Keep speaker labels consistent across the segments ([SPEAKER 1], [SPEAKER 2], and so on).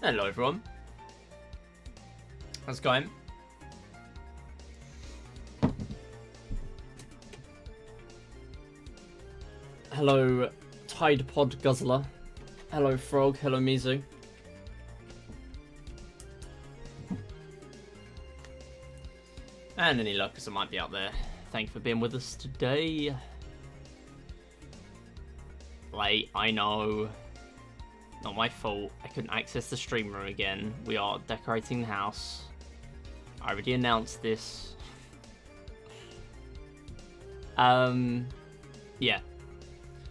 [SPEAKER 1] Hello everyone. How's it going? Hello Tide Pod Guzzler. Hello Frog. Hello Mizu. And any luckers that might be out there. Thank you for being with us today. Late, I know. Not my fault. I couldn't access the stream room again. We are decorating the house. I already announced this. Yeah.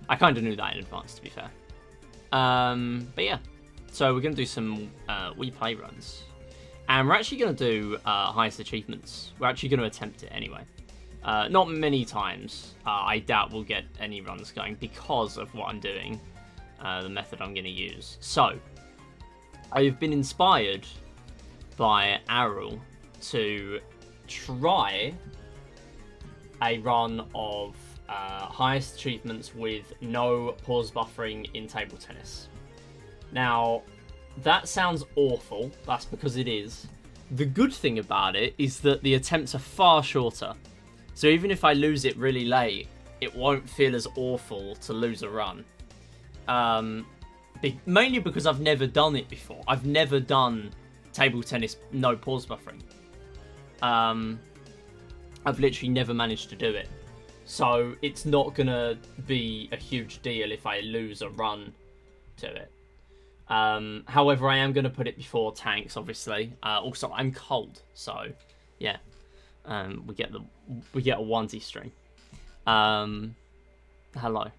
[SPEAKER 1] I kind of knew that in advance, to be fair. But yeah. So we're going to do some Wii Play runs. And we're actually going to do highest achievements. We're actually going to attempt it anyway. Not many times. I doubt we'll get any runs going because of what I'm doing. The method I'm going to use. So, I've been inspired by Arul to try a run of highest achievements with no pause buffering in table tennis. Now, that sounds awful. That's because it is. The good thing about it is that the attempts are far shorter. So even if I lose it really late, it won't feel as awful to lose a run. Mainly because I've never done it before. I've never done table tennis no pause buffering. I've literally never managed to do it. So it's not gonna be a huge deal if I lose a run to it. However, I am gonna put it before tanks, obviously. Also, I'm cold, so yeah. We get a onesie stream. Hello.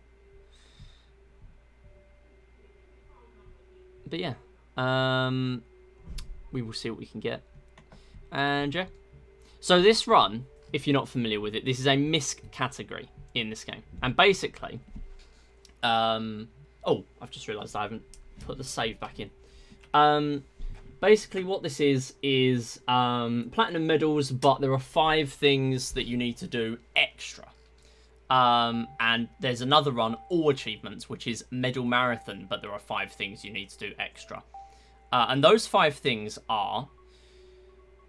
[SPEAKER 1] But yeah, we will see what we can get. And yeah. So this run, if you're not familiar with it, this is a misc category in this game. And basically, oh, I've just realised I haven't put the save back in. Basically what this is platinum medals, but there are 5 things that you need to do extra. And there's another run, all achievements, which is medal marathon, but there are 5 things you need to do extra. And those 5 things are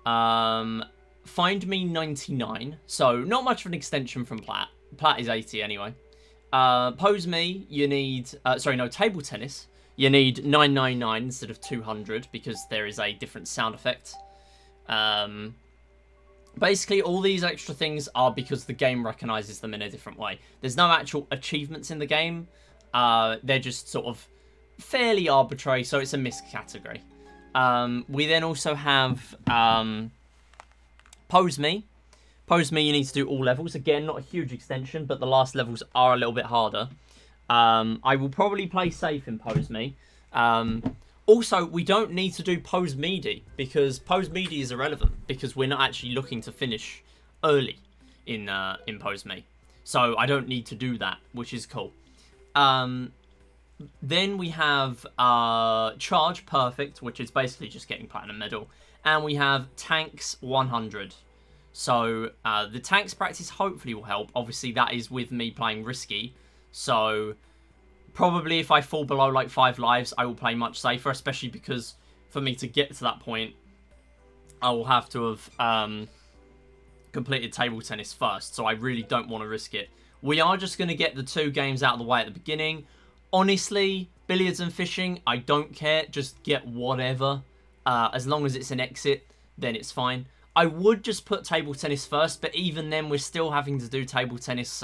[SPEAKER 1] find me 99, so not much of an extension from Plat. Plat is 80 anyway. Pose me, you need table tennis, you need 999 instead of 200 because there is a different sound effect. Basically, all these extra things are because the game recognises them in a different way. There's no actual achievements in the game. They're just sort of fairly arbitrary, so it's a misc category. We then also have Pose Me. Pose Me, you need to do all levels. Again, not a huge extension, but the last levels are a little bit harder. I will probably play safe in Pose Me. Also, we don't need to do Pose Meaty, because Pose Meaty is irrelevant, because we're not actually looking to finish early in Pose Me. So I don't need to do that, which is cool. Then we have Charge Perfect, which is basically just getting Platinum Medal. And we have Tanks 100. So the Tanks practice hopefully will help. Obviously, that is with me playing Risky. So probably if I fall below like 5 lives, I will play much safer, especially because for me to get to that point, I will have to have completed table tennis first, so I really don't want to risk it. We are just going to get the 2 games out of the way at the beginning. Honestly, billiards and fishing, I don't care, just get whatever. As long as it's an exit, then it's fine. I would just put table tennis first, but even then we're still having to do table tennis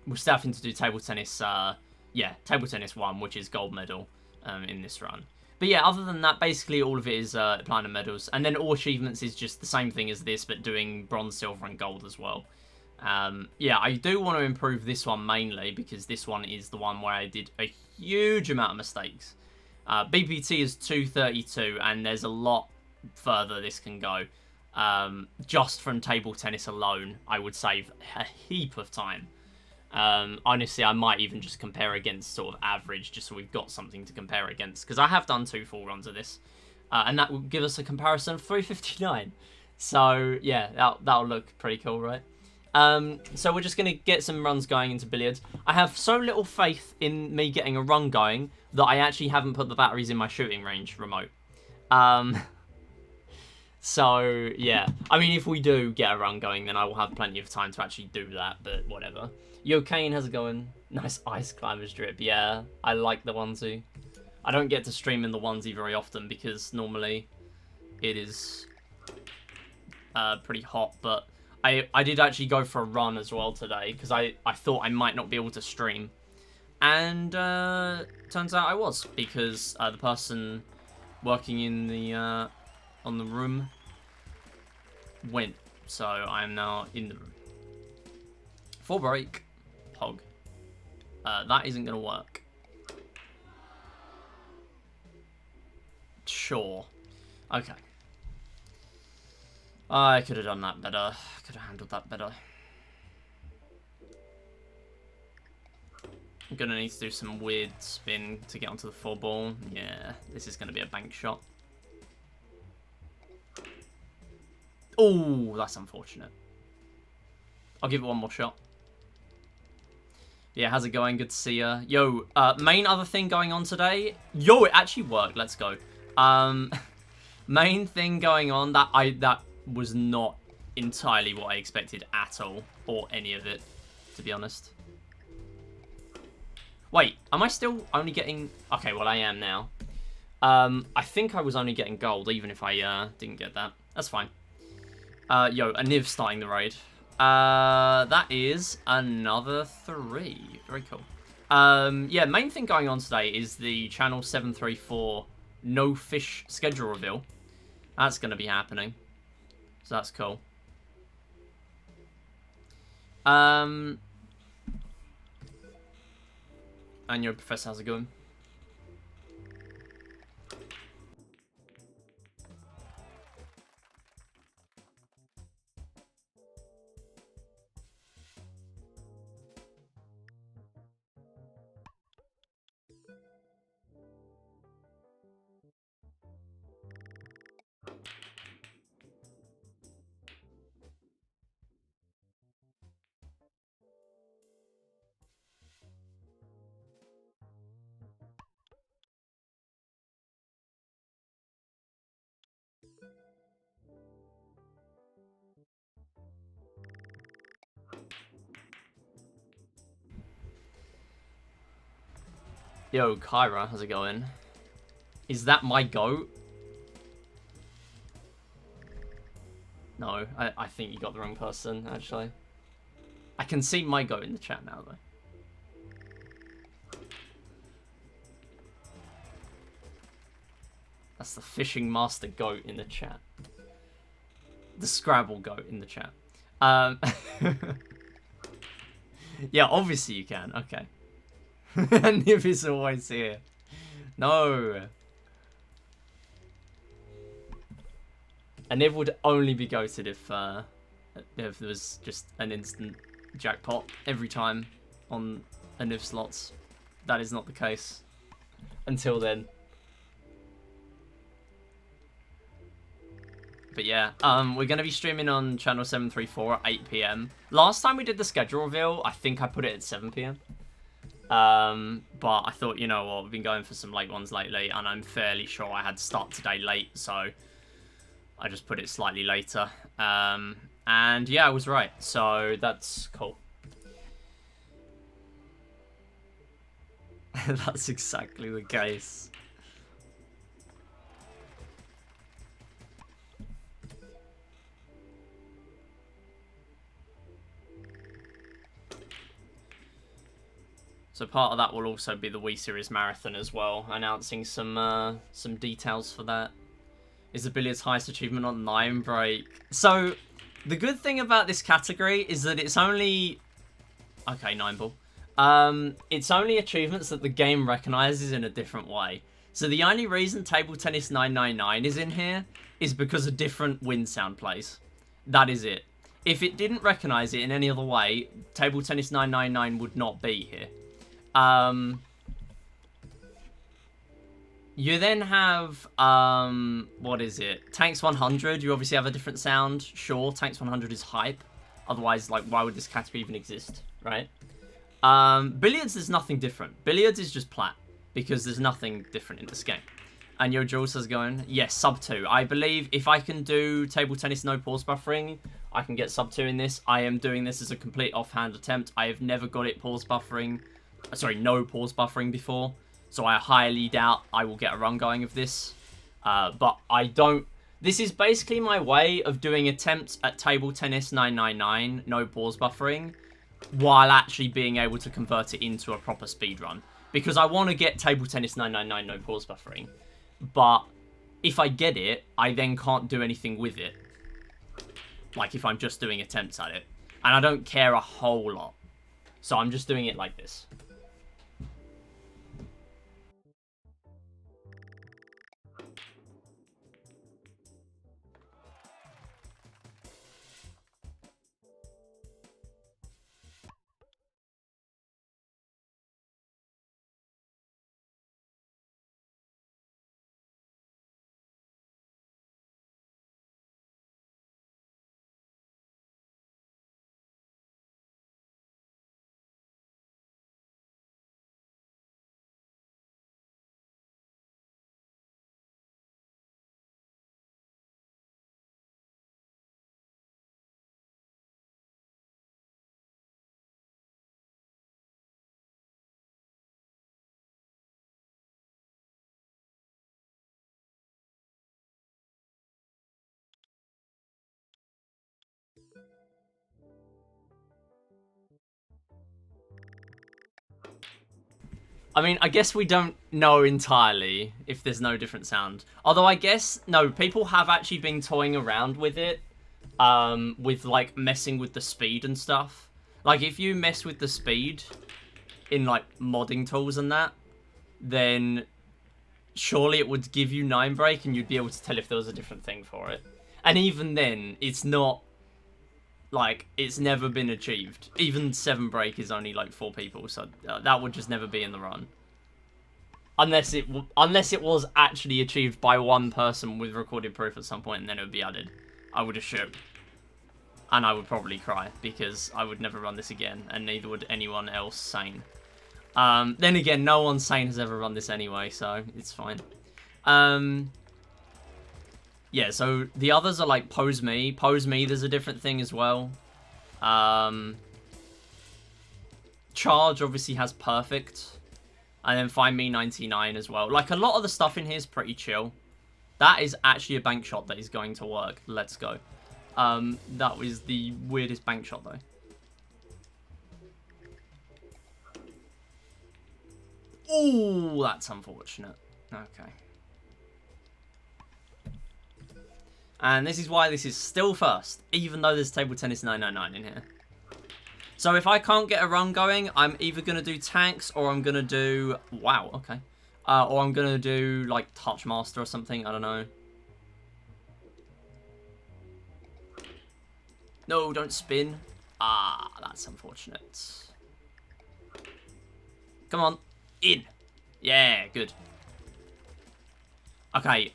[SPEAKER 1] we're still having to do table tennis, table tennis 1, which is gold medal in this run. But yeah, other than that, basically all of it is platinum medals. And then all achievements is just the same thing as this, but doing bronze, silver, and gold as well. Yeah, I do want to improve this one mainly, because this one is the one where I did a huge amount of mistakes. BPT is 232, and there's a lot further this can go. Just from table tennis alone, I would save a heap of time. Honestly, I might even just compare against sort of average, just so we've got something to compare against, because I have done 2 full runs of this, and that will give us a comparison of 359. So yeah, that'll look pretty cool, right? So we're just going to get some runs going into billiards. I have so little faith in me getting a run going that I actually haven't put the batteries in my shooting range remote. So, yeah. I mean, if we do get a run going, then I will have plenty of time to actually do that, but whatever. Yo, Kane, how's it going? Nice Ice Climbers drip. Yeah, I like the onesie. I don't get to stream in the onesie very often because normally it is pretty hot, but I did actually go for a run as well today because I thought I might not be able to stream. And turns out I was, because the person working in the on the room went. So I am now in the room. Full break. Pog. That isn't going to work. Sure. Okay. I could have done that better. Could have handled that better. I'm going to need to do some weird spin to get onto the 4-ball. Yeah, this is going to be a bank shot. Oh, that's unfortunate. I'll give it one more shot. Yeah, how's it going? Good to see ya. Yo, main other thing going on today. Yo, it actually worked. Let's go. Main thing going on that was not entirely what I expected at all, or any of it, to be honest. Wait, am I still only getting... Okay, well, I am now. I think I was only getting gold, even if I didn't get that. That's fine. Yo, a Niv starting the raid. That is another 3. Very cool. Yeah, main thing going on today is the channel 734 no fish schedule reveal. That's going to be happening. So that's cool. And your professor, how's it going? Yo, Kyra, how's it going? Is that my goat? No, I think you got the wrong person, actually. I can see my goat in the chat now, though. That's the fishing master goat in the chat. The Scrabble goat in the chat. Yeah, obviously you can. Okay. Niv is always here. No. A Niv would only be goated if there was just an instant jackpot every time on a Niv slots. That is not the case. Until then. But yeah, we're going to be streaming on channel 734 at 8 PM. Last time we did the schedule reveal, I think I put it at 7 PM. But I thought, you know what, we've been going for some late ones lately, and I'm fairly sure I had to start today late, so I just put it slightly later. And yeah, I was right, so that's cool. That's exactly the case. So part of that will also be the Wii Series Marathon as well, announcing some details for that. Is the billiards highest achievement on 9 break? So the good thing about this category is that it's only... Okay, 9 ball. It's only achievements that the game recognizes in a different way. So the only reason Table Tennis 999 is in here is because a different wind sound plays. That is it. If it didn't recognize it in any other way, Table Tennis 999 would not be here. You then have, what is it? Tanks 100, you obviously have a different sound. Sure, Tanks 100 is hype. Otherwise, like, why would this category even exist, right? Billiards is nothing different. Billiards is just plat, because there's nothing different in this game. And your Jules is going, yes, sub 2. I believe if I can do table tennis no pause buffering, I can get sub 2 in this. I am doing this as a complete offhand attempt. I have never got it pause buffering. Sorry, no pause buffering before. So I highly doubt I will get a run going of this. But I don't... This is basically my way of doing attempts at table tennis 999, no pause buffering, while actually being able to convert it into a proper speedrun. Because I want to get table tennis 999, no pause buffering. But if I get it, I then can't do anything with it. Like if I'm just doing attempts at it. And I don't care a whole lot. So I'm just doing it like this. I mean, I guess we don't know entirely if there's no different sound. Although I guess, no, people have actually been toying around with it. With, like, messing with the speed and stuff. Like, if you mess with the speed in, like, modding tools and that, then surely it would give you 9 break and you'd be able to tell if there was a different thing for it. And even then, it's not... Like, it's never been achieved. Even 7 break is only, like, 4 people, so that would just never be in the run. Unless it was actually achieved by one person with recorded proof at some point, and then it would be added. I would assume. And I would probably cry, because I would never run this again, and neither would anyone else sane. Then again, no one sane has ever run this anyway, so it's fine. Yeah, so the others are like Pose Me. Pose Me, there's a different thing as well. Charge obviously has Perfect. And then Find Me 99 as well. Like, a lot of the stuff in here is pretty chill. That is actually a bank shot that is going to work. Let's go. That was the weirdest bank shot, though. Ooh, that's unfortunate. Okay. And this is why this is still first, even though there's Table Tennis 999 in here. So if I can't get a run going, I'm either going to do tanks or I'm going to do... Wow, okay. Or I'm going to do, like, Touch Master or something. I don't know. No, don't spin. Ah, that's unfortunate. Come on. In. Yeah, good. Okay,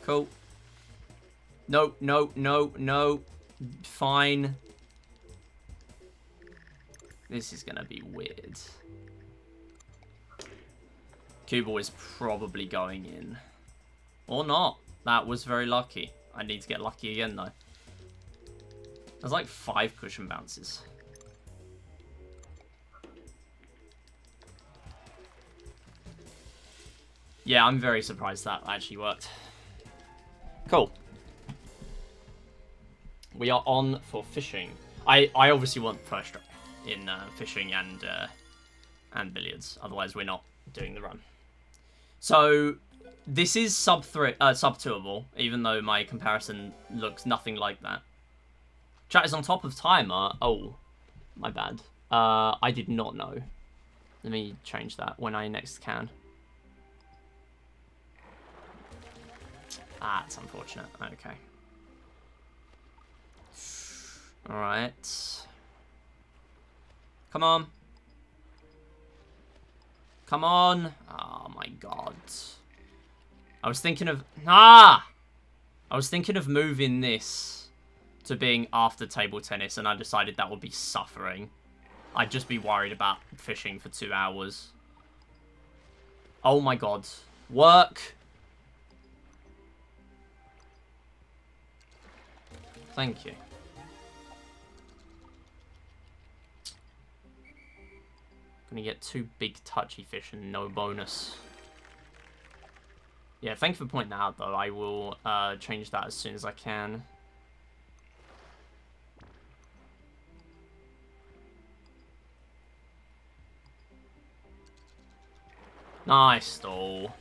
[SPEAKER 1] cool. No, no, no, no. Fine. This is gonna be weird. Cue ball is probably going in. Or not. That was very lucky. I need to get lucky again, though. There's like 5 cushion bounces. Yeah, I'm very surprised that actually worked. Cool. We are on for fishing. I obviously want first strike in fishing and billiards. Otherwise, we're not doing the run. So this is sub 2able, even though my comparison looks nothing like that. Chat is on top of timer. Oh, my bad. I did not know. Let me change that when I next can. Ah, it's unfortunate. Okay. Alright. Come on. Come on. Oh my god. I was thinking of... Ah! I was thinking of moving this to being after table tennis, and I decided that would be suffering. I'd just be worried about fishing for 2 hours. Oh my god. Work! Thank you. Gonna get 2 big touchy fish and no bonus. Yeah, thank you for pointing that out, though. I will change that as soon as I can. Nice stall.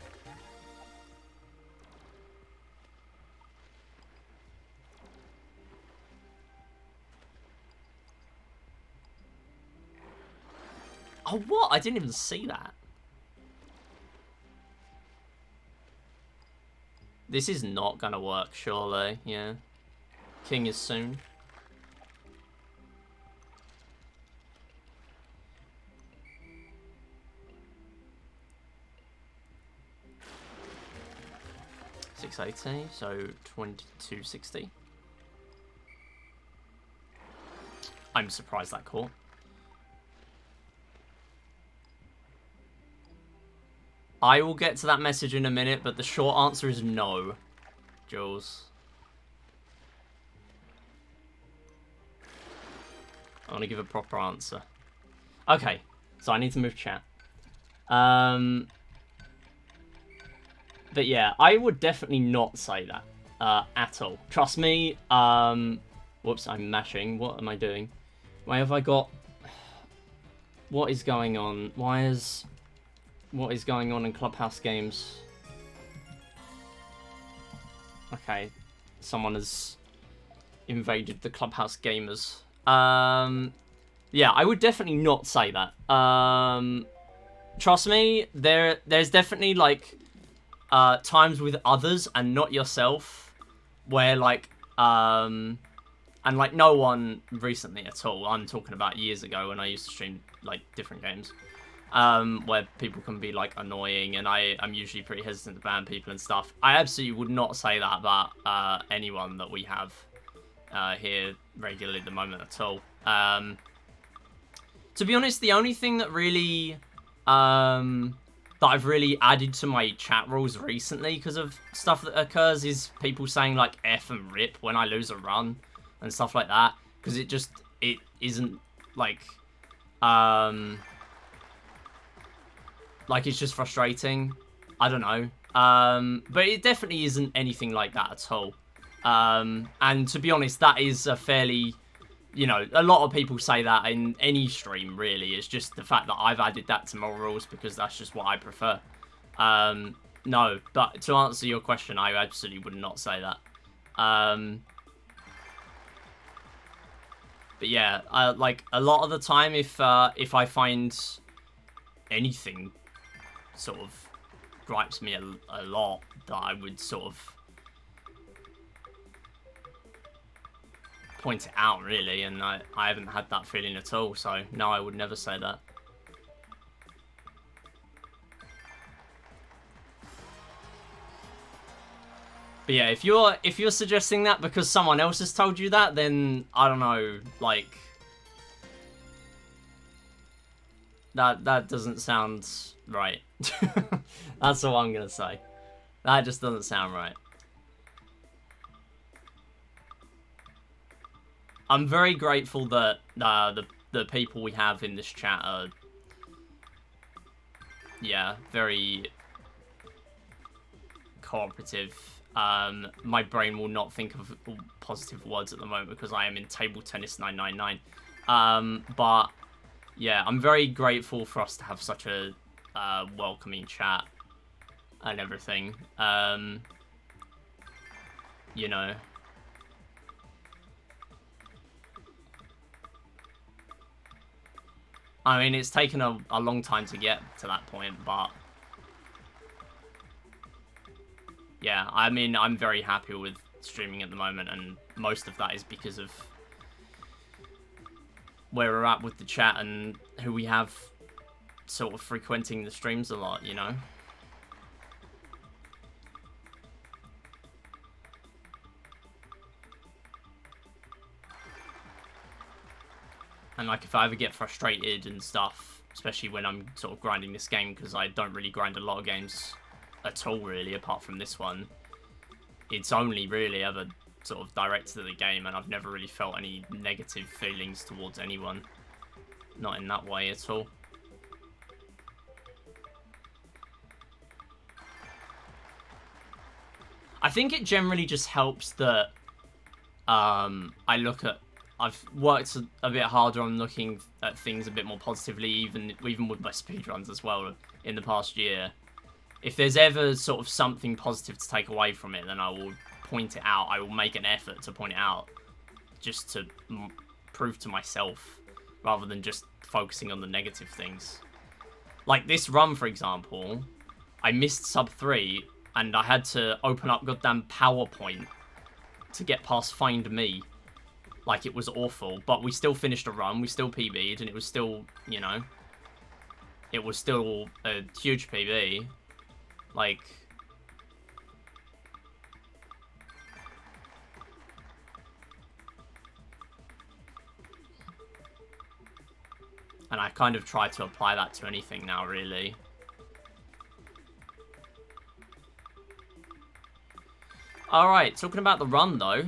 [SPEAKER 1] Oh, what? I didn't even see that. This is not gonna work, surely. Yeah. King is soon. $680, so $22.60. I'm surprised that caught. I will get to that message in a minute, but the short answer is no, Jules. I want to give a proper answer. Okay, so I need to move chat. But yeah, I would definitely not say that at all. Trust me. Whoops, I'm mashing. What am I doing? Why have I got... What is going on? What is going on in Clubhouse games? Okay, someone has invaded the Clubhouse gamers. Yeah, I would definitely not say that. Trust me, there's definitely like times with others and not yourself where like and like no one recently at all. I'm talking about years ago when I used to stream like different games. Where people can be like annoying, and I'm usually pretty hesitant to ban people and stuff. I absolutely would not say that about anyone that we have here regularly at the moment at all. To be honest, the only thing that really that I've really added to my chat rules recently because of stuff that occurs is people saying like F and RIP when I lose a run and stuff like that, because it isn't like like, it's just frustrating. I don't know. But it definitely isn't anything like that at all. And to be honest, that is a fairly... You know, a lot of people say that in any stream, really. It's just the fact that I've added that to my rules because that's just what I prefer. No, but to answer your question, I absolutely would not say that. But yeah, like, a lot of the time, if I find anything sort of gripes me a lot, that I would sort of point it out, really, and I haven't had that feeling at all, so no, I would never say that. But yeah, if you're suggesting that because someone else has told you that, then I don't know, like, that doesn't sound right. That's all I'm gonna say. That just doesn't sound right. I'm very grateful that the people we have in this chat are, yeah, very cooperative. My brain will not think of positive words at the moment because I am in Table Tennis 999. But yeah, I'm very grateful for us to have such a welcoming chat and everything. You know. I mean, it's taken a long time to get to that point, but yeah, I mean, I'm very happy with streaming at the moment, and most of that is because of where we're at with the chat and who we have sort of frequenting the streams a lot, you know? And like if I ever get frustrated and stuff, especially when I'm sort of grinding this game, because I don't really grind a lot of games at all really, apart from this one. It's only really ever sort of directed at the game, and I've never really felt any negative feelings towards anyone. Not in that way at all. I think it generally just helps that I've worked a bit harder on looking at things a bit more positively, even with my speedruns as well in the past year. If there's ever sort of something positive to take away from it, then I will point it out. I will make an effort to point it out, just to prove to myself, rather than just focusing on the negative things. Like this run, for example, I missed sub 3, and I had to open up goddamn PowerPoint to get past Find Me. Like, it was awful, but we still finished a run, we still PB'd, and it was still, you know, it was still a huge PB. Like, and I kind of try to apply that to anything now, really. Alright, talking about the run, though.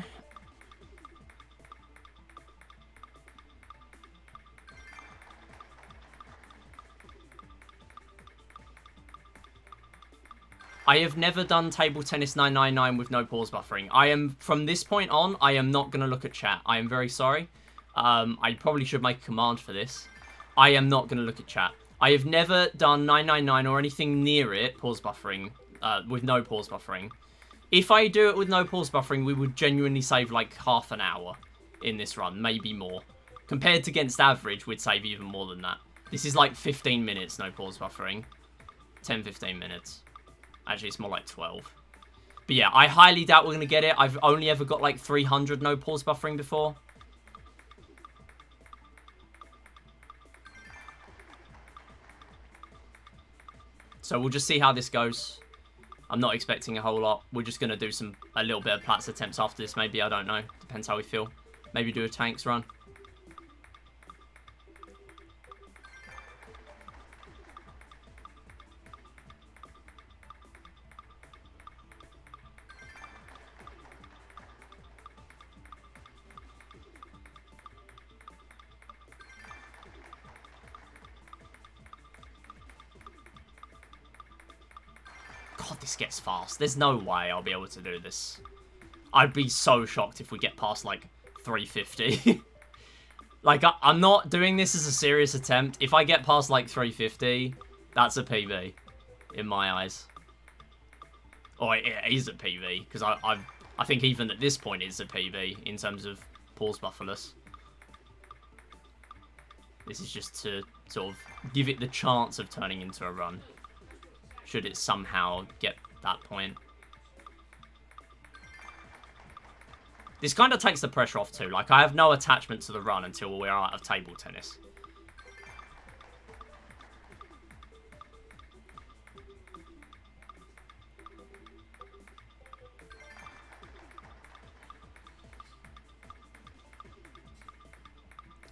[SPEAKER 1] I have never done Table Tennis 999 with no pause buffering. From this point on, I am not going to look at chat. I am very sorry. I probably should make a command for this. I am not going to look at chat. I have never done 999 or anything near it, pause buffering, with no pause buffering. If I do it with no pause buffering, we would genuinely save like half an hour in this run, maybe more. Compared to against average, we'd save even more than that. This is like 15 minutes, no pause buffering. 10, 15 minutes. Actually, it's more like 12. But yeah, I highly doubt we're going to get it. I've only ever got like 300 no pause buffering before. So we'll just see how this goes. I'm not expecting a whole lot. We're just going to do a little bit of Platts attempts after this, maybe. I don't know. Depends how we feel. Maybe do a tanks run. God, this gets fast. There's no way I'll be able to do this. I'd be so shocked if we get past, like, 350. Like, I'm not doing this as a serious attempt. If I get past, like, 350, that's a PB, in my eyes. Or it is a PB, because I think even at this point it's a PB, in terms of pause bufferless. This is just to sort of give it the chance of turning into a run. Should it somehow get that point. This kind of takes the pressure off too. Like, I have no attachment to the run until we're out of table tennis.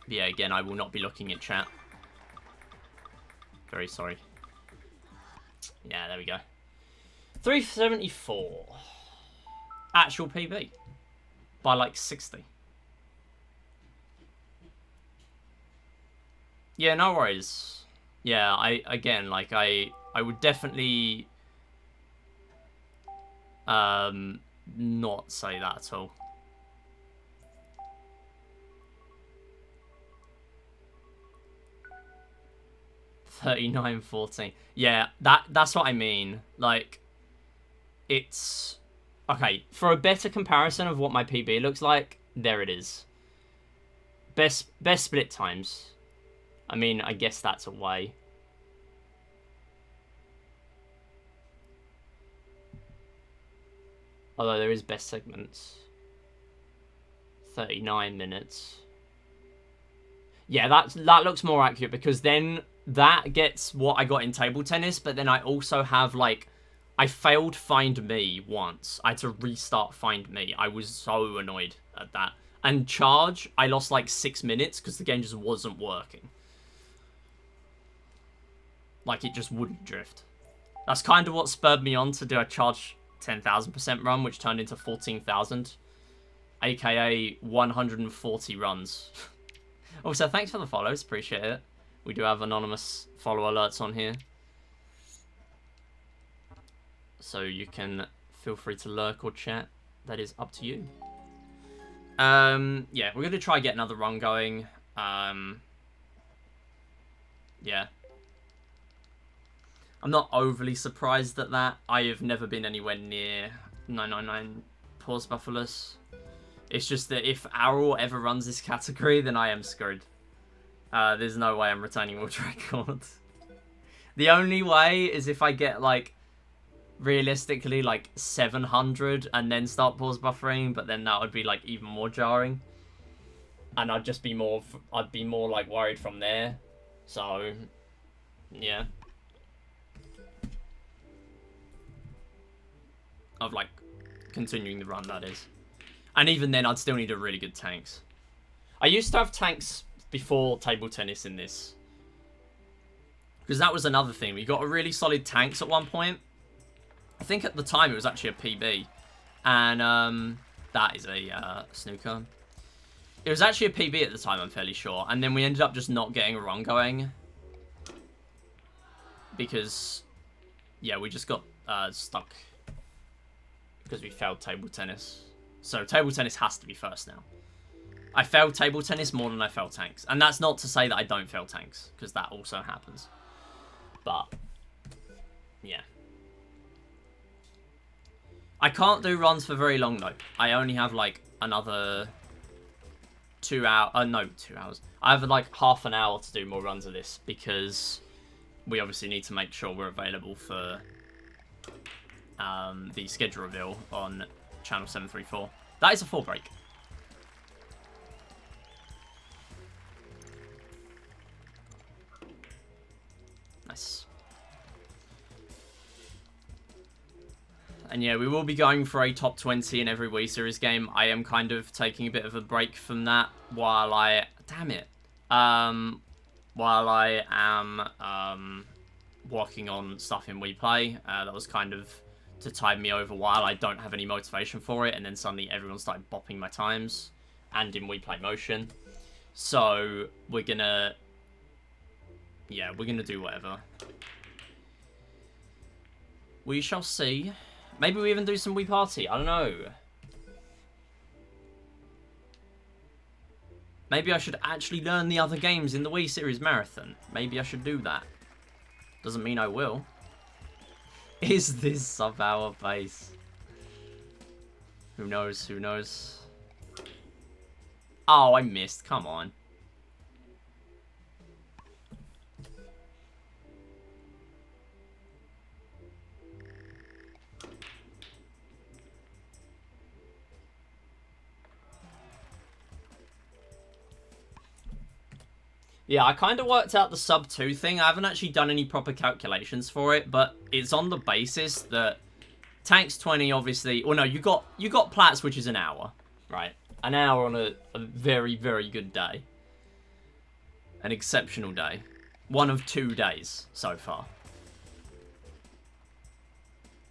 [SPEAKER 1] But yeah, again, I will not be looking at chat. Very sorry. Yeah, there we go. 374. Actual PB. By like 60. Yeah, no worries. Yeah, I would definitely not say that at all. $39.14. Yeah, that's what I mean. Like, it's okay. For a better comparison of what my PB looks like, there it is. Best split times. I mean, I guess that's a way. Although there is best segments. 39 minutes. Yeah, that looks more accurate, because then that gets what I got in table tennis, but then I also have, like, I failed Find Me once. I had to restart Find Me. I was so annoyed at that. And charge, I lost like 6 minutes because the game just wasn't working. Like, it just wouldn't drift. That's kind of what spurred me on to do a charge 10,000% run, which turned into 14,000. AKA 140 runs. Also, thanks for the follows. Appreciate it. We do have anonymous follow alerts on here. So you can feel free to lurk or chat. That is up to you. Yeah, we're going to try get another run going. Yeah. I'm not overly surprised at that. I have never been anywhere near 999 pause bufferless. It's just that if Owl ever runs this category, then I am screwed. There's no way I'm retaining world records. The only way is if I get, like, realistically, like, 700 and then start pause buffering, but then that would be, like, even more jarring. And I'd just be more, like, worried from there. So, yeah. Of, like, continuing the run, that is. And even then, I'd still need a really good tanks. I used to have tanks before table tennis in this. Because that was another thing. We got a really solid tanks at one point. I think at the time it was actually a PB. And that is a snooker. It was actually a PB at the time, I'm fairly sure. And then we ended up just not getting a run going. Because, yeah, we just got stuck. Because we failed table tennis. So table tennis has to be first now. I failed table tennis more than I failed tanks. And that's not to say that I don't fail tanks. Because that also happens. But, yeah. I can't do runs for very long, though. I only have, like, another 2 hours. No, 2 hours. I have, like, half an hour to do more runs of this. Because we obviously need to make sure we're available for the schedule reveal on channel 734. That is a 4 break. Nice. And yeah, we will be going for a top 20 in every Wii Series game. I am kind of taking a bit of a break from that while I... Damn it. While I am working on stuff in Wii Play. That was kind of to tide me over while I don't have any motivation for it. And then suddenly everyone started bopping my times. And in Wii Play Motion. So we're gonna... Yeah, we're gonna do whatever. We shall see. Maybe we even do some Wii Party. I don't know. Maybe I should actually learn the other games in the Wii Series Marathon. Maybe I should do that. Doesn't mean I will. Is this sub-hour base? Who knows? Who knows? Oh, I missed. Come on. Yeah, I kind of worked out the sub 2 thing. I haven't actually done any proper calculations for it, but it's on the basis that tanks 20 obviously... Well, no, you got plats, which is an hour, right? An hour on a very, very good day. An exceptional day. One of 2 days so far.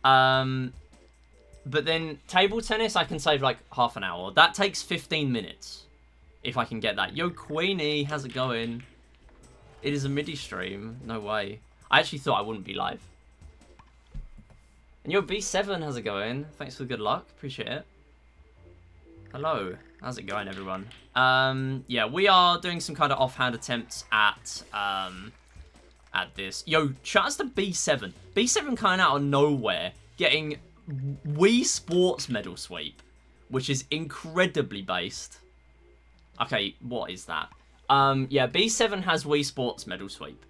[SPEAKER 1] But then table tennis, I can save like half an hour. That takes 15 minutes. If I can get that. Yo, Queenie, how's it going? It is a MIDI stream. No way. I actually thought I wouldn't be live. And yo, B7, how's it going? Thanks for the good luck. Appreciate it. Hello. How's it going, everyone? Yeah, we are doing some kind of offhand attempts at this. Yo, shouts to B7. B7 kind of out of nowhere getting Wii Sports medal sweep, which is incredibly based. Okay, what is that? Yeah, B7 has Wii Sports medal sweep.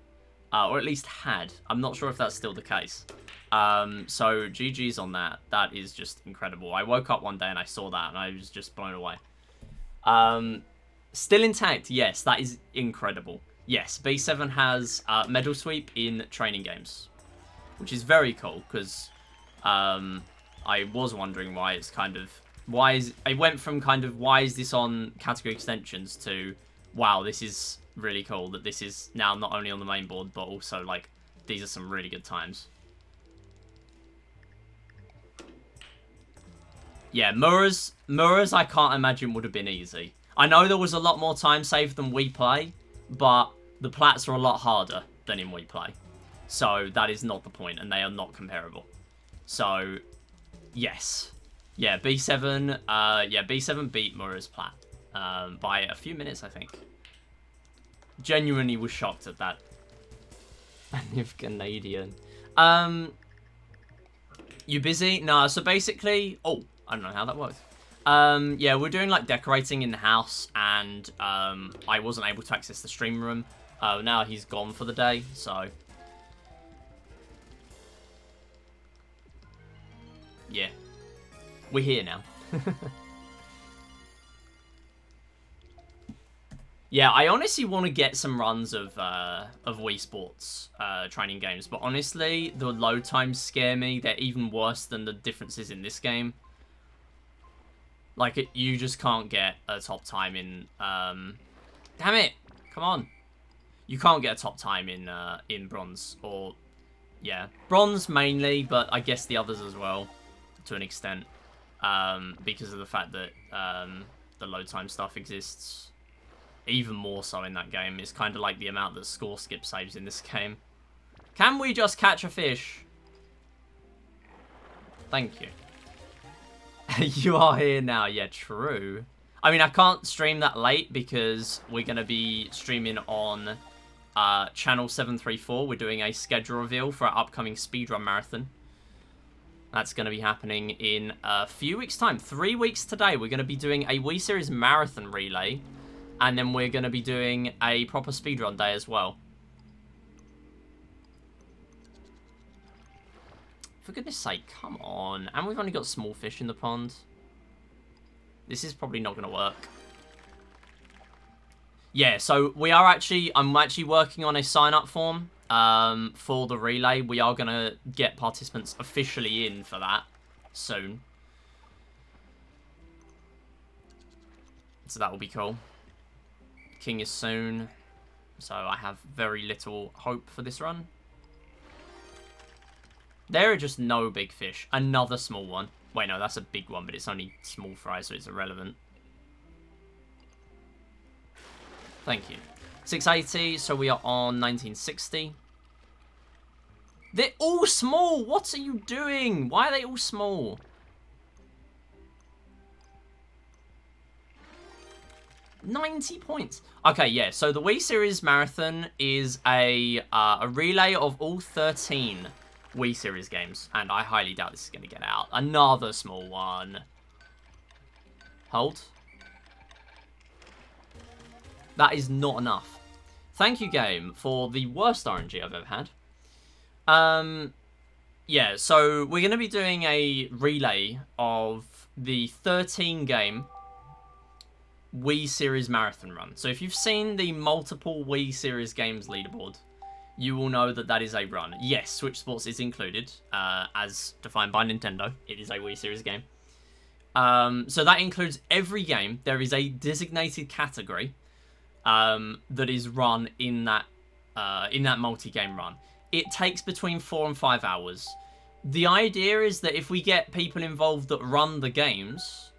[SPEAKER 1] Or at least had. I'm not sure if that's still the case. So, GG's on that. That is just incredible. I woke up one day and I saw that and I was just blown away. Still intact, yes, that is incredible. Yes, B7 has medal sweep in training games. Which is very cool, because I was wondering why it's kind of it went from kind of why is this on category extensions to wow, this is really cool that this is now not only on the main board but also like these are some really good times. Yeah, Mirrors I can't imagine would have been easy. I know there was a lot more time saved than Wii Play, but the plats are a lot harder than in Wii Play. So that is not the point, and they are not comparable. So, yes. Yeah, B7, B7 beat Mirrors plat by a few minutes, I think. Genuinely was shocked at that. And if Canadian. You busy? No, so basically... Oh, I don't know how that works. Yeah, we're doing like decorating in the house, and I wasn't able to access the stream room. Now he's gone for the day, so... Yeah. We're here now. Yeah, I honestly want to get some runs of Wii Sports training games, but honestly, the load times scare me. They're even worse than the differences in this game. Like, you just can't get a top time in... Damn it! Come on. You can't get a top time in Bronze, or... Yeah, Bronze mainly, but I guess the others as well, to an extent. Because of the fact that the load time stuff exists. Even more so in that game. It's kind of like the amount that score skip saves in this game. Can we just catch a fish? Thank you. You are here now. Yeah, true. I mean, I can't stream that late because we're going to be streaming on channel 734. We're doing a schedule reveal for our upcoming speedrun marathon. That's going to be happening in a few weeks' time. 3 weeks today, we're going to be doing a Wii Series marathon relay. And then we're going to be doing a proper speedrun day as well. For goodness sake, come on. And we've only got small fish in the pond. This is probably not going to work. Yeah, so I'm actually working on a sign-up form for the relay. We are going to get participants officially in for that soon. So that will be cool. King is soon, so I have very little hope for this run. There are just no big fish. Another small one. Wait, no, that's a big one, but it's only small fry, so it's irrelevant. Thank you. 680, so we are on 1960. They're all small! What are you doing? Why are they all small? $90 points. Okay, yeah, so the Wii Series Marathon is a relay of all 13 Wii Series games, and I highly doubt this is going to get out. Another small one. Hold. That is not enough. Thank you, game, for the worst RNG I've ever had. Yeah, so we're going to be doing a relay of the 13 game Wii Series Marathon run. So if you've seen the multiple Wii Series games leaderboard, you will know that that is a run. Yes, Switch Sports is included, as defined by Nintendo. It is a Wii Series game. So that includes every game. There is a designated category that is run in that multi-game run. It takes between 4 and 5 hours. The idea is that if we get people involved that run the games,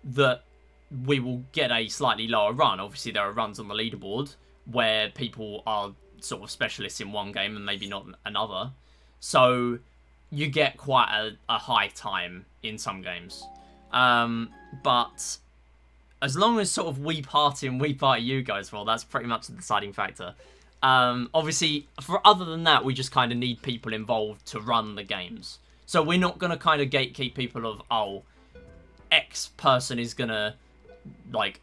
[SPEAKER 1] that we will get a slightly lower run. Obviously, there are runs on the leaderboard where people are sort of specialists in one game and maybe not another. So you get quite a high time in some games. But as long as sort of we party and we party you goes well, that's pretty much the deciding factor. Obviously, other than that, we just kind of need people involved to run the games. So we're not going to kind of gatekeep people of, oh, X person is going to, like,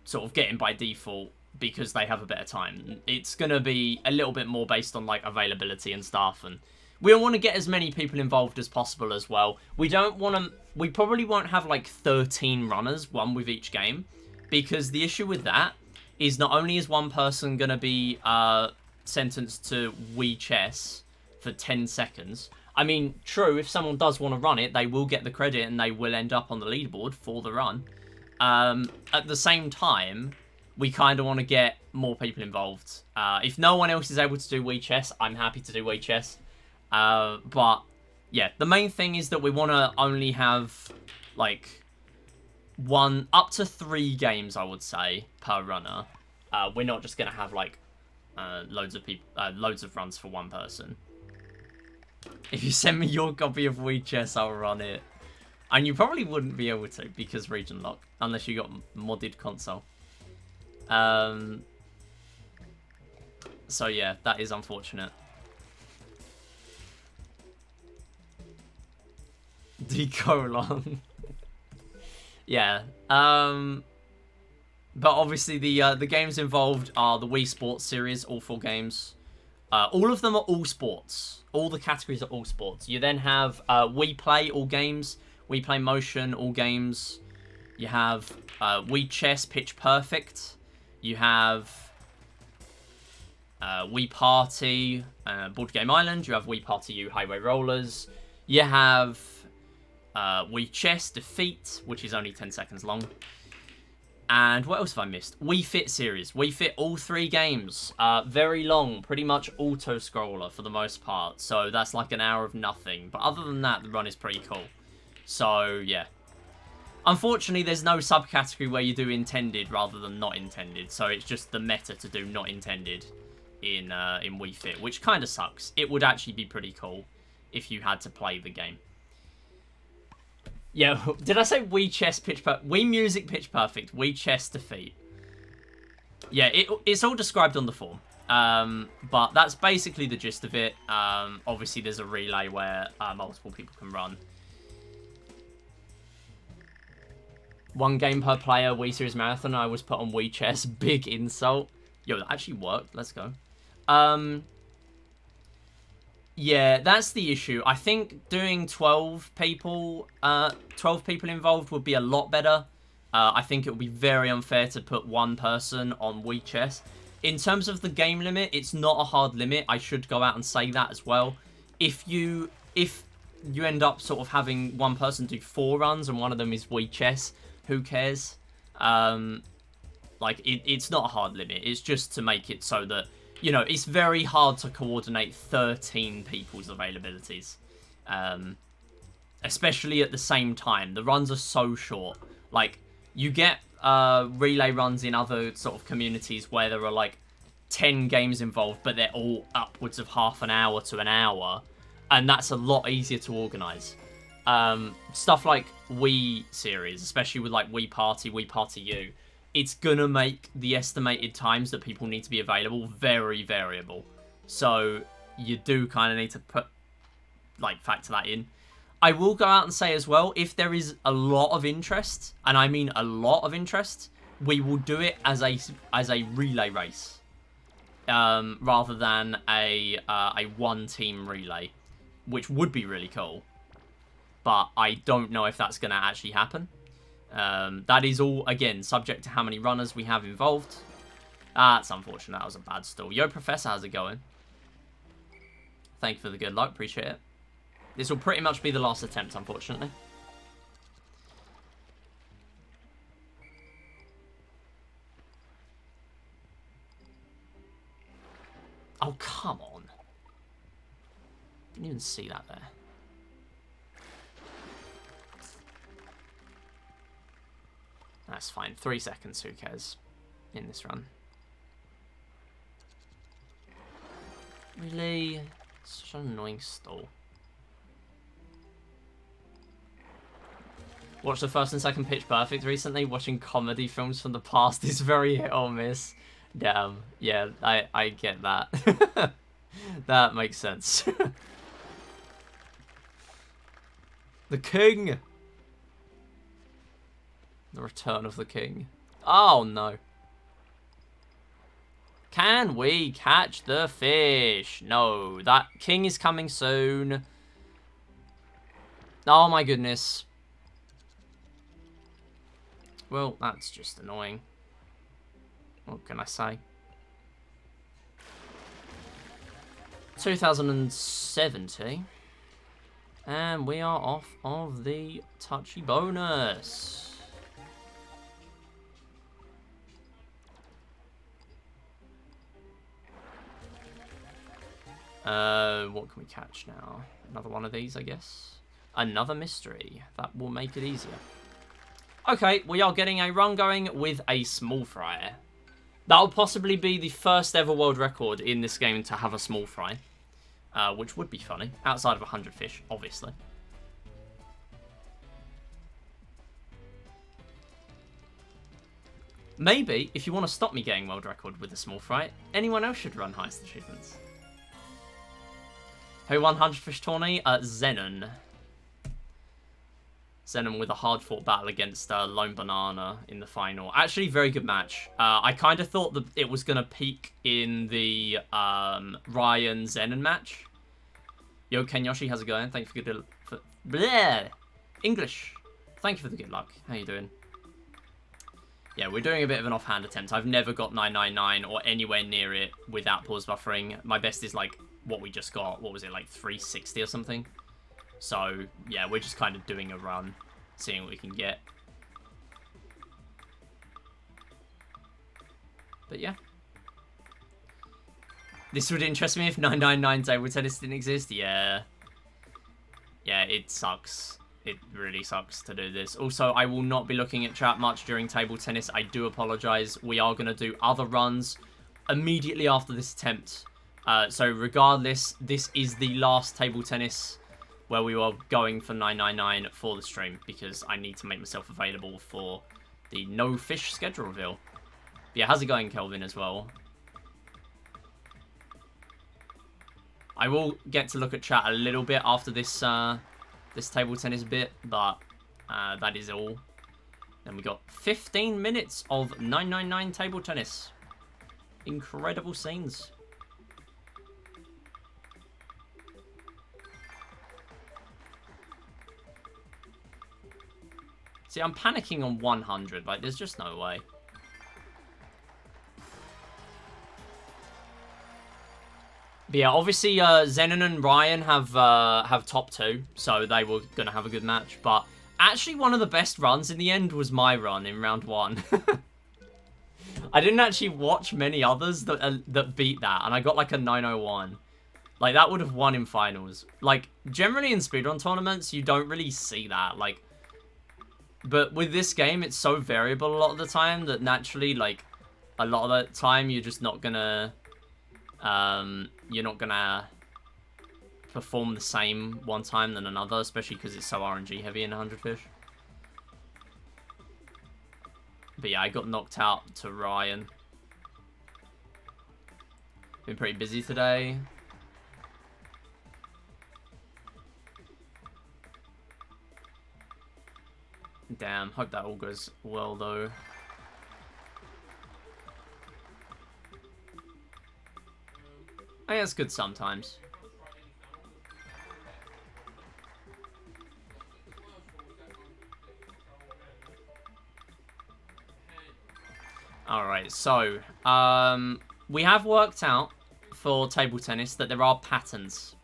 [SPEAKER 1] sort of get in by default because they have a better time. It's going to be a little bit more based on, like, availability and stuff. And we want to get as many people involved as possible as well. We don't want to... We probably won't have, like, 13 runners, one with each game. Because the issue with that is not only is one person going to be sentenced to Wii Chess for 10 seconds. I mean, true, if someone does want to run it, they will get the credit and they will end up on the leaderboard for the run. At the same time, we kind of want to get more people involved. If no one else is able to do Wii Chess, I'm happy to do Wii Chess. But, yeah, the main thing is that we want to only have, like, up to 3 games, I would say, per runner. We're not just going to have, like, loads of runs for one person. If you send me your copy of Wii Chess, I'll run it. And you probably wouldn't be able to because region lock, unless you got modded console. So yeah, that is unfortunate. Decolon. Yeah. But obviously the games involved are the Wii Sports series, all 4 games. All of them are all sports. All the categories are all sports. You then have Wii Play, all games. Wii Play Motion, all games. You have Wii Chess, Pitch Perfect. You have Wii Party, Board Game Island. You have Wii Party U, Highway Rollers. You have Wii Chess, Defeat, which is only 10 seconds long. And what else have I missed? Wii Fit series. Wii Fit, all 3 games. Very long, pretty much auto-scroller for the most part. So that's like an hour of nothing. But other than that, the run is pretty cool. So, yeah. Unfortunately, there's no subcategory where you do intended rather than not intended. So it's just the meta to do not intended in Wii Fit, which kind of sucks. It would actually be pretty cool if you had to play the game. Yeah, did I say Wii Chess Pitch Perfect? Wii Music Pitch Perfect, Wii Chess Defeat. Yeah, it's all described on the form. But that's basically the gist of it. Obviously, there's a relay where multiple people can run. 1 game per player, Wii Series Marathon. I was put on Wii Chess. Big insult. Yo, that actually worked. Let's go. Yeah, that's the issue. I think doing 12 people involved would be a lot better. I think it would be very unfair to put 1 person on Wii Chess. In terms of the game limit, it's not a hard limit. I should go out and say that as well. If you end up sort of having 1 person do 4 runs and one of them is Wii Chess, who cares? Like, it's not a hard limit. It's just to make it so that, you know, it's very hard to coordinate 13 people's availabilities. Especially at the same time. The runs are so short. Like, you get relay runs in other sort of communities where there are, like, 10 games involved, but they're all upwards of half an hour to an hour. And that's a lot easier to organise. Stuff like Wii series, especially with, like, Wii Party U, it's gonna make the estimated times that people need to be available very variable. So you do kind of need to factor that in. I will go out and say as well, if there is a lot of interest, and I mean a lot of interest, we will do it as a relay race, rather than a 1-team relay, which would be really cool. But I don't know if that's gonna actually happen. That is all, again, subject to how many runners we have involved. That's unfortunate. That was a bad stall. Yo, Professor, how's it going? Thank you for the good luck. Appreciate it. This will pretty much be the last attempt, unfortunately. Oh, come on. Didn't even see that there. That's fine. 3 seconds, who cares? In this run. Really? Such an annoying stall. Watched the first and second Pitch Perfect recently. Watching comedy films from the past is very hit or miss. Damn. Yeah, I get that. That makes sense. The King! The Return of the King. Oh, no. Can we catch the fish? No, that King is coming soon. Oh, my goodness. Well, that's just annoying. What can I say? 2,070. And we are off of the touchy bonus. What can we catch now? Another one of these, I guess. Another mystery. That will make it easier. Okay, we are getting a run going with a small fry. That'll possibly be the first ever world record in this game to have a small fry. Which would be funny. Outside of 100 fish, obviously. Maybe, if you want to stop me getting world record with a small fry, anyone else should run highest achievements. Who won 100 fish tourney? Zenon. Zenon with a hard-fought battle against Lone Banana in the final. Actually, very good match. I kind of thought that it was going to peak in the Ryan-Zenon match. Yo, Kenyoshi, how's it going? Thank you for good... Bleh! English. Thank you for the good luck. How you doing? Yeah, we're doing a bit of an offhand attempt. I've never got 999 or anywhere near it without pause buffering. My best is like what we just got. What was it, like 360 or something? So, yeah, we're just kind of doing a run, seeing what we can get. But yeah. This would interest me if 999 table tennis didn't exist. Yeah. Yeah, it sucks. It really sucks to do this. Also, I will not be looking at chat much during table tennis. I do apologize. We are going to do other runs immediately after this attempt. So regardless, this is the last table tennis where we were going for 999 for the stream, because I need to make myself available for the no fish schedule reveal. But yeah, how's it going, Kelvin, as well? I will get to look at chat a little bit after this this table tennis bit, but that is all. Then we got 15 minutes of 999 table tennis. Incredible scenes. See, I'm panicking on 100. Like, there's just no way. But yeah, obviously, Zenon and Ryan have top 2, so they were going to have a good match. But actually, one of the best runs in the end was my run in round 1. I didn't actually watch many others that beat that, and I got like a 901. Like, that would have won in finals. Like, generally in speedrun tournaments, you don't really see that. Like, but with this game, it's so variable a lot of the time that naturally, like, a lot of the time, you're just not gonna... you're not gonna perform the same one time than another, especially because it's so RNG heavy in 100 fish. But yeah, I got knocked out to Ryan. Been pretty busy today. Damn, hope that all goes well though. I think it's good sometimes. Alright, so, we have worked out for table tennis that there are patterns.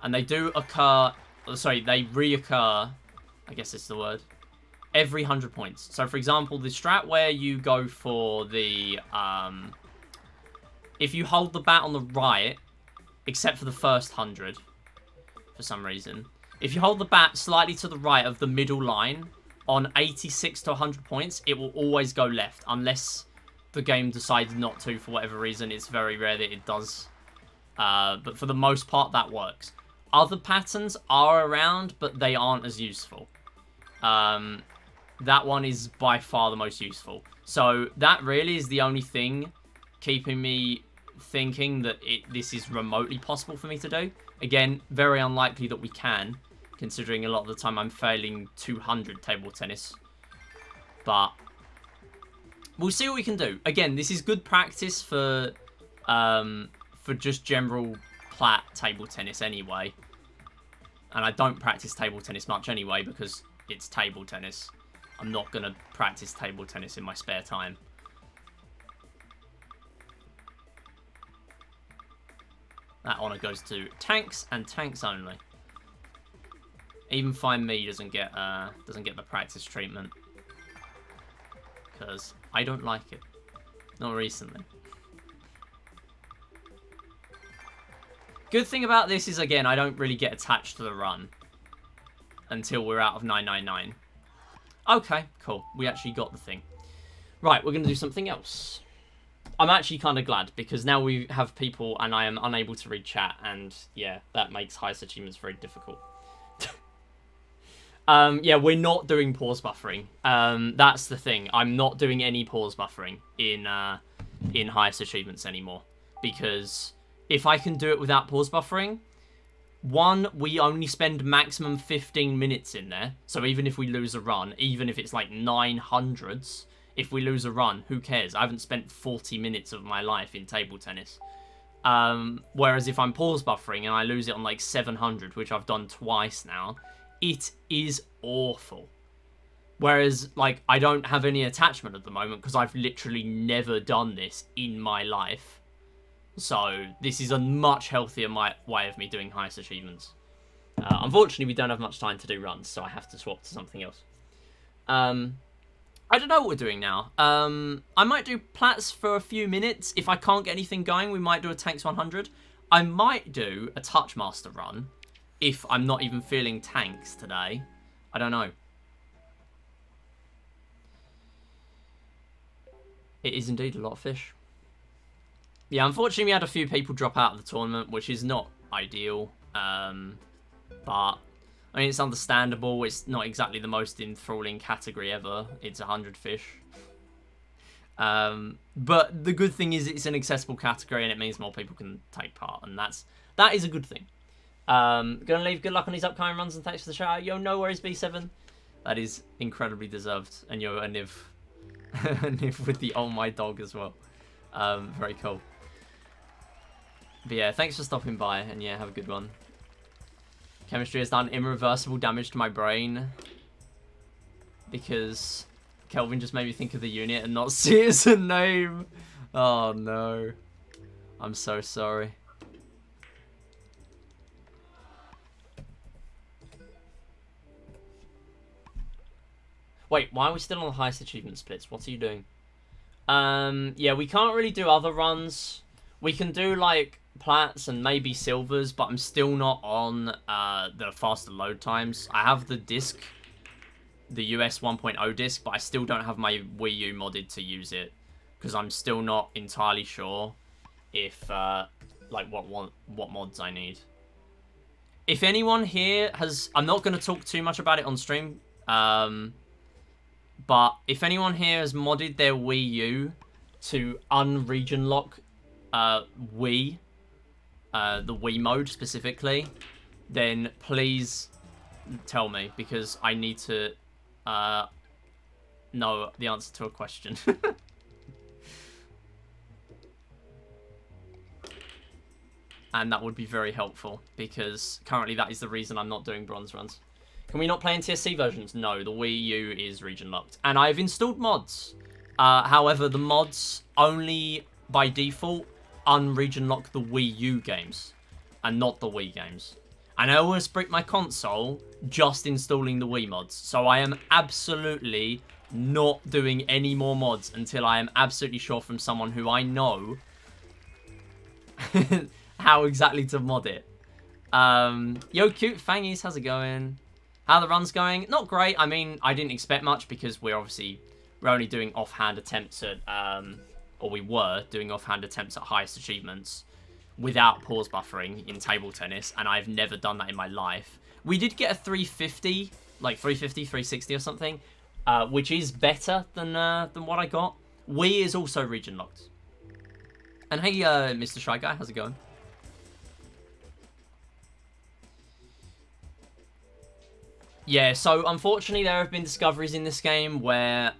[SPEAKER 1] And they do occur, sorry, they reoccur, I guess it's the word, every 100 points. So, for example, the strat where you go for the, if you hold the bat on the right, except for the first 100, for some reason, if you hold the bat slightly to the right of the middle line, on 86 to 100 points, it will always go left, unless the game decides not to for whatever reason. It's very rare that it does. But for the most part, that works. Other patterns are around, but they aren't as useful. That one is by far the most useful. So that really is the only thing keeping me thinking that this is remotely possible for me to do. Again, very unlikely that we can, considering a lot of the time I'm failing 200 table tennis. But we'll see what we can do. Again, this is good practice for just general plat table tennis anyway. And I don't practice table tennis much anyway because it's table tennis. I'm not going to practice table tennis in my spare time. That honor goes to tanks and tanks only. Even Find Me doesn't get the practice treatment. Because I don't like it. Not recently. Good thing about this is, again, I don't really get attached to the run until we're out of 999. Okay, cool. We actually got the thing. Right, we're going to do something else. I'm actually kind of glad, because now we have people and I am unable to read chat, and yeah, that makes highest achievements very difficult. Yeah, we're not doing pause buffering. That's the thing. I'm not doing any pause buffering in highest achievements anymore, because if I can do it without pause buffering, one, we only spend maximum 15 minutes in there. So even if we lose a run, even if it's like 900s, if we lose a run, who cares? I haven't spent 40 minutes of my life in table tennis. Whereas if I'm pause buffering and I lose it on like 700, which I've done twice now, it is awful. Whereas, like, I don't have any attachment at the moment because I've literally never done this in my life. So this is a much healthier way of me doing highest achievements. Unfortunately, we don't have much time to do runs, so I have to swap to something else. I don't know what we're doing now. I might do plats for a few minutes. If I can't get anything going, we might do a tanks 100. I might do a touchmaster run if I'm not even feeling tanks today. I don't know. It is indeed a lot of fish. Yeah, unfortunately we had a few people drop out of the tournament, which is not ideal. But, I mean, it's understandable. It's not exactly the most enthralling category ever. It's 100 fish. But the good thing is it's an accessible category and it means more people can take part. And that is a good thing. Gonna leave good luck on these upcoming runs and thanks for the shout out. Yo, no worries, B7. That is incredibly deserved. And yo, a Niv. A Niv with the oh my dog as well. Very cool. But yeah, thanks for stopping by, and yeah, have a good one. Chemistry has done irreversible damage to my brain because Kelvin just made me think of the unit and not see it as a name. Oh no. I'm so sorry. Wait, why are we still on the highest achievement splits? What are you doing? Yeah, we can't really do other runs. We can do, like, plats and maybe silvers, but I'm still not on the faster load times. I have the disc, the US 1.0 disc, but I still don't have my Wii U modded to use it, because I'm still not entirely sure if, like, what mods I need. If anyone here has... I'm not going to talk too much about it on stream, but if anyone here has modded their Wii U to unregion lock Wii, the Wii mode specifically, then please tell me, because I need to know the answer to a question. And that would be very helpful, because currently that is the reason I'm not doing bronze runs. Can we not play in TSC versions? No, the Wii U is region locked. And I've installed mods. However, the mods only, by default, unregion lock the Wii U games and not the Wii games. And I always break my console just installing the Wii mods. So I am absolutely not doing any more mods until I am absolutely sure from someone who I know how exactly to mod it. Yo, cute Fangies, how's it going? How the run's going? Not great. I mean, I didn't expect much because we're only doing offhand attempts at, or we were doing offhand attempts at highest achievements without pause buffering in table tennis, and I've never done that in my life. We did get a 350, like 350, 360 or something, which is better than what I got. Wii is also region locked. And hey, Mr. Shy Guy, how's it going? Yeah, so unfortunately there have been discoveries in this game where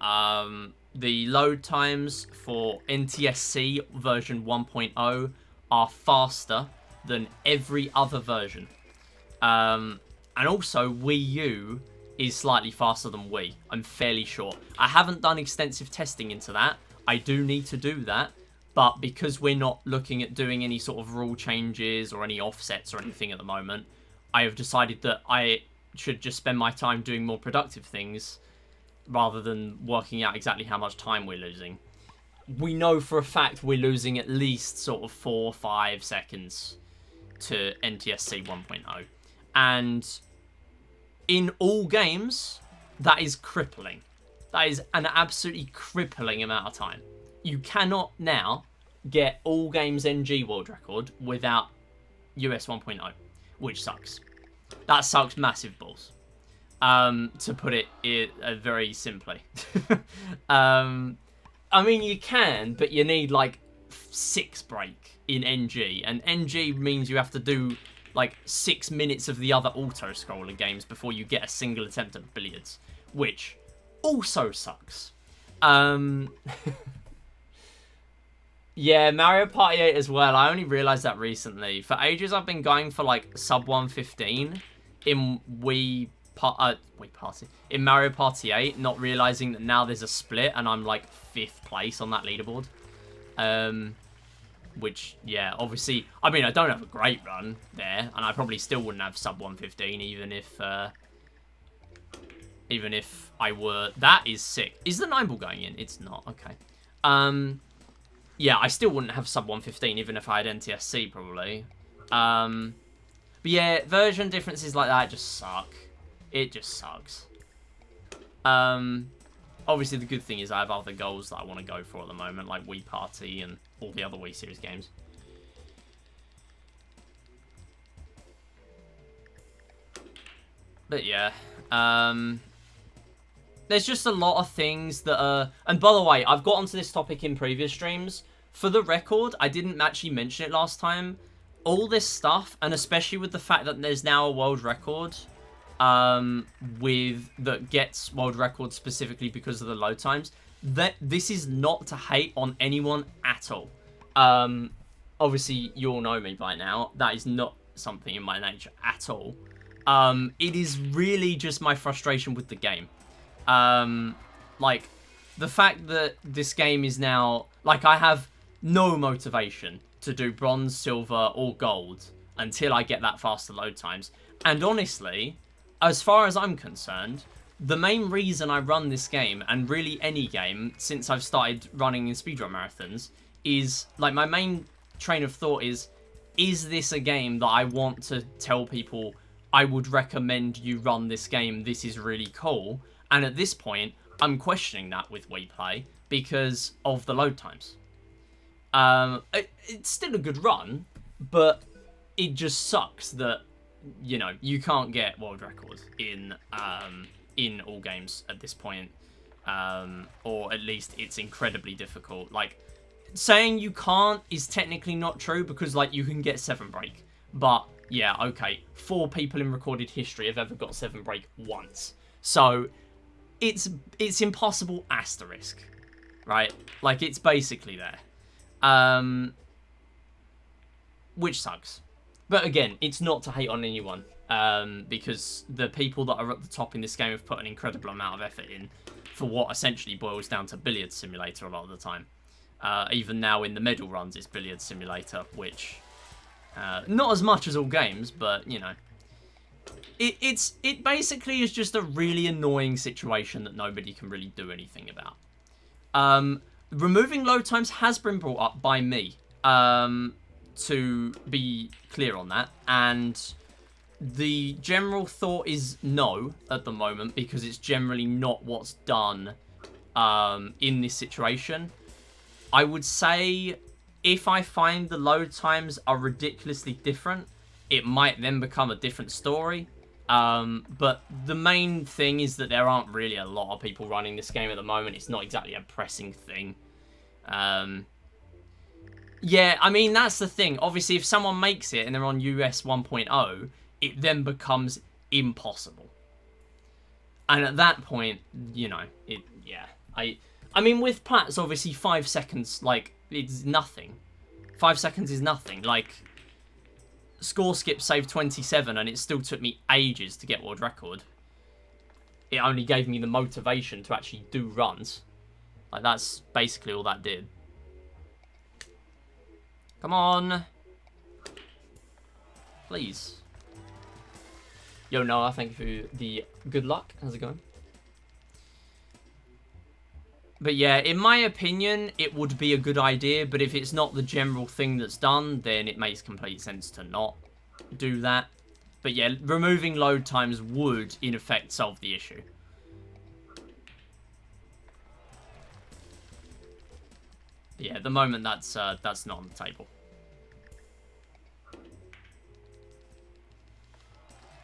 [SPEAKER 1] the load times for NTSC version 1.0 are faster than every other version. And also Wii U is slightly faster than Wii, I'm fairly sure. I haven't done extensive testing into that. I do need to do that. But because we're not looking at doing any sort of rule changes or any offsets or anything at the moment, I have decided that I should just spend my time doing more productive things rather than working out exactly how much time we're losing. We know for a fact we're losing at least sort of 4 or 5 seconds to NTSC 1.0. And in all games, that is crippling. That is an absolutely crippling amount of time. You cannot now get all games NG world record without US 1.0, which sucks. That sucks massive balls, to put it very simply. I mean, you can, but you need like 6 break in NG, and NG means you have to do like 6 minutes of the other auto-scroller games before you get a single attempt at billiards, which also sucks. Yeah, Mario Party 8 as well. I only realised that recently. For ages, I've been going for like sub 115 in in Mario Party 8, not realising that now there's a split and I'm like 5th place on that leaderboard. Which, yeah, obviously, I mean, I don't have a great run there, and I probably still wouldn't have sub 115 even if I were. That is sick. Is the 9 ball going in? It's not. Okay. Yeah, I still wouldn't have sub 115 even if I had NTSC probably. But yeah, version differences like that just suck. It just sucks. Obviously the good thing is I have other goals that I want to go for at the moment, like Wii Party and all the other Wii Series games. But yeah, there's just a lot of things that are... And by the way, I've got onto this topic in previous streams. For the record, I didn't actually mention it last time. All this stuff, and especially with the fact that there's now a world record that gets world records specifically because of the load times, that this is not to hate on anyone at all. Obviously, you all know me by now. That is not something in my nature at all. It is really just my frustration with the game. Like, the fact that this game is now... Like, I have no motivation to do bronze, silver, or gold until I get that faster load times. And honestly, as far as I'm concerned, the main reason I run this game, and really any game, since I've started running in speedrun marathons, is, like, my main train of thought is this a game that I want to tell people, I would recommend you run this game, this is really cool? And at this point, I'm questioning that with Wii Play because of the load times. It's still a good run, but it just sucks that, you know, you can't get world records in all games at this point, or at least it's incredibly difficult. Like, saying you can't is technically not true because, like, you can get 7 break, but yeah, okay, 4 people in recorded history have ever got 7 break once, so it's impossible asterisk, right? Like, it's basically there. Which sucks. But again, it's not to hate on anyone, because the people that are at the top in this game have put an incredible amount of effort in for what essentially boils down to Billiards Simulator a lot of the time. Even now in the medal runs, it's Billiards Simulator, which, not as much as all games, but, you know. It basically is just a really annoying situation that nobody can really do anything about. Removing load times has been brought up by me, to be clear on that, and the general thought is no at the moment because it's generally not what's done in this situation. I would say if I find the load times are ridiculously different, it might then become a different story. But the main thing is that there aren't really a lot of people running this game at the moment. It's not exactly a pressing thing. Yeah, I mean, that's the thing. Obviously, if someone makes it and they're on US 1.0, it then becomes impossible. And at that point, you know, yeah. I mean, with Plats, obviously, 5 seconds, like, it's nothing. 5 seconds is nothing. Like, score skip saved 27, and it still took me ages to get world record. It only gave me the motivation to actually do runs. Like, that's basically all that did. Come on. Please. Yo, Noah, thank you for the good luck. How's it going? But yeah, in my opinion, it would be a good idea, but if it's not the general thing that's done, then it makes complete sense to not do that. But yeah, removing load times would, in effect, solve the issue. But yeah, at the moment, that's not on the table.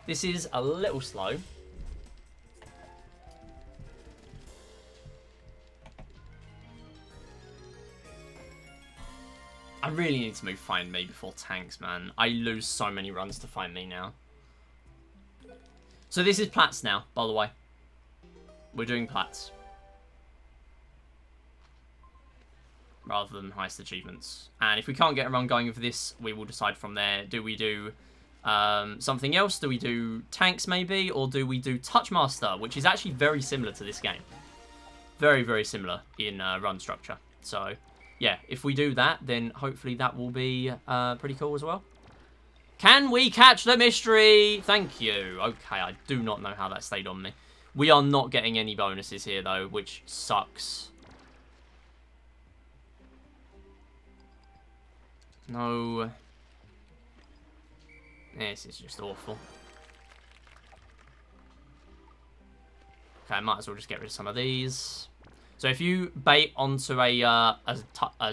[SPEAKER 1] This is a little slow. I really need to move Find Me before tanks, man. I lose so many runs to Find Me now. So this is Plats now, by the way. We're doing Plats. Rather than highest achievements. And if we can't get a run going with this, we will decide from there. Do we do something else? Do we do tanks maybe? Or do we do Touchmaster, which is actually very similar to this game. Very, very similar in run structure. So yeah, if we do that, then hopefully that will be pretty cool as well. Can we catch the mystery? Thank you. Okay, I do not know how that stayed on me. We are not getting any bonuses here, though, which sucks. No. This is just awful. Okay, I might as well just get rid of some of these. So if you bait onto a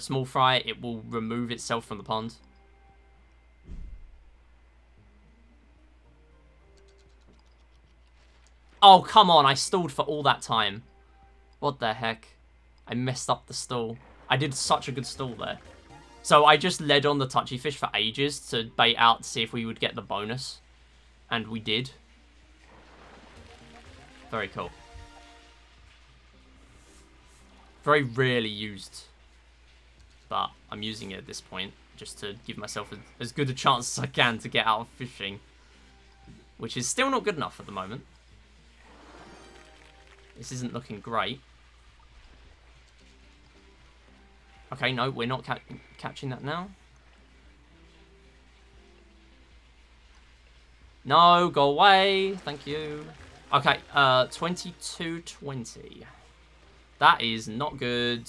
[SPEAKER 1] small fry, it will remove itself from the pond. Oh, come on. I stalled for all that time. What the heck? I messed up the stall. I did such a good stall there. So I just led on the touchy fish for ages to bait out to see if we would get the bonus. And we did. Very cool. Very rarely used. But I'm using it at this point just to give myself as good a chance as I can to get out of fishing. Which is still not good enough at the moment. This isn't looking great. Okay, no, we're not catching that now. No, go away. Thank you. Okay, 22-20. That is not good.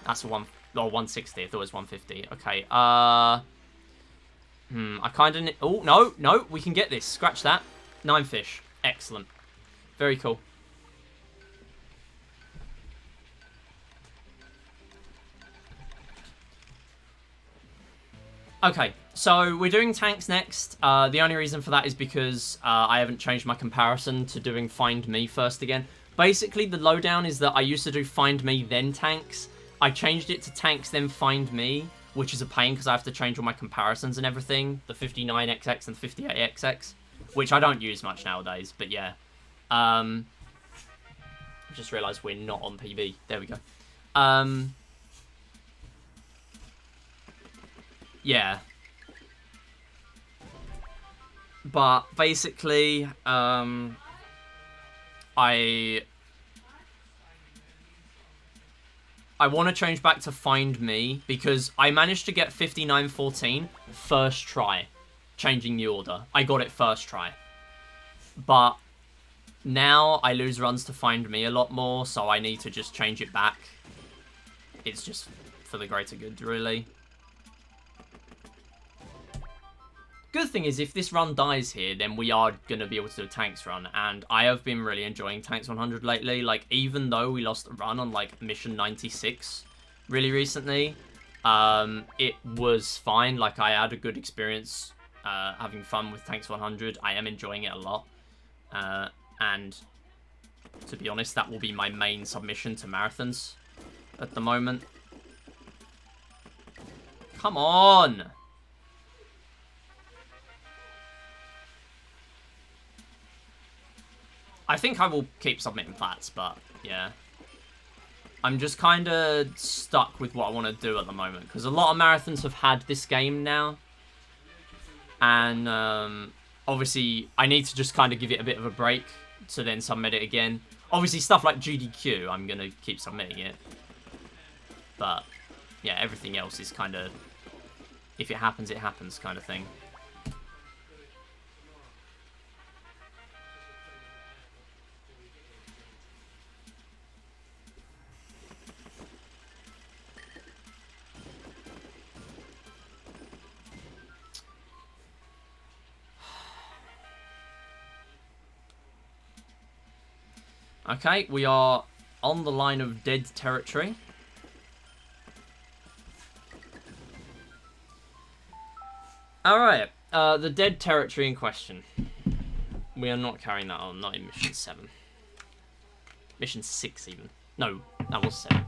[SPEAKER 1] That's a 160. I thought it was 150. Okay, I kind of... Oh, no, no, we can get this. Scratch that. 9 fish. Excellent. Very cool. Okay, so we're doing tanks next. The only reason for that is because I haven't changed my comparison to doing Find Me first again. Basically, the lowdown is that I used to do Find Me, then tanks. I changed it to tanks, then Find Me, which is a pain because I have to change all my comparisons and everything. The 59XX and 58XX, which I don't use much nowadays, but yeah. I just realised we're not on PB. There we go. Yeah. But basically, I want to change back to Find Me because I managed to get 5914 first try, changing the order. I got it first try. But now I lose runs to Find Me a lot more, so I need to just change it back. It's just for the greater good, really. Good thing is, if this run dies here, then we are going to be able to do a tanks run, and I have been really enjoying tanks 100 lately. Like, even though we lost a run on, like, mission 96 really recently, it was fine. Like, I had a good experience having fun with tanks 100. I am enjoying it a lot, and to be honest, that will be my main submission to marathons at the moment. Come on! I think I will keep submitting plats, but yeah. I'm just kind of stuck with what I want to do at the moment, because a lot of marathons have had this game now. And obviously, I need to just kind of give it a bit of a break to then submit it again. Obviously, stuff like GDQ, I'm going to keep submitting it. But yeah, everything else is kind of, if it happens, it happens kind of thing. Okay, we are on the line of dead territory. Alright, the dead territory in question. We are not carrying that on, not in Mission 7. Mission 6 even. No, that was 7.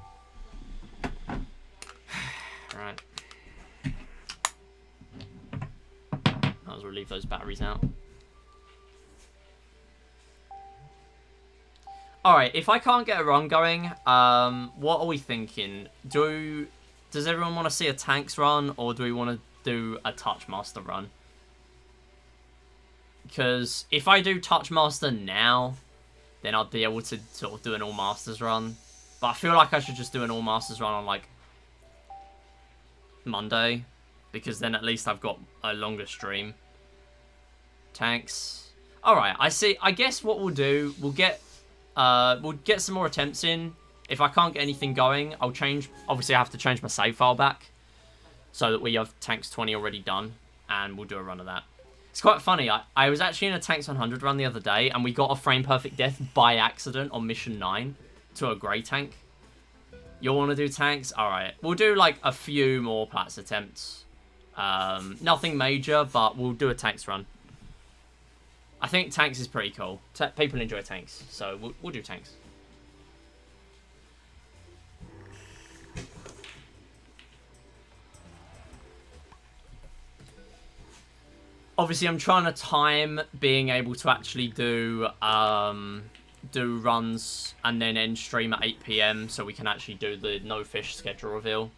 [SPEAKER 1] Right. Might as well leave those batteries out. Alright, if I can't get a run going, what are we thinking? Does everyone want to see a tanks run, or do we want to do a Touchmaster run? Because if I do Touchmaster now, then I'd be able to sort of do an All Masters run. But I feel like I should just do an All Masters run on, like, Monday, because then at least I've got a longer stream. Tanks. Alright, I see. I guess what we'll do, we'll get some more attempts in. If I can't get anything going, I'll change. Obviously, I have to change my save file back so that we have Tanks 20 already done, and we'll do a run of that. It's quite funny. I was actually in a Tanks 100 run the other day, and we got a frame perfect death by accident on Mission 9 to a grey tank. You'll want to do tanks? Alright. We'll do, like, a few more Plats attempts. Nothing major, but we'll do a tanks run. I think tanks is pretty cool. People enjoy tanks, so we'll do tanks. Obviously, I'm trying to time being able to actually do runs and then end stream at 8 PM so we can actually do the no fish schedule reveal.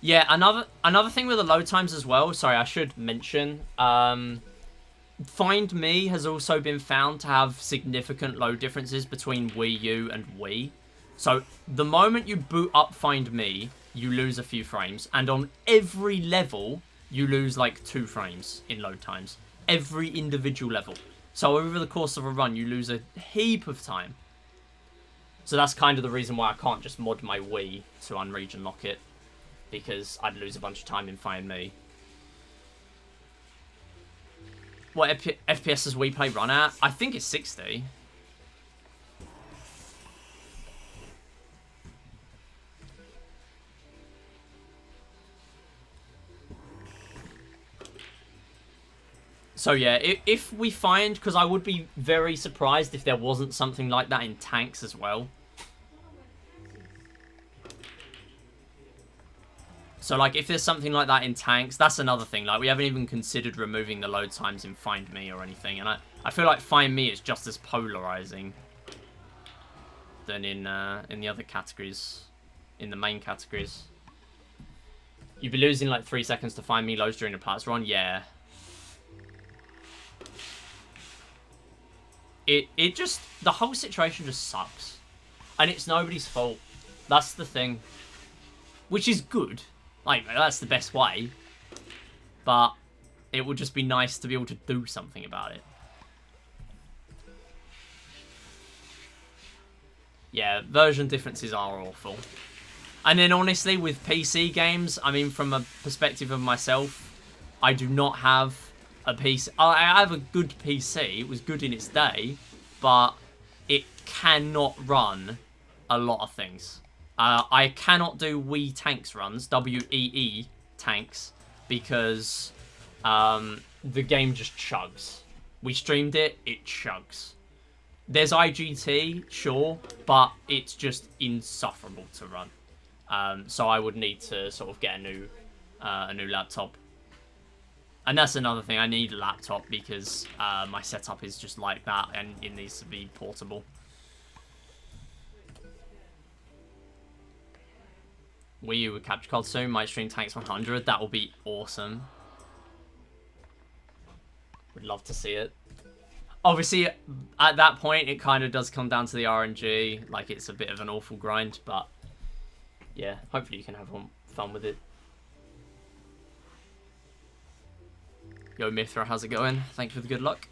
[SPEAKER 1] Yeah, another thing with the load times as well. Sorry, I should mention. Find Me has also been found to have significant load differences between Wii U and Wii. So the moment you boot up Find Me, you lose a few frames, and on every level you lose like 2 frames in load times. Every individual level. So over the course of a run, you lose a heap of time. So that's kind of the reason why I can't just mod my Wii to unregion lock it, because I'd lose a bunch of time in Find Me. What FPS does Wii Play run at? I think it's 60. So yeah, if we find, because I would be very surprised if there wasn't something like that in tanks as well. So like if there's something like that in tanks, that's another thing. Like we haven't even considered removing the load times in Find Me or anything. And I feel like Find Me is just as polarizing than in the other categories, in the main categories. You'd be losing like 3 seconds to Find Me loads during a Plats run, yeah. It just, the whole situation just sucks. And it's nobody's fault. That's the thing. Which is good. Like, that's the best way. But it would just be nice to be able to do something about it. Yeah, version differences are awful. And then honestly, with PC games, I mean, from a perspective of myself, I do not have a PC. I have a good PC. It was good in its day, but it cannot run a lot of things. I cannot do Wii tanks runs, WEE tanks, because the game just chugs. We streamed it, it chugs. There's IGT, sure, but it's just insufferable to run. So I would need to sort of get a new laptop. And that's another thing, I need a laptop because my setup is just like that and it needs to be portable. Wii U with capture card soon, might stream Tanks 100, that will be awesome. Would love to see it. Obviously, at that point, it kind of does come down to the RNG. Like, it's a bit of an awful grind, but yeah, hopefully you can have fun with it. Yo, Mithra, how's it going? Thank you for the good luck.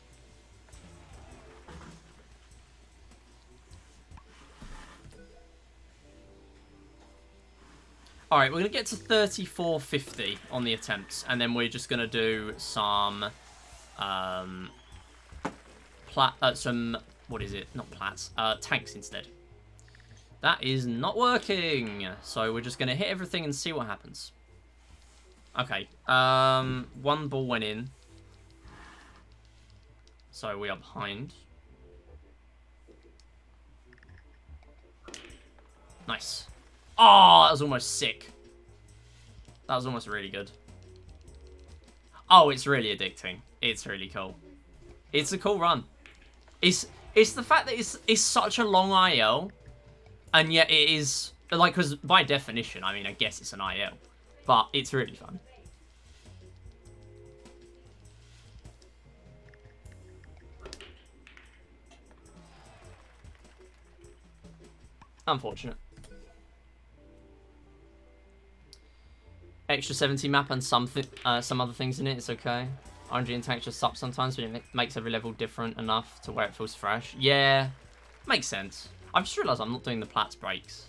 [SPEAKER 1] Alright, we're going to get to 3450 on the attempts, and then we're just going to do some, what is it? Not plats, tanks instead. That is not working, so we're just going to hit everything and see what happens. Okay, one ball went in, so we are behind. Nice. Oh, that was almost sick. That was almost really good. Oh, it's really addicting. It's really cool. It's a cool run. It's the fact that it's such a long IL, and yet it is, like, because by definition, I mean, I guess it's an IL, but it's really fun. Unfortunate. Extra 70 map and some other things in it, it's okay. RNG and tank just suck sometimes, but it makes every level different enough to where it feels fresh. Yeah, makes sense. I've just realised I'm not doing the Platts breaks.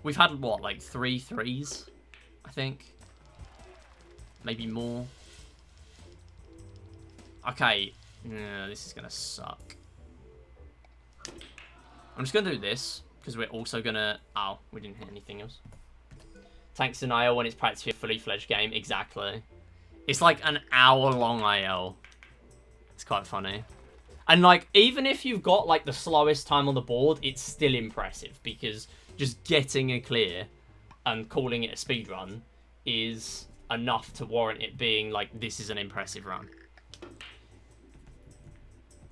[SPEAKER 1] We've had, what, like 3 threes, I think? Maybe more. Okay, this is going to suck. I'm just going to do this, because we're also going to... Oh, we didn't hit anything else. Tanks in IL when it's practically a fully fledged game. Exactly. It's like an hour-long IL. It's quite funny. And, like, even if you've got, like, the slowest time on the board, it's still impressive. Because just getting a clear and calling it a speedrun is enough to warrant it being, like, this is an impressive run.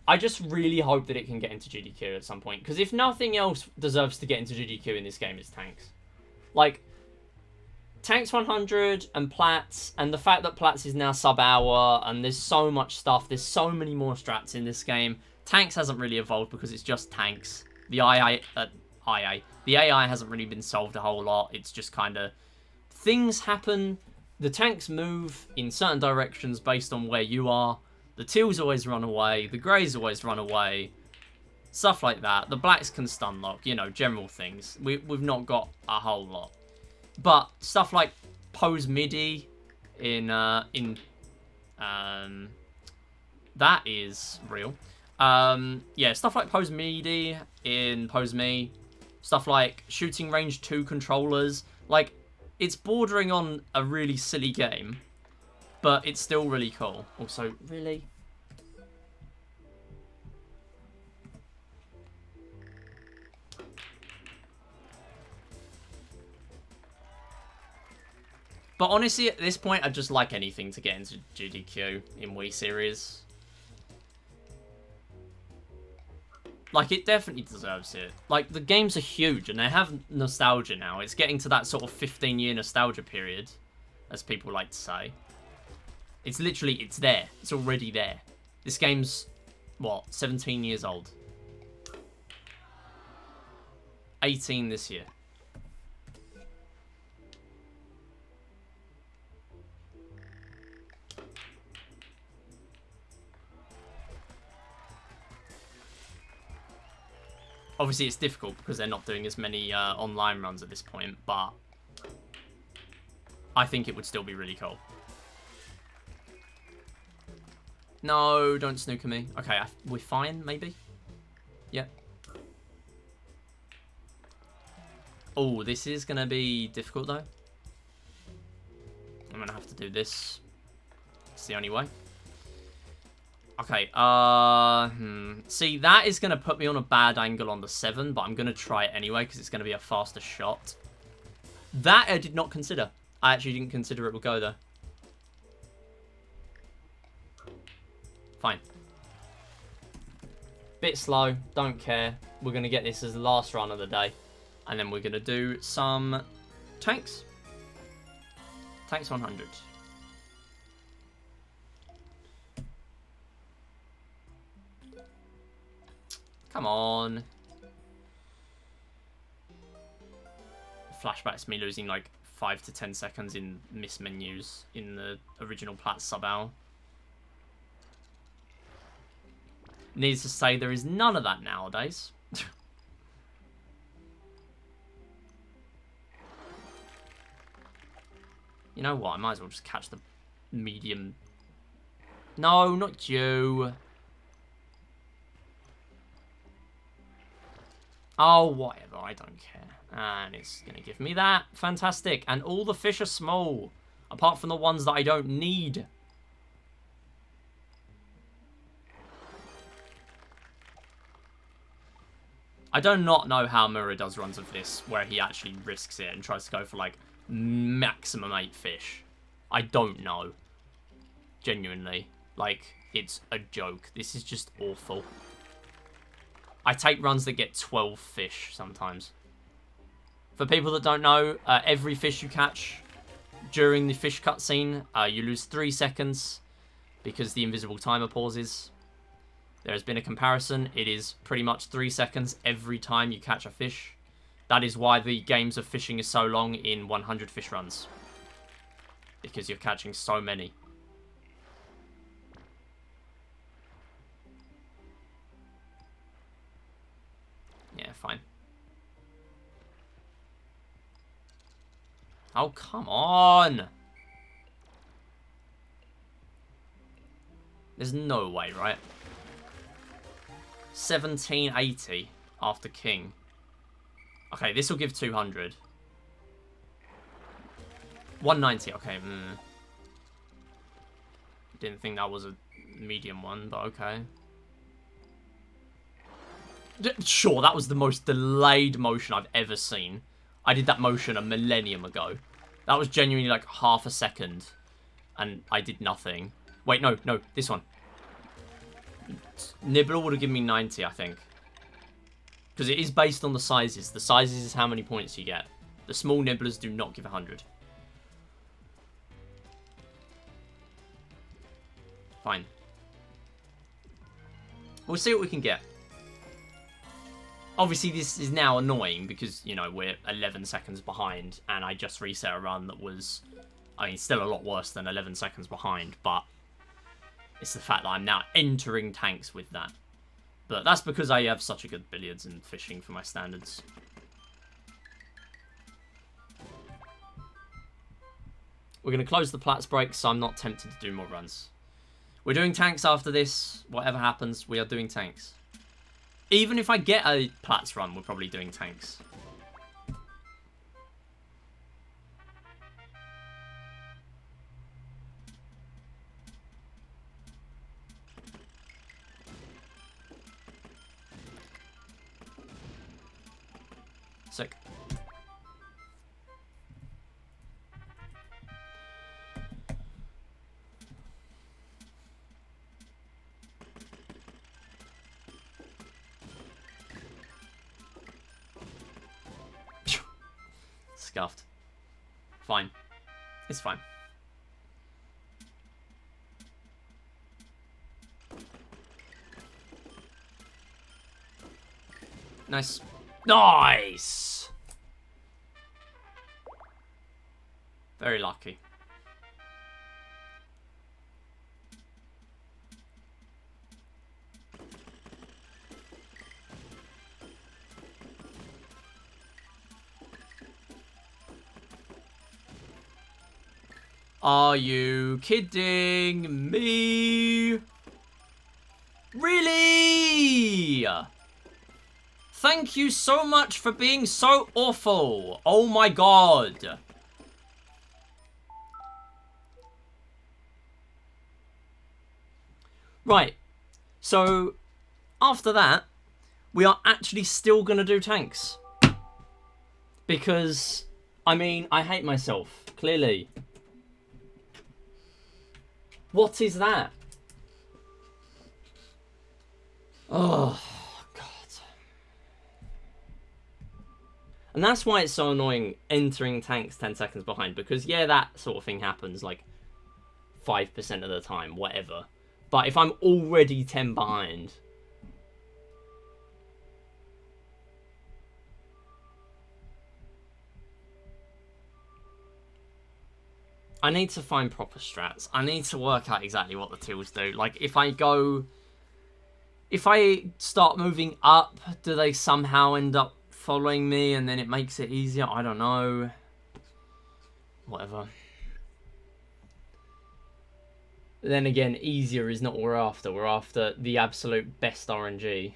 [SPEAKER 1] I just really hope that it can get into GDQ at some point. Because if nothing else deserves to get into GDQ in this game, it's tanks. Like... Tanks 100 and Platts, and the fact that Platts is now sub-hour, and there's so much stuff, there's so many more strats in this game. Tanks hasn't really evolved because it's just tanks. The the AI hasn't really been solved a whole lot. It's just kind of... Things happen. The tanks move in certain directions based on where you are. The teals always run away. The greys always run away. Stuff like that. The blacks can stun lock, you know, general things. We've not got a whole lot. But stuff like pose midi that is real. Yeah, stuff like pose midi in pose me, stuff like shooting range 2 controllers. Like, it's bordering on a really silly game, but it's still really cool. Also, really. But honestly, at this point, I'd just like anything to get into GDQ in Wii series. Like, it definitely deserves it. Like, the games are huge, and they have nostalgia now. It's getting to that sort of 15-year nostalgia period, as people like to say. It's literally, it's there. It's already there. This game's, what, 17 years old? 18 this year. Obviously, it's difficult because they're not doing as many online runs at this point, but I think it would still be really cool. No, don't snooker me. Okay, we're fine, maybe? Yep. Oh, this is going to be difficult, though. I'm going to have to do this. It's the only way. Okay, see, that is going to put me on a bad angle on the 7, but I'm going to try it anyway, because it's going to be a faster shot. That I did not consider. I actually didn't consider it would go, though. Fine. Bit slow, don't care. We're going to get this as the last run of the day. And then we're going to do some tanks. Tanks 100. Come on. Flashbacks me losing like 5 to 10 seconds in miss menus in the original Platts sub-owl. Needless to say, there is none of that nowadays. You know what? I might as well just catch the medium. No, not you. Oh, whatever. I don't care. And it's going to give me that. Fantastic. And all the fish are small. Apart from the ones that I don't need. I do not know how Mura does runs of this where he actually risks it and tries to go for like maximum 8 fish. I don't know. Genuinely. Like, it's a joke. This is just awful. I take runs that get 12 fish sometimes. For people that don't know, every fish you catch during the fish cutscene, you lose 3 seconds because the invisible timer pauses. There has been a comparison. It is pretty much 3 seconds every time you catch a fish. That is why the games of fishing is so long in 100 fish runs. Because you're catching so many. Yeah, fine. Oh, come on! There's no way, right? 1780 after King. Okay, this will give 200. 190, okay. Didn't think that was a medium one, but okay. Sure, that was the most delayed motion I've ever seen. I did that motion a millennium ago. That was genuinely like half a second. And I did nothing. Wait, no, this one. Nibbler would have given me 90, I think. Because it is based on the sizes. The sizes is how many points you get. The small nibblers do not give 100. Fine. We'll see what we can get. Obviously, this is now annoying because, you know, we're 11 seconds behind. And I just reset a run that was, I mean, still a lot worse than 11 seconds behind. But it's the fact that I'm now entering tanks with that. But that's because I have such a good billiards and fishing for my standards. We're going to close the Platts break, so I'm not tempted to do more runs. We're doing tanks after this. Whatever happens, we are doing tanks. Even if I get a Platts run, we're probably doing tanks. Sick. Scuffed. Fine. It's fine. Nice. Nice! Very lucky. Are you kidding me? Really? Thank you so much for being so awful. Oh my god. Right. So, after that, we are actually still going to do tanks. Because, I mean, I hate myself, clearly. What is that? Oh, God. And that's why it's so annoying entering tanks 10 seconds behind. Because, yeah, that sort of thing happens like 5% of the time, whatever. But if I'm already 10 behind, I need to find proper strats. I need to work out exactly what the tools do. Like, if I start moving up, do they somehow end up following me and then it makes it easier? I don't know. Whatever. Then again, easier is not what we're after. We're after the absolute best RNG.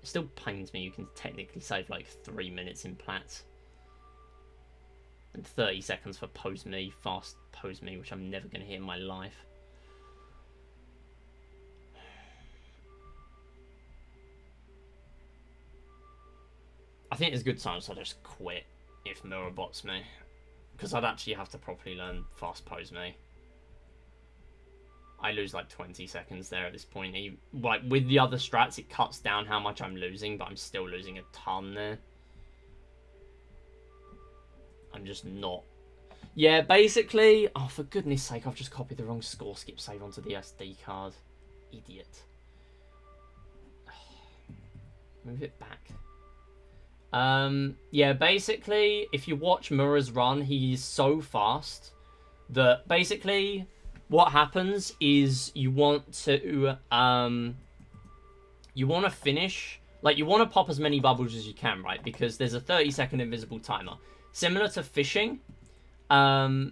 [SPEAKER 1] It still pains me you can technically save like 3 minutes in plats. And 30 seconds for pose me, fast pose me, which I'm never going to hit in my life. I think it's a good time, so I just quit if Mirror bots me. Because I'd actually have to properly learn fast pose me. I lose like 20 seconds there at this point. Like, with the other strats, it cuts down how much I'm losing, but I'm still losing a ton there. I'm just not. Yeah, basically. Oh, for goodness sake, I've just copied the wrong score skip save onto the SD card. Idiot. Move it back. Yeah, basically, if you watch Mura's run, he's so fast that basically what happens is you want to finish, like, you want to pop as many bubbles as you can, right? Because there's a 30-second invisible timer. Similar to fishing, I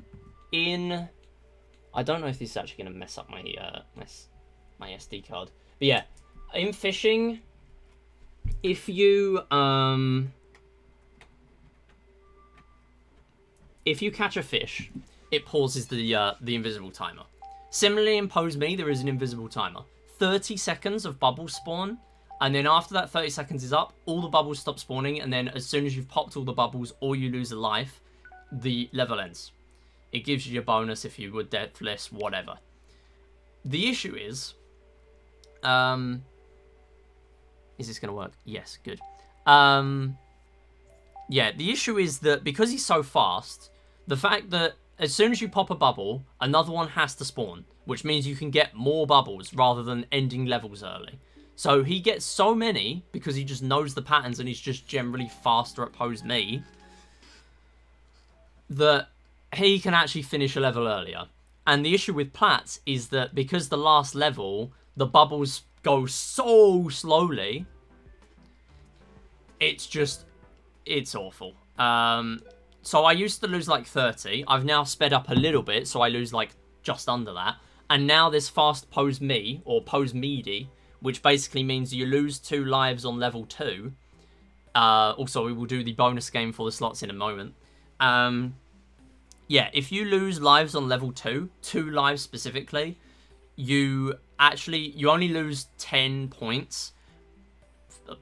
[SPEAKER 1] don't know if this is actually going to mess up my my SD card. But yeah, in fishing, if you catch a fish, it pauses the invisible timer. Similarly, in Pose Me, there is an invisible timer. 30 seconds of bubbles spawn, and then after that 30 seconds is up, all the bubbles stop spawning, and then as soon as you've popped all the bubbles or you lose a life, the level ends. It gives you your bonus if you were deathless, whatever. The issue is this going to work? Yes, good. Yeah, the issue is that because he's so fast, the fact that as soon as you pop a bubble, another one has to spawn, which means you can get more bubbles rather than ending levels early. So he gets so many because he just knows the patterns and he's just generally faster at Pose Me, that he can actually finish a level earlier. And the issue with plats is that because the last level, the bubbles go so slowly, it's awful. So I used to lose like 30. I've now sped up a little bit, so I lose like just under that. And now there's fast Pose Me, or Pose Meaty, which basically means you lose 2 lives on level 2. Also, we will do the bonus game for the slots in a moment. Yeah, if you lose lives on level 2, 2 lives specifically, you only lose 10 points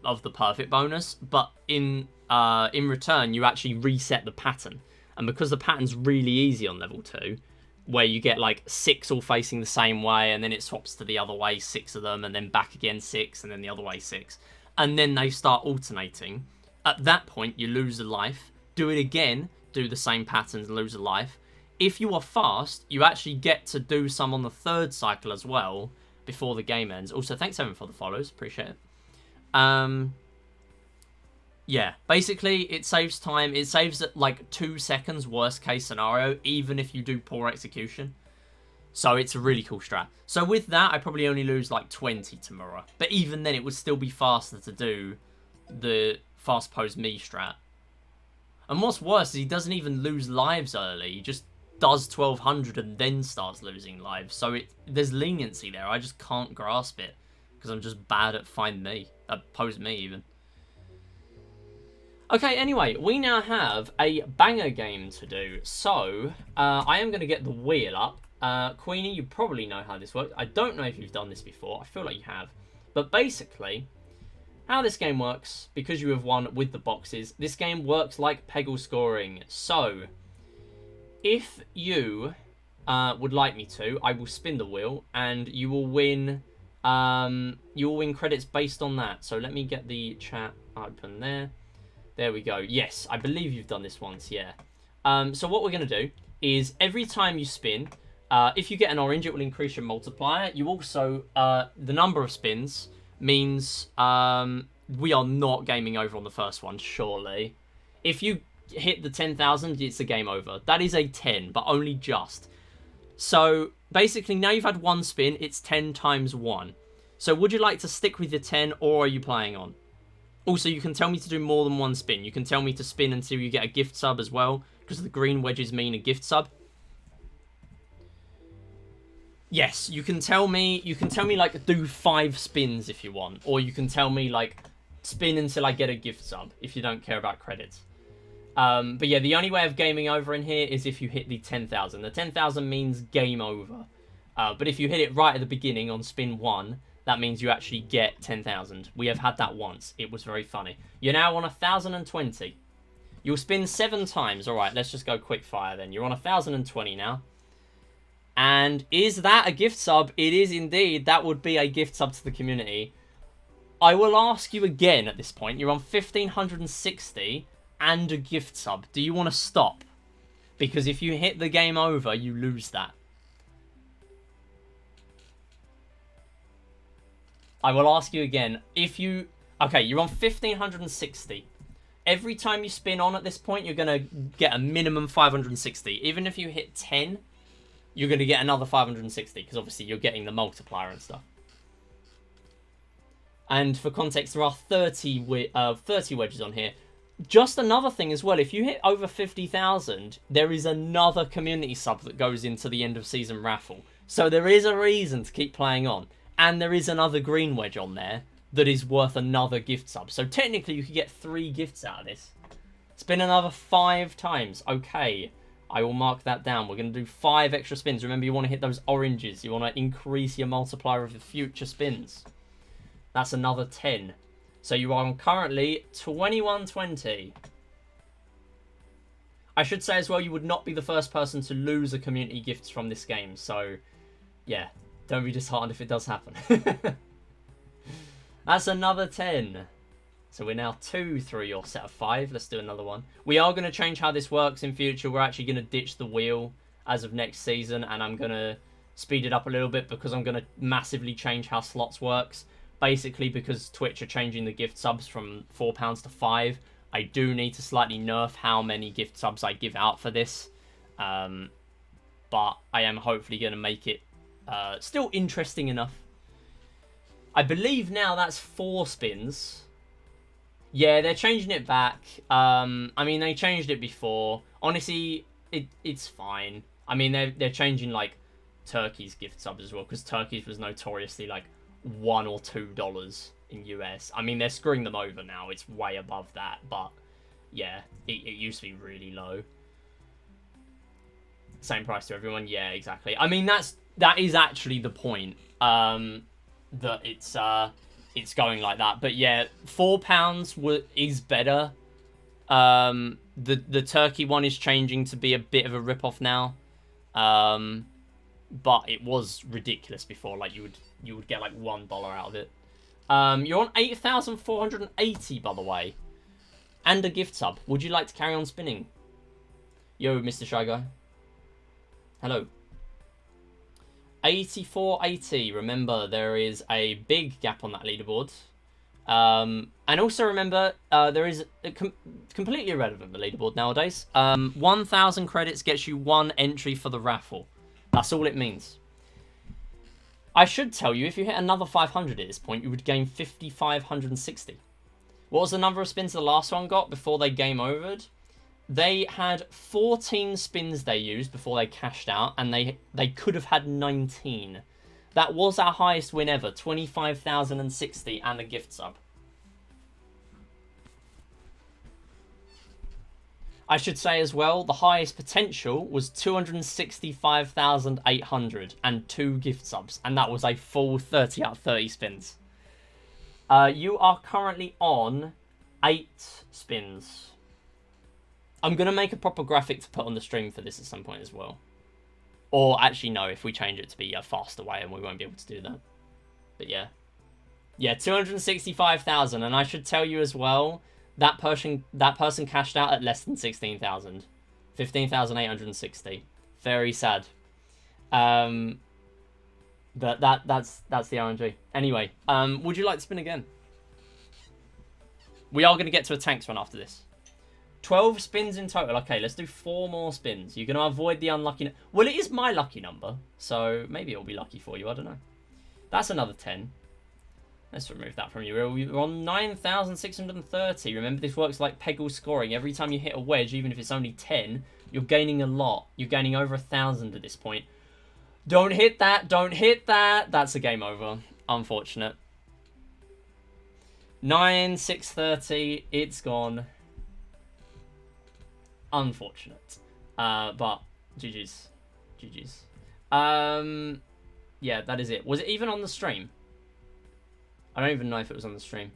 [SPEAKER 1] of the perfect bonus, but in return, you actually reset the pattern. And because the pattern's really easy on level 2, where you get like 6 all facing the same way, and then it swaps to the other way, 6 of them, and then back again 6, and then the other way 6. And then they start alternating. At that point, you lose a life. Do it again, do the same patterns, lose a life. If you are fast, you actually get to do some on the 3rd cycle as well, before the game ends. Also, thanks everyone for the follows, appreciate it. Yeah, basically, it saves time. It saves at like 2 seconds, worst case scenario, even if you do poor execution. So it's a really cool strat. So with that, I probably only lose like 20 tomorrow. But even then, it would still be faster to do the fast Pose Me strat. And what's worse is he doesn't even lose lives early. He just does 1200 and then starts losing lives. So there's leniency there. I just can't grasp it because I'm just bad at Pose Me even. Okay, anyway, we now have a banger game to do. So, I am going to get the wheel up. Queenie, you probably know how this works. I don't know if you've done this before. I feel like you have. But basically, how this game works, because you have won with the boxes, this game works like Peggle scoring. So, if you would like me to, I will spin the wheel, and you will win credits based on that. So let me get the chat open there. There we go. Yes, I believe you've done this once, yeah. So what we're going to do is every time you spin, if you get an orange, it will increase your multiplier. You also, the number of spins means we are not gaming over on the first one, surely. If you hit the 10,000, it's a game over. That is a 10, but only just. So basically, now you've had one spin, it's 10 times 1. So would you like to stick with your 10, or are you playing on? Also, you can tell me to do more than one spin. You can tell me to spin until you get a gift sub as well, because the green wedges mean a gift sub. Yes, you can tell me, like, do 5 spins if you want. Or you can tell me, like, spin until I get a gift sub, if you don't care about credits. But yeah, the only way of gaming over in here is if you hit the 10,000. The 10,000 means game over. But if you hit it right at the beginning on spin 1, that means you actually get 10,000. We have had that once. It was very funny. You're now on 1,020. You'll spin 7 times. All right, let's just go quick fire then. You're on 1,020 now. And is that a gift sub? It is indeed. That would be a gift sub to the community. I will ask you again at this point. You're on 1,560 and a gift sub. Do you want to stop? Because if you hit the game over, you lose that. I will ask you again. If you... Okay, you're on 1,560. Every time you spin on at this point, you're going to get a minimum 560. Even if you hit 10... you're going to get another 560, because obviously you're getting the multiplier and stuff. And for context, there are 30 wedges on here. Just another thing as well, if you hit over 50,000, there is another community sub that goes into the end of season raffle. So there is a reason to keep playing on. And there is another green wedge on there that is worth another gift sub. So technically you could get 3 gifts out of this. Spin another 5 times. Okay. I will mark that down. We're going to do 5 extra spins. Remember, you want to hit those oranges. You want to increase your multiplier of the future spins. That's another 10. So you are on currently 2120. I should say as well, you would not be the first person to lose a community gift from this game. So, yeah, don't be disheartened if it does happen. That's another 10. So we're now 2 through your set of 5. Let's do another one. We are going to change how this works in future. We're actually going to ditch the wheel as of next season. And I'm going to speed it up a little bit because I'm going to massively change how slots works. Basically because Twitch are changing the gift subs from £4 to 5. I do need to slightly nerf how many gift subs I give out for this. But I am hopefully going to make it still interesting enough. I believe now that's 4 spins. Yeah, they're changing it back. I mean, they changed it before. Honestly, it's fine. I mean, they're changing, like, Turkey's gift subs as well, because Turkey's was notoriously, like, $1 or $2 in US. I mean, they're screwing them over now. It's way above that, but, yeah, it used to be really low. Same price to everyone. Yeah, exactly. I mean, that is actually the point, that it's going like that. But yeah, £4 is better. The Turkey one is changing to be a bit of a rip-off now. But it was ridiculous before. Like, you would get like $1 out of it. You're on 8,480, by the way. And a gift sub. Would you like to carry on spinning? Yo, Mr. Shy Guy. Hello. 8480. Remember, there is a big gap on that leaderboard. And also remember, there is a completely irrelevant the leaderboard nowadays. 1,000 credits gets you 1 entry for the raffle. That's all it means. I should tell you, if you hit another 500 at this point, you would gain 5,560. What was the number of spins the last one got before they game overed? They had 14 spins they used before they cashed out, and they could have had 19. That was our highest win ever, 25,060 and a gift sub. I should say as well, the highest potential was 265,800 and 2 gift subs, and that was a full 30 out of 30 spins. You are currently on 8 spins. I'm going to make a proper graphic to put on the stream for this at some point as well. Or actually, no, if we change it to be a faster way, and we won't be able to do that. But yeah. Yeah, 265,000. And I should tell you as well, that person cashed out at less than 16,000. 15,860. Very sad. But that's the RNG. Anyway, would you like to spin again? We are going to get to a tanks run after this. 12 spins in total. Okay, let's do 4 more spins. You're going to avoid the unlucky... Well, it is my lucky number, so maybe it'll be lucky for you. I don't know. That's another 10. Let's remove that from you. We're on 9,630. Remember, this works like Peggle scoring. Every time you hit a wedge, even if it's only 10, you're gaining a lot. You're gaining over 1,000 at this point. Don't hit that. Don't hit that. That's a game over. Unfortunate. 9,630. It's gone. Unfortunate. But GG's. GG's. Yeah, that is it. Was it even on the stream? I don't even know if it was on the stream.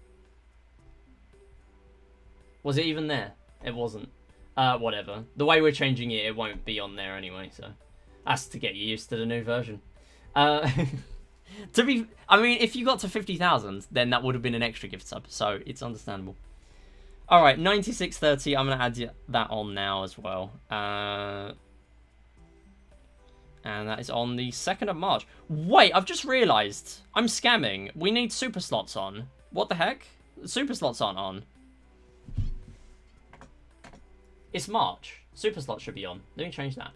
[SPEAKER 1] Was it even there? It wasn't. Whatever. The way we're changing it, it won't be on there anyway, so that's to get you used to the new version. I mean, if you got to 50,000, then that would have been an extra gift sub, so it's understandable. All right, 9630. I'm gonna add that on now as well. And that is on the 2nd of March. Wait, I've just realised. I'm scamming. We need super slots on. What the heck? Super slots aren't on. It's March. Super slots should be on. Let me change that.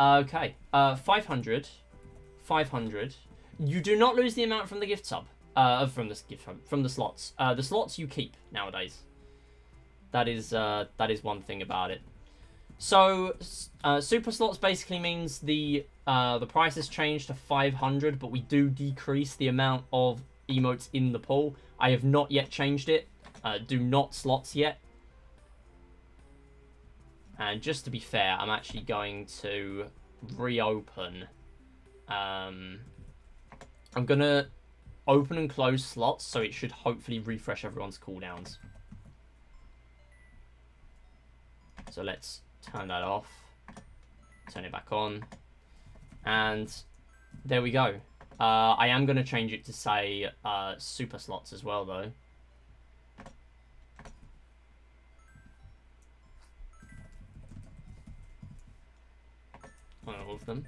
[SPEAKER 1] Okay. 500. 500. You do not lose the amount from the gift sub. From the slots. The slots you keep nowadays. That is one thing about it. So, super slots basically means the price has changed to 500, but we do decrease the amount of emotes in the pool. I have not yet changed it. Do not slots yet. And just to be fair, I'm actually going to reopen. I'm gonna open and close slots, so it should hopefully refresh everyone's cooldowns. So let's turn that off, turn it back on, and there we go. I am going to change it to say super slots as well, though. On all of them.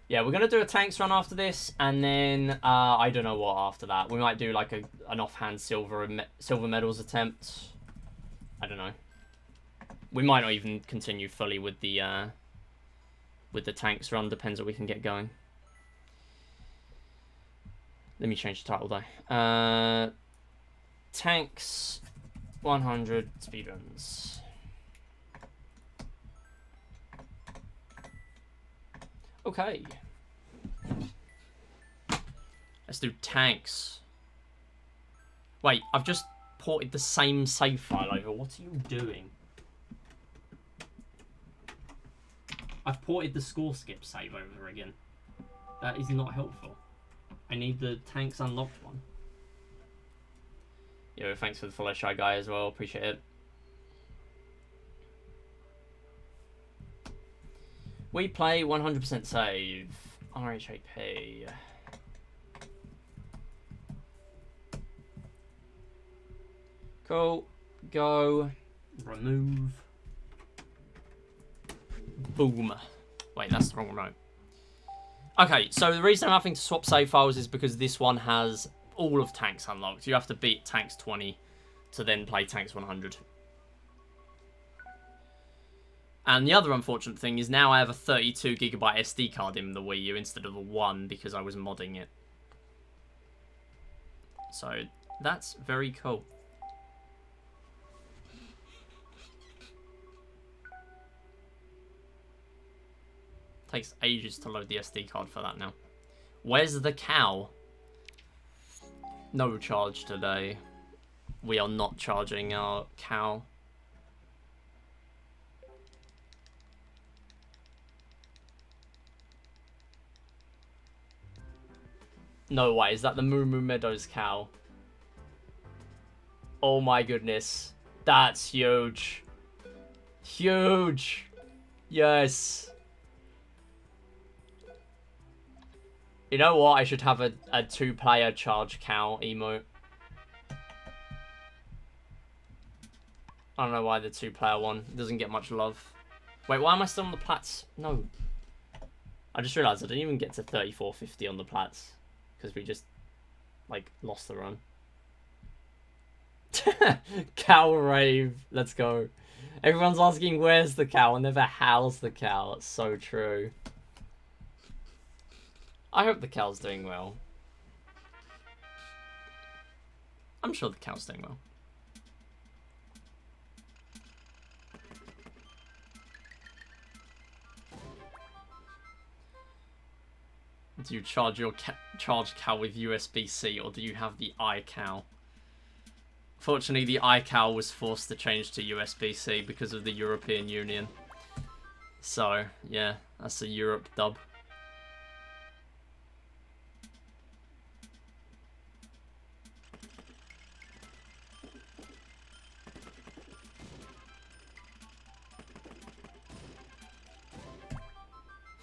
[SPEAKER 1] Yeah, we're going to do a tanks run after this, and then I don't know what after that. We might do like an offhand silver medals attempt. I don't know. We might not even continue fully with the tanks run. Depends what we can get going. Let me change the title though. Tanks 100 speedruns. Okay. Let's do tanks. Wait, I've just ported the same save file over. What are you doing? I've ported the score skip save over again. That is not helpful. I need the tanks unlocked one. Yo, thanks for the follow, Shy Guy, as well. Appreciate it. Wii Play 100% save. RHAP. Cool. Go. Remove. Boom. Wait, that's the wrong remote. Okay, so the reason I'm having to swap save files is because this one has all of tanks unlocked. You have to beat tanks 20 to then play tanks 100. And the other unfortunate thing is now I have a 32GB SD card in the Wii U instead of a 1 because I was modding it. So that's very cool. Takes ages to load the SD card for that now. Where's the cow? No charge today. We are not charging our cow. No way, is that the Moo Moo Meadows cow? Oh my goodness. That's huge. Huge. Yes. You know what? I should have a 2-player charge cow emote. I don't know why the 2-player one doesn't get much love. Wait, why am I still on the plats? No. I just realised I didn't even get to 3450 on the plats. Because we just, like, lost the run. Cow rave. Let's go. Everyone's asking where's the cow and never how's the cow. It's so true. I hope the cow's doing well. I'm sure the cow's doing well. Do you charge your cow with USB-C or do you have the iCow? Fortunately, the iCow was forced to change to USB-C because of the European Union. So, yeah, that's a Europe dub.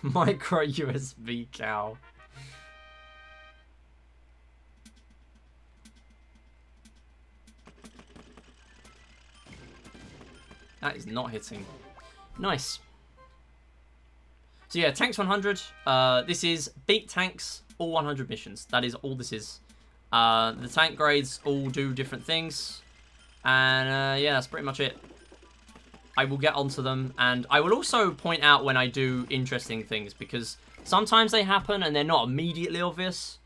[SPEAKER 1] Micro USB cow. That is not hitting. Nice. So yeah, Tanks 100. This is beat tanks, all 100 missions. That is all this is. The tank grades all do different things. And yeah, that's pretty much it. I will get onto them. And I will also point out when I do interesting things. Because sometimes they happen and they're not immediately obvious.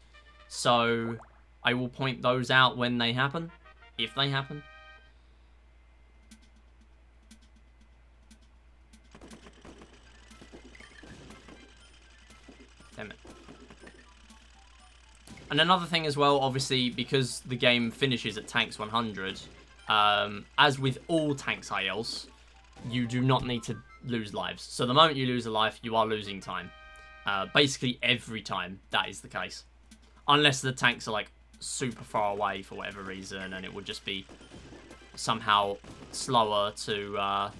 [SPEAKER 1] So I will point those out when they happen. If they happen. Damn it. And another thing as well, obviously, because the game finishes at Tanks 100, as with all Tanks ILs, you do not need to lose lives. So the moment you lose a life, you are losing time. Basically every time that is the case. Unless the tanks are like super far away for whatever reason, and it would just be somehow slower to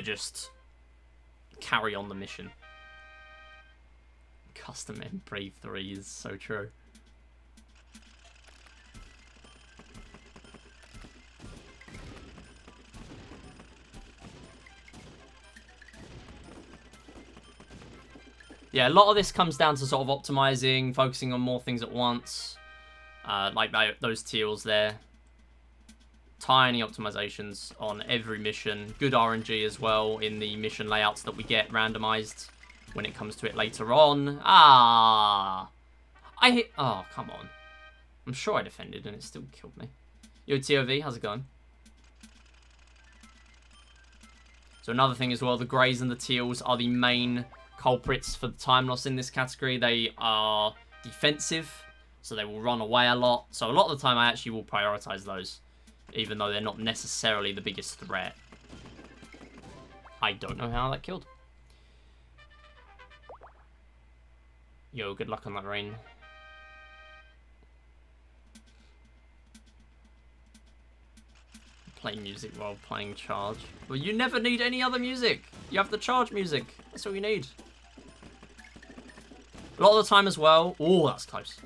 [SPEAKER 1] just carry on the mission. Custom MP3 is so true. Yeah, a lot of this comes down to sort of optimizing, focusing on more things at once. Like those teals there. Tiny optimizations on every mission. Good RNG as well in the mission layouts that we get randomized when it comes to it later on. Ah! I hit... Oh, come on. I'm sure I defended and it still killed me. Yo, TOV, how's it going? So another thing as well, the greys and the teals are the main culprits for the time loss in this category. They are defensive, so they will run away a lot. So a lot of the time I actually will prioritize those, even though they're not necessarily the biggest threat. I don't know how that killed. Yo, good luck on that rain. Play music while playing charge. Well, you never need any other music. You have the charge music. That's all you need. A lot of the time as well... Oh, that's close.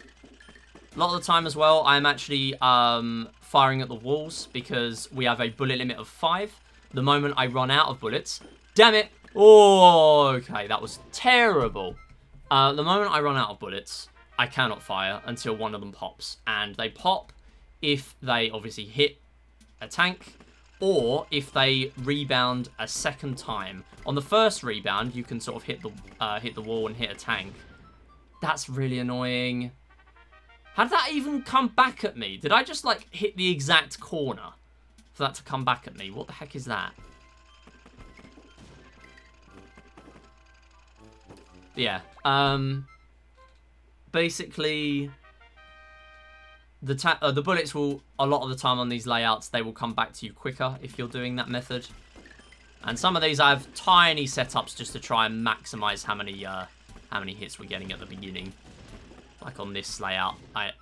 [SPEAKER 1] A lot of the time as well, I'm actually firing at the walls because we have a bullet limit of 5. The moment I run out of bullets... Damn it! Oh, okay, that was terrible. The moment I run out of bullets, I cannot fire until one of them pops. And they pop if they obviously hit a tank, or if they rebound a second time. On the first rebound, you can sort of hit the wall and hit a tank. That's really annoying. How did that even come back at me? Did I just, like, hit the exact corner for that to come back at me? What the heck is that? Yeah. Basically, the bullets will, a lot of the time on these layouts, they will come back to you quicker if you're doing that method. And some of these I have tiny setups just to try and maximize how many hits we're getting at the beginning. Like on this layout, I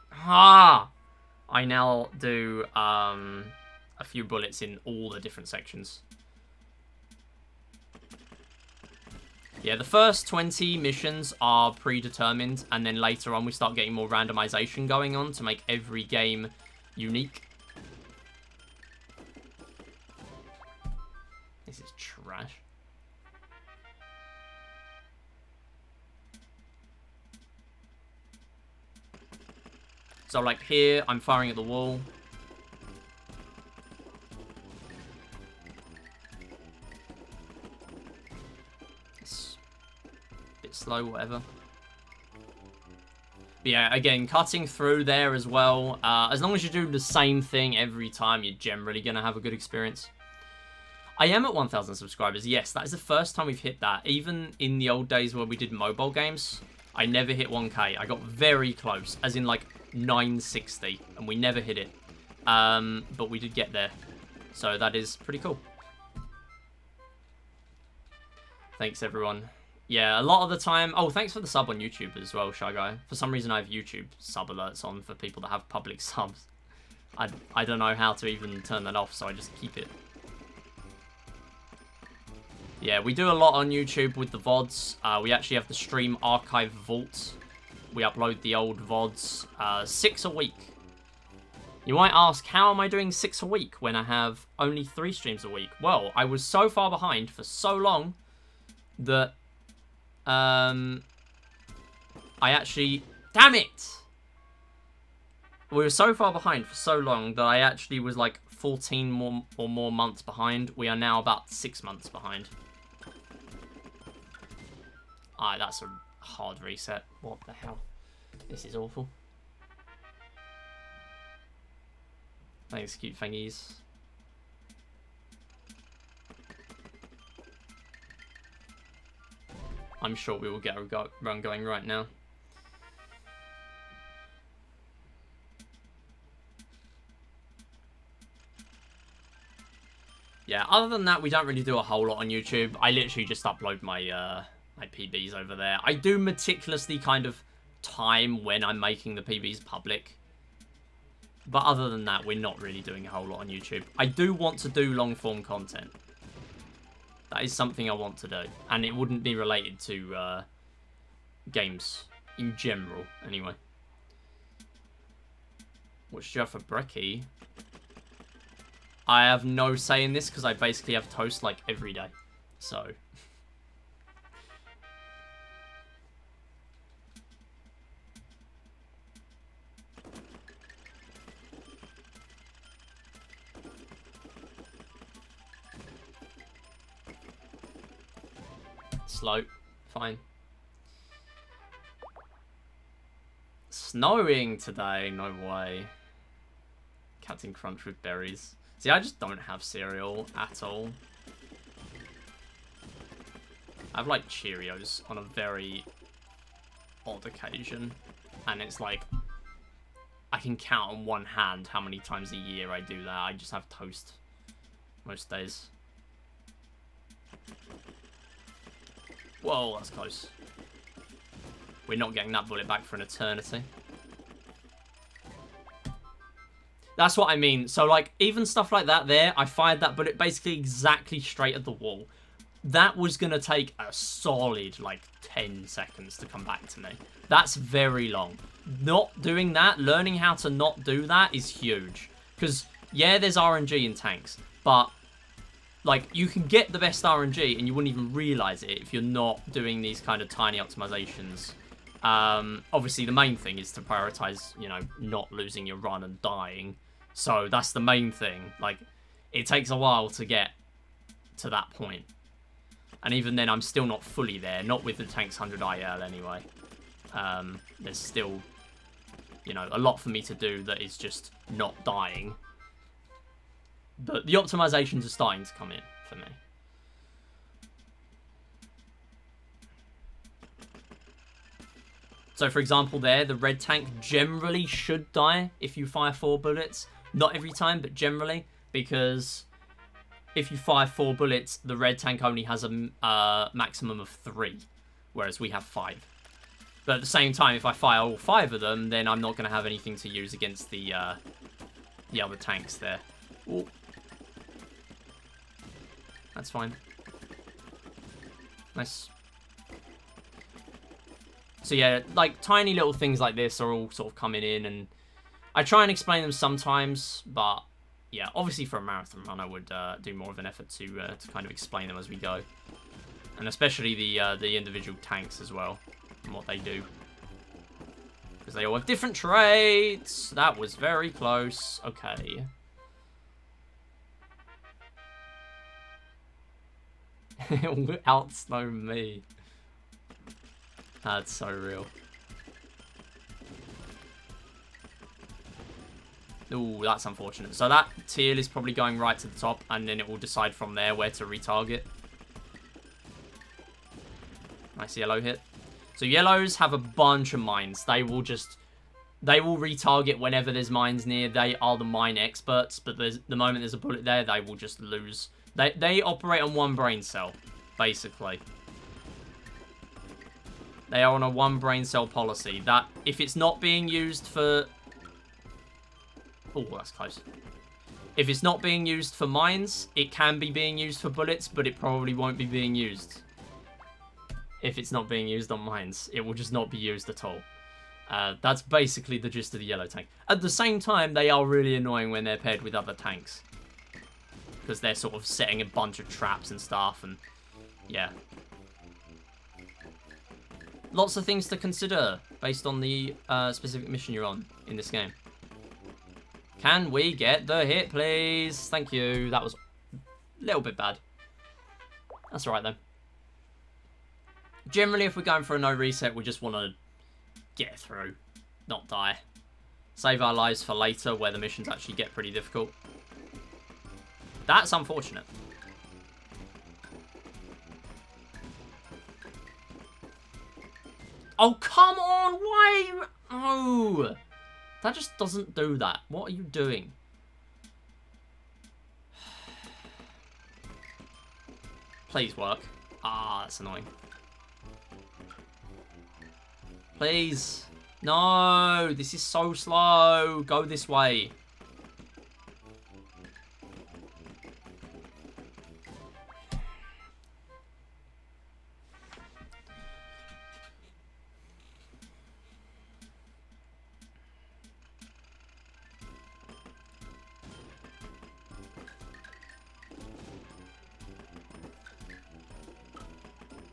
[SPEAKER 1] now do a few bullets in all the different sections. Yeah, the first 20 missions are predetermined, and then later on we start getting more randomization going on to make every game unique. This is trash. So, like, here, I'm firing at the wall. It's a bit slow, whatever. But yeah, again, cutting through there as well. As long as you do the same thing every time, you're generally going to have a good experience. I am at 1,000 subscribers. Yes, that is the first time we've hit that. Even in the old days where we did mobile games, I never hit 1K. I got very close, as in like 960, and we never hit it. But we did get there. So that is pretty cool. Thanks, everyone. Yeah, a lot of the time... Oh, thanks for the sub on YouTube as well, Shy Guy. For some reason, I have YouTube sub alerts on for people that have public subs. I don't know how to even turn that off, so I just keep it. Yeah, we do a lot on YouTube with the VODs. We actually have the Stream Archive Vault. We upload the old VODs 6 a week. You might ask, how am I doing 6 a week when I have only 3 streams a week? Well, I was so far behind for so long that... I actually... Damn it! We were so far behind for so long that I actually was like 14 more months behind. We are now about 6 months behind. Alright, that's a hard reset. What the hell? This is awful. Thanks, cute thingies. I'm sure we will get a run going right now. Yeah, other than that, we don't really do a whole lot on YouTube. I literally just upload my my PBs over there. I do meticulously kind of time when I'm making the PBs public. But other than that, we're not really doing a whole lot on YouTube. I do want to do long-form content. That is something I want to do. And it wouldn't be related to games in general, anyway. What should you have for brekkie? I have no say in this because I basically have toast like every day. So... Slow. Fine. Snowing today. No way. Captain Crunch with berries. See, I just don't have cereal at all. I have, like, Cheerios on a very odd occasion. And it's like... I can count on one hand how many times a year I do that. I just have toast most days. Whoa, that's close. We're not getting that bullet back for an eternity. That's what I mean. So, like, even stuff like that there, I fired that bullet basically exactly straight at the wall. That was going to take a solid, like, 10 seconds to come back to me. That's very long. Not doing that, learning how to not do that is huge. Because, yeah, there's RNG in tanks, but... Like, you can get the best RNG and you wouldn't even realize it if you're not doing these kind of tiny optimizations. Obviously, the main thing is to prioritize, you know, not losing your run and dying. So that's the main thing. Like, it takes a while to get to that point. And even then, I'm still not fully there. Not with the tank's 100 IL anyway. There's still, you know, a lot for me to do that is just not dying. But the optimizations are starting to come in for me. So, for example, there, the red tank generally should die if you fire 4 bullets. Not every time, but generally. Because if you fire 4 bullets, the red tank only has a maximum of 3. Whereas we have 5. But at the same time, if I fire all 5 of them, then I'm not going to have anything to use against the other tanks there. Ooh. That's fine. Nice. So yeah, like, tiny little things like this are all sort of coming in, and I try and explain them sometimes, but yeah, obviously for a marathon run, I would do more of an effort to kind of explain them as we go. And especially the individual tanks as well, and what they do. Because they all have different traits. That was very close. Okay. Outsnow me. That's so real. Ooh, that's unfortunate. So that teal is probably going right to the top, and then it will decide from there where to retarget. Nice yellow hit. So yellows have a bunch of mines. They will retarget whenever there's mines near. They are the mine experts, but the moment there's a bullet there, they will just lose. They operate on one brain cell, basically. They are on a one brain cell policy. That if it's not being used for... Oh, that's close. If it's not being used for mines, it can be being used for bullets, but it probably won't be being used. If it's not being used on mines, it will just not be used at all. That's basically the gist of the yellow tank. At the same time, they are really annoying when they're paired with other tanks. Because they're sort of setting a bunch of traps and stuff, and yeah. Lots of things to consider based on the specific mission you're on in this game. Can we get the hit, please? Thank you. That was a little bit bad. That's alright, though. Generally, if we're going for a no reset, we just want to get through, not die. Save our lives for later, where the missions actually get pretty difficult. That's unfortunate. Oh, come on! Why are you... Oh! That just doesn't do that. What are you doing? Please work. Ah, that's annoying. Please. No, this is so slow. Go this way.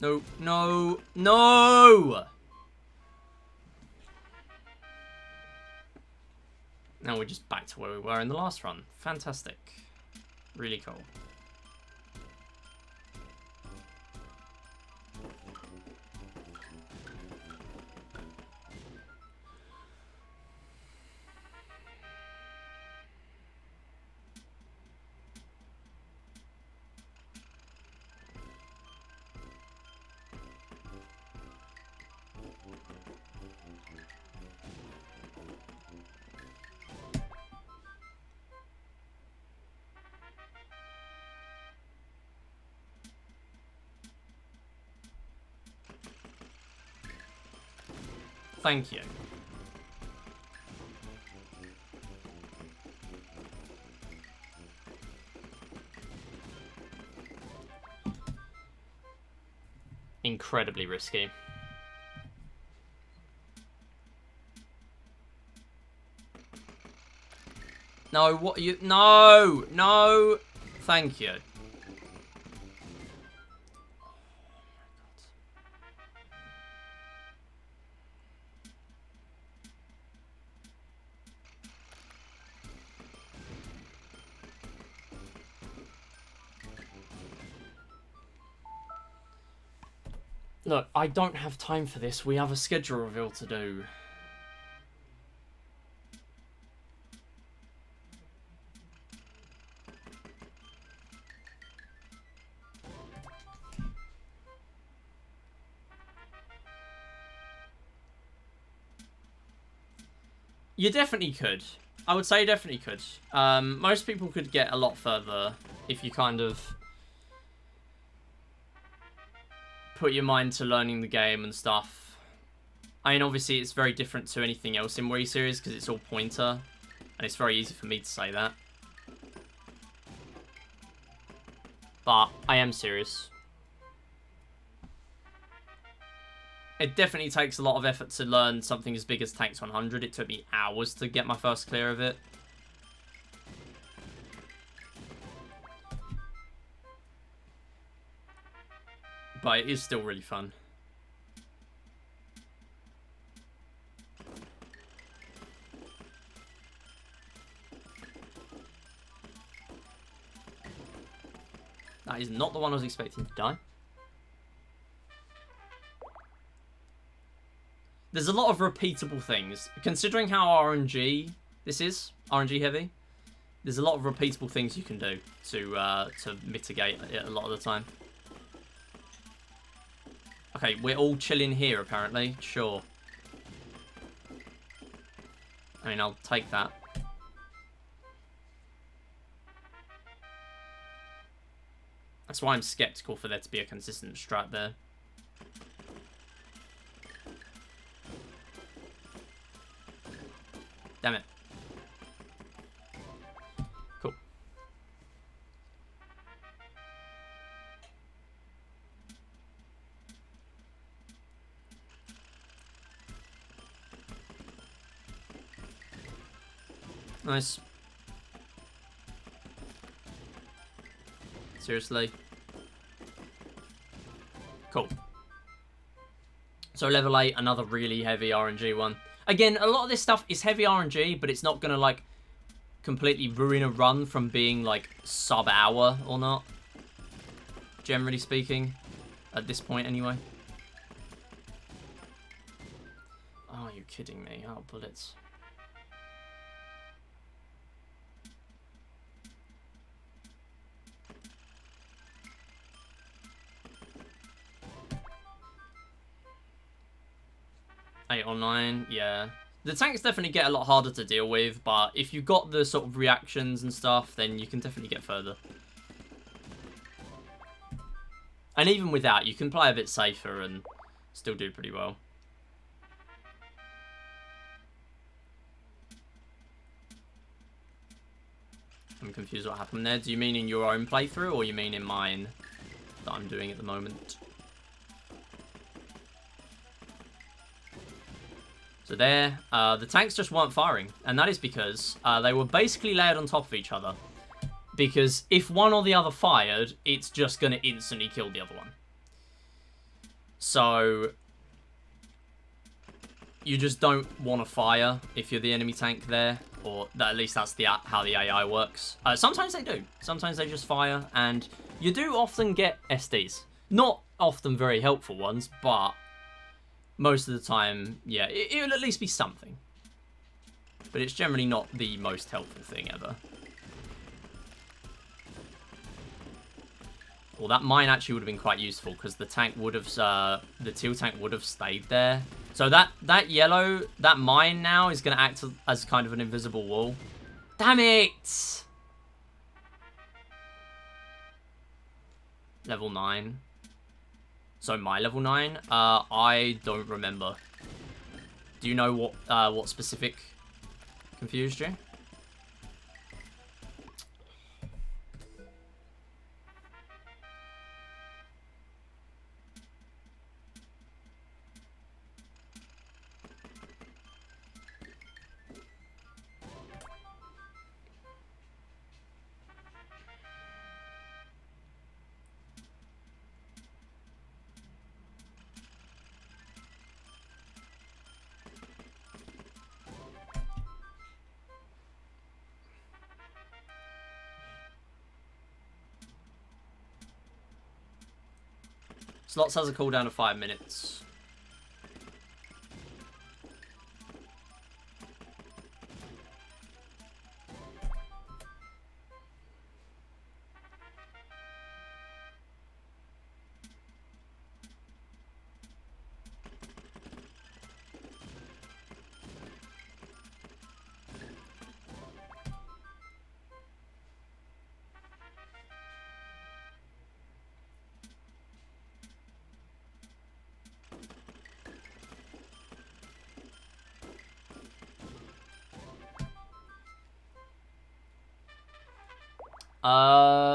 [SPEAKER 1] No, no, no! Now we're just back to where we were in the last run. Fantastic. Really cool. Thank you. Incredibly risky. No, what you... No! No! Thank you. Look, I don't have time for this. We have a schedule reveal to do. You definitely could. I would say you definitely could. Most people could get a lot further if you kind of put your mind to learning the game and stuff. I mean, obviously, it's very different to anything else in Wii series because it's all pointer, and it's very easy for me to say that. But I am serious. It definitely takes a lot of effort to learn something as big as Tanks 100. It took me hours to get my first clear of it. But it is still really fun. That is not the one I was expecting to die. There's a lot of repeatable things. Considering how RNG this is, RNG heavy, there's a lot of repeatable things you can do to mitigate it a lot of the time. Okay, we're all chilling here, apparently. Sure. I mean, I'll take that. That's why I'm skeptical for there to be a consistent strat there. Damn it. Cool. Nice. Seriously. Cool. So level 8, another really heavy RNG one. Again, a lot of this stuff is heavy RNG, but it's not going to, like, completely ruin a run from being, like, sub-hour or not. Generally speaking. At this point, anyway. Oh, are you kidding me? Oh, bullets. Eight or 9, yeah. The tanks definitely get a lot harder to deal with, but if you've got the sort of reactions and stuff, then you can definitely get further. And even with that, you can play a bit safer and still do pretty well. I'm confused what happened there. Do you mean in your own playthrough, or you mean in mine that I'm doing at the moment? So there, the tanks just weren't firing, and that is because they were basically layered on top of each other. Because if one or the other fired, it's just going to instantly kill the other one. So you just don't want to fire if you're the enemy tank there, or at least that's how the AI works. Sometimes they do. Sometimes they just fire, and you do often get SDs. Not often very helpful ones, but most of the time, yeah, it'll at least be something. But it's generally not the most helpful thing ever. Well, that mine actually would have been quite useful because the tank would have, the teal tank would have stayed there. So that yellow, that mine now is going to act as kind of an invisible wall. Damn it! Level 9. So my level 9? I don't remember. Do you know what specific confused you? Slots has a cooldown of 5 minutes.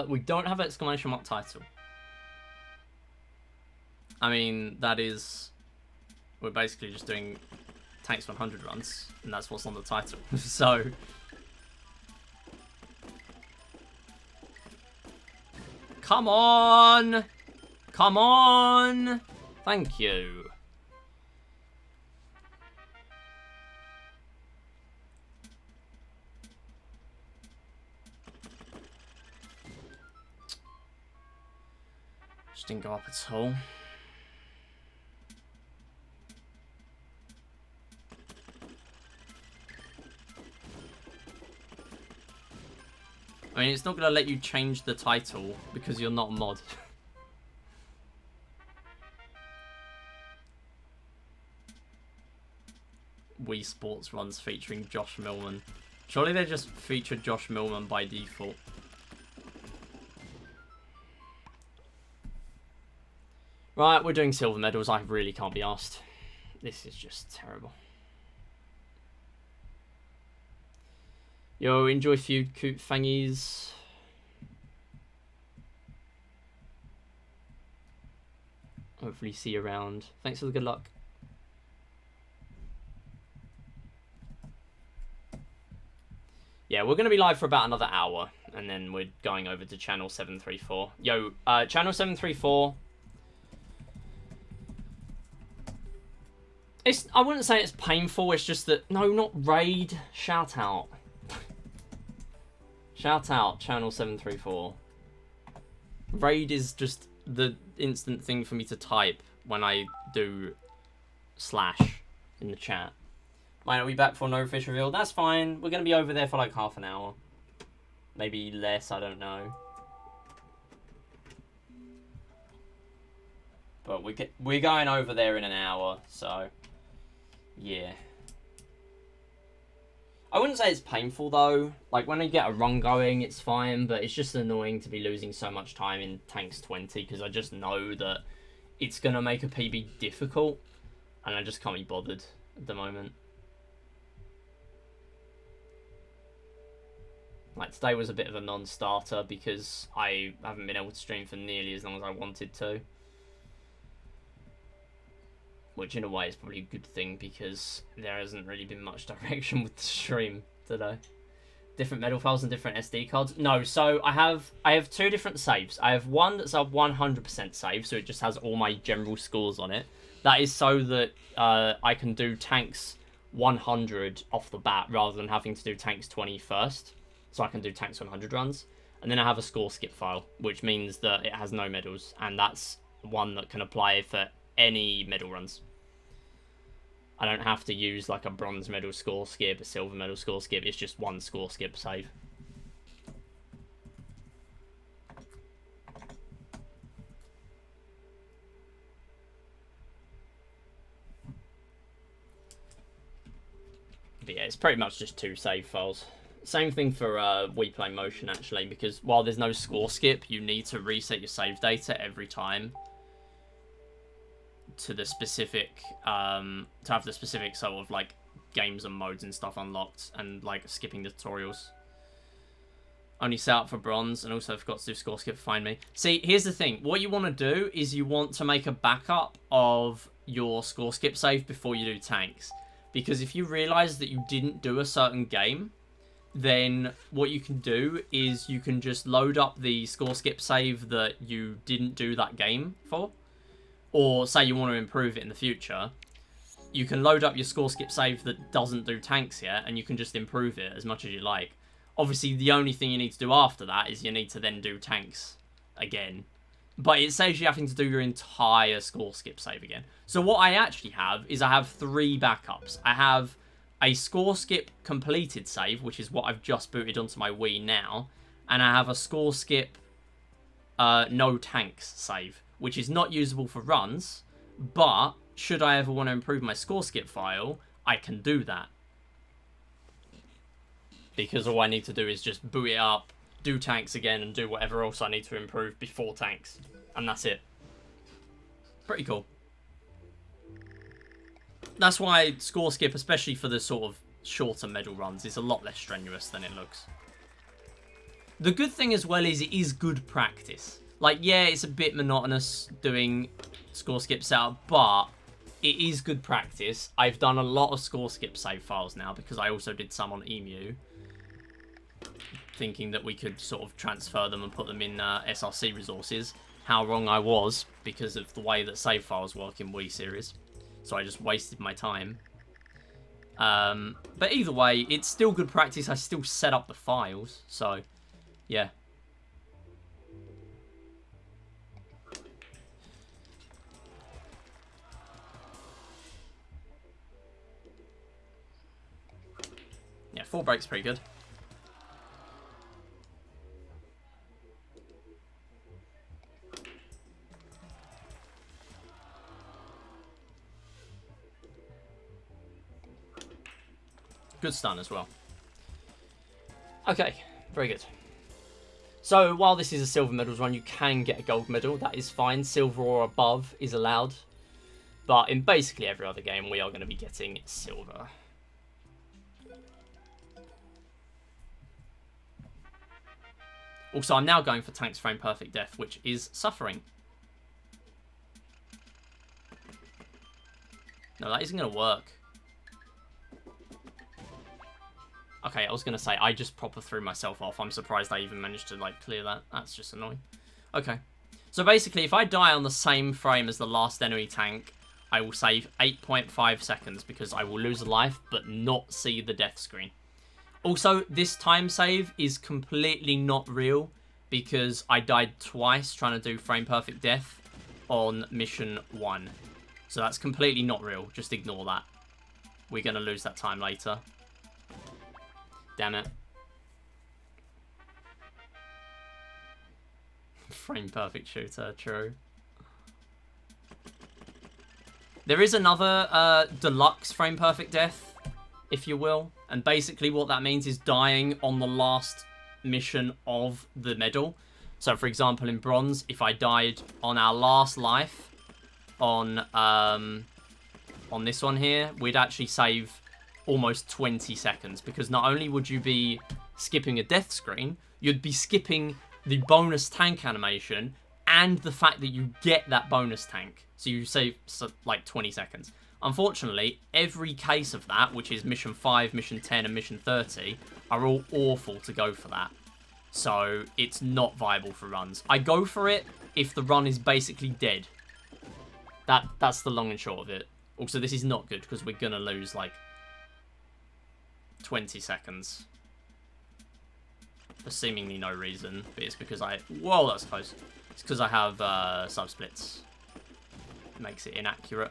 [SPEAKER 1] We don't have exclamation mark title. I mean, that is... We're basically just doing Tanks 100 runs, and that's what's on the title. So... Come on! Come on! Thank you. Just didn't go up at all. I mean, it's not going to let you change the title because you're not a mod. Wii Sports runs featuring Josh Millman. Surely they just featured Josh Millman by default. Right, we're doing silver medals. I really can't be asked. This is just terrible. Yo, enjoy feud, Coot Fangies. Hopefully see you around. Thanks for the good luck. Yeah, we're going to be live for about another hour, and then we're going over to channel 734. Yo, channel 734... I wouldn't say it's painful, it's just that... No, not raid. Shout out. Shout out, channel 734. Raid is just the instant thing for me to type when I do slash in the chat. Might not be back for no fish reveal. That's fine. We're going to be over there for like half an hour. Maybe less, I don't know. But we're going over there in an hour, so... Yeah. I wouldn't say it's painful, though. Like, when I get a run going, it's fine, but it's just annoying to be losing so much time in Tanks 20, because I just know that it's going to make a PB difficult, and I just can't be bothered at the moment. Like, today was a bit of a non-starter, because I haven't been able to stream for nearly as long as I wanted to. Which, in a way, is probably a good thing, because there hasn't really been much direction with the stream today. Different medal files and different SD cards? No, so I have two different saves. I have one that's a 100% save, so it just has all my general scores on it. That is so that I can do Tanks 100 off the bat, rather than having to do Tanks 20 first. So I can do Tanks 100 runs. And then I have a score skip file, which means that it has no medals, and that's one that can apply for any medal runs. I don't have to use like a bronze medal score skip, a silver medal score skip. It's just one score skip save. But yeah, it's pretty much just two save files. Same thing for Wii Play Motion, actually, because while there's no score skip, you need to reset your save data every time to the specific, to have the specific sort of like games and modes and stuff unlocked, and like skipping the tutorials. Only set up for bronze, and also forgot to do score skip. Find me. See, here's the thing. What you want to do is you want to make a backup of your score skip save before you do tanks, because if you realize that you didn't do a certain game, then what you can do is you can just load up the score skip save that you didn't do that game for. Or say you want to improve it in the future, you can load up your score skip save that doesn't do tanks yet, and you can just improve it as much as you like. Obviously, the only thing you need to do after that is you need to then do tanks again. But it saves you having to do your entire score skip save again. So what I actually have is I have 3 backups. I have a score skip completed save, which is what I've just booted onto my Wii now. And I have a score skip no tanks save, which is not usable for runs, but should I ever want to improve my score skip file, I can do that. Because all I need to do is just boot it up, do tanks again, and do whatever else I need to improve before tanks. And that's it. Pretty cool. That's why score skip, especially for the sort of shorter medal runs, is a lot less strenuous than it looks. The good thing as well is it is good practice. Like, yeah, it's a bit monotonous doing score skip setup, but it is good practice. I've done a lot of score skip save files now, because I also did some on Emu, thinking that we could sort of transfer them and put them in SRC resources. How wrong I was, because of the way that save files work in Wii series. So I just wasted my time. But either way, it's still good practice. I still set up the files, so yeah. full brake's pretty good. Good stun as well. Okay, very good. So while this is a silver medals run, you can get a gold medal. That is fine. Silver or above is allowed. But in basically every other game, we are going to be getting silver. Also, I'm now going for Tank's Frame Perfect Death, which is Suffering. No, that isn't going to work. Okay, I was going to say, I just proper threw myself off. I'm surprised I even managed to, like, clear that. That's just annoying. Okay. So basically, if I die on the same frame as the last enemy tank, I will save 8.5 seconds because I will lose a life, but not see the death screen. Also, this time save is completely not real because I died twice trying to do Frame Perfect Death on Mission 1. So that's completely not real. Just ignore that. We're going to lose that time later. Damn it. Frame perfect shooter, true. There is another deluxe frame perfect death, if you will. And basically what that means is dying on the last mission of the medal. So for example in bronze, if I died on our last life on this one here, we'd actually save almost 20 seconds because not only would you be skipping a death screen, you'd be skipping the bonus tank animation and the fact that you get that bonus tank. So you save like 20 seconds. Unfortunately, every case of that, which is Mission 5, Mission 10, and Mission 30, are all awful to go for that. So it's not viable for runs. I go for it if the run is basically dead. That's the long and short of it. Also, this is not good because we're going to lose like 20 seconds for seemingly no reason, but it's because whoa, that's close. It's because I have sub-splits. Makes it inaccurate.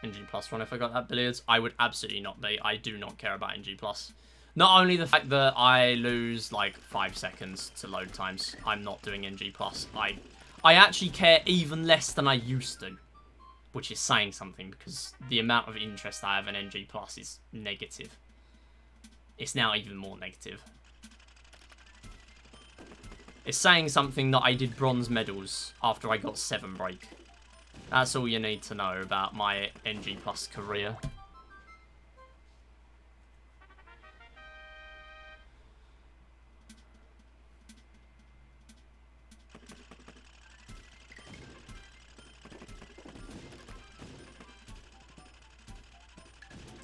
[SPEAKER 1] NG Plus run if I got that billiards. I would absolutely not be. I do not care about NG Plus. Not only the fact that I lose like 5 seconds to load times, I'm not doing NG Plus. I actually care even less than I used to. Which is saying something because the amount of interest I have in NG Plus is negative. It's now even more negative. It's saying something that I did bronze medals after I got 7 break. That's all you need to know about my NG Plus career.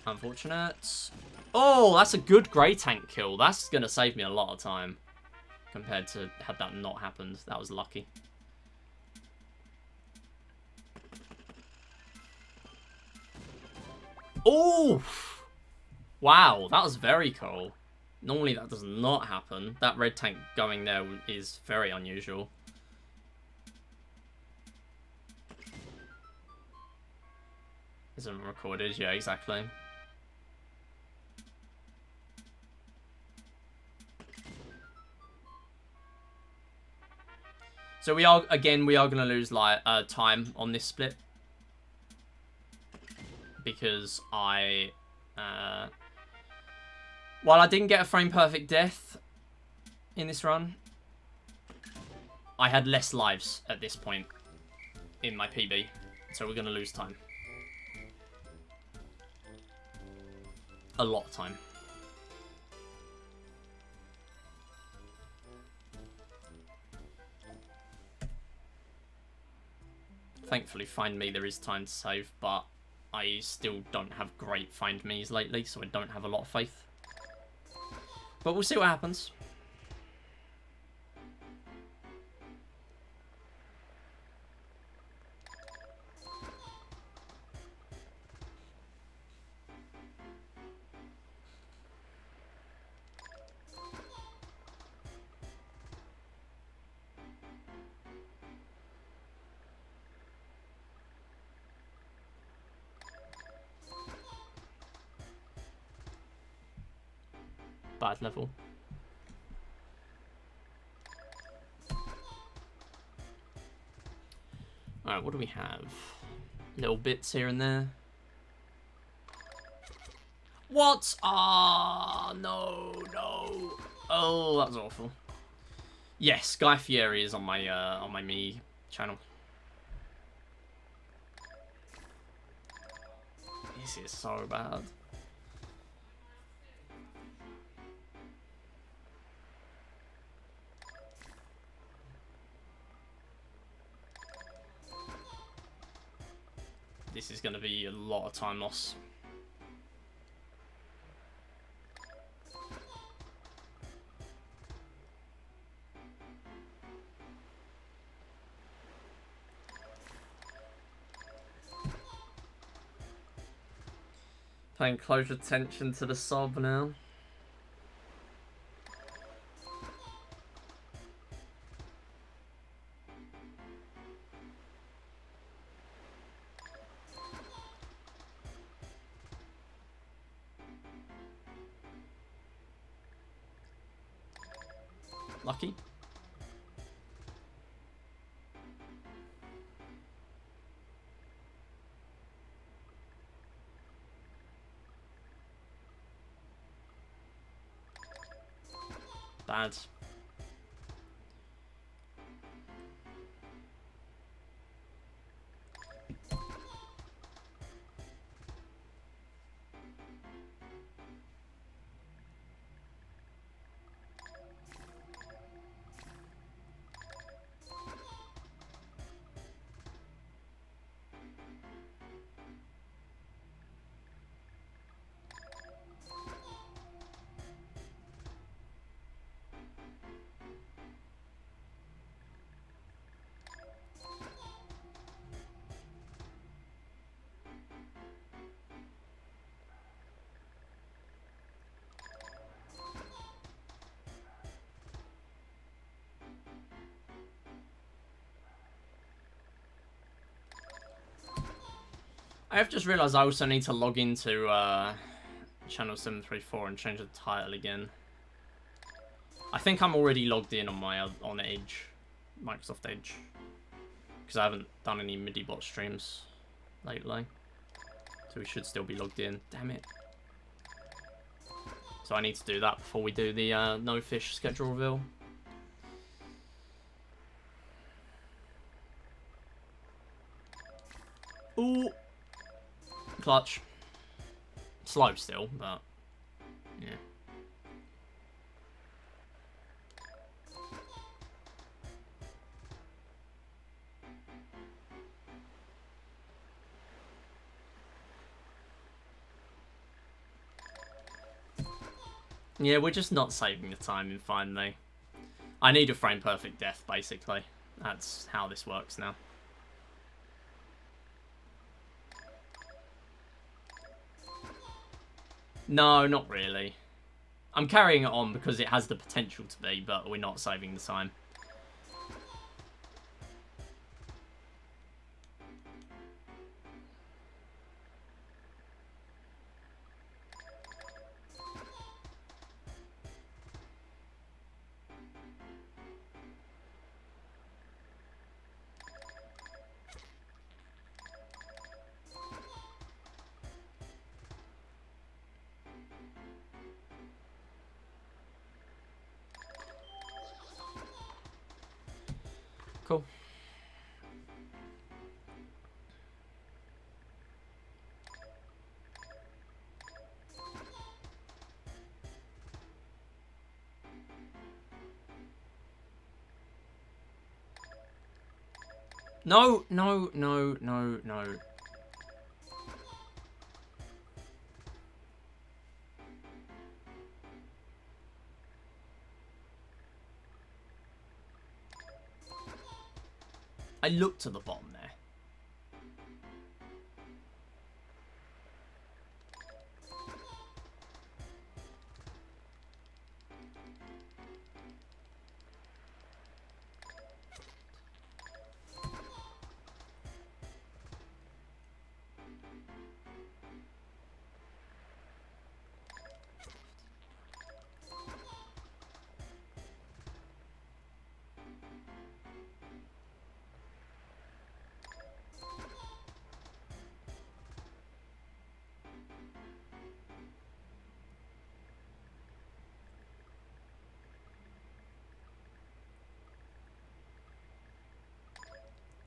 [SPEAKER 1] Unfortunate. Oh, that's a good grey tank kill. That's going to save me a lot of time. Compared to had that not happened. That was lucky. Oh! Wow, that was very cool. Normally that does not happen. That red tank going there is very unusual. Isn't recorded, yeah, exactly. So we are going to lose like time on this split because while I didn't get a frame perfect death in this run, I had less lives at this point in my PB, so we're going to lose time. A lot of time. Thankfully, Find Me, there is time to save, but I still don't have great Find Me's lately, so I don't have a lot of faith. But we'll see what happens. bad level. Alright, what do we have? Little bits here and there. What? Ah, no. Oh, that was awful. Yes, Guy Fieri is on my me channel. This is so bad. This is going to be a lot of time loss. Paying close attention to the sob now. Lucky. Bad. I have just realised I also need to log into channel 734 and change the title again. I think I'm already logged in on my on Edge, Microsoft Edge, because I haven't done any MIDI bot streams lately, so we should still be logged in. Damn it! So I need to do that before we do the no fish schedule reveal. Ooh. Clutch. Slow still, but yeah. Yeah, we're just not saving the time in Find Me. I need a frame perfect death, basically. That's how this works now. No, not really. I'm carrying it on because it has the potential to be, but we're not saving the time. Cool. No, no, no, no, no. I looked to the bottom there.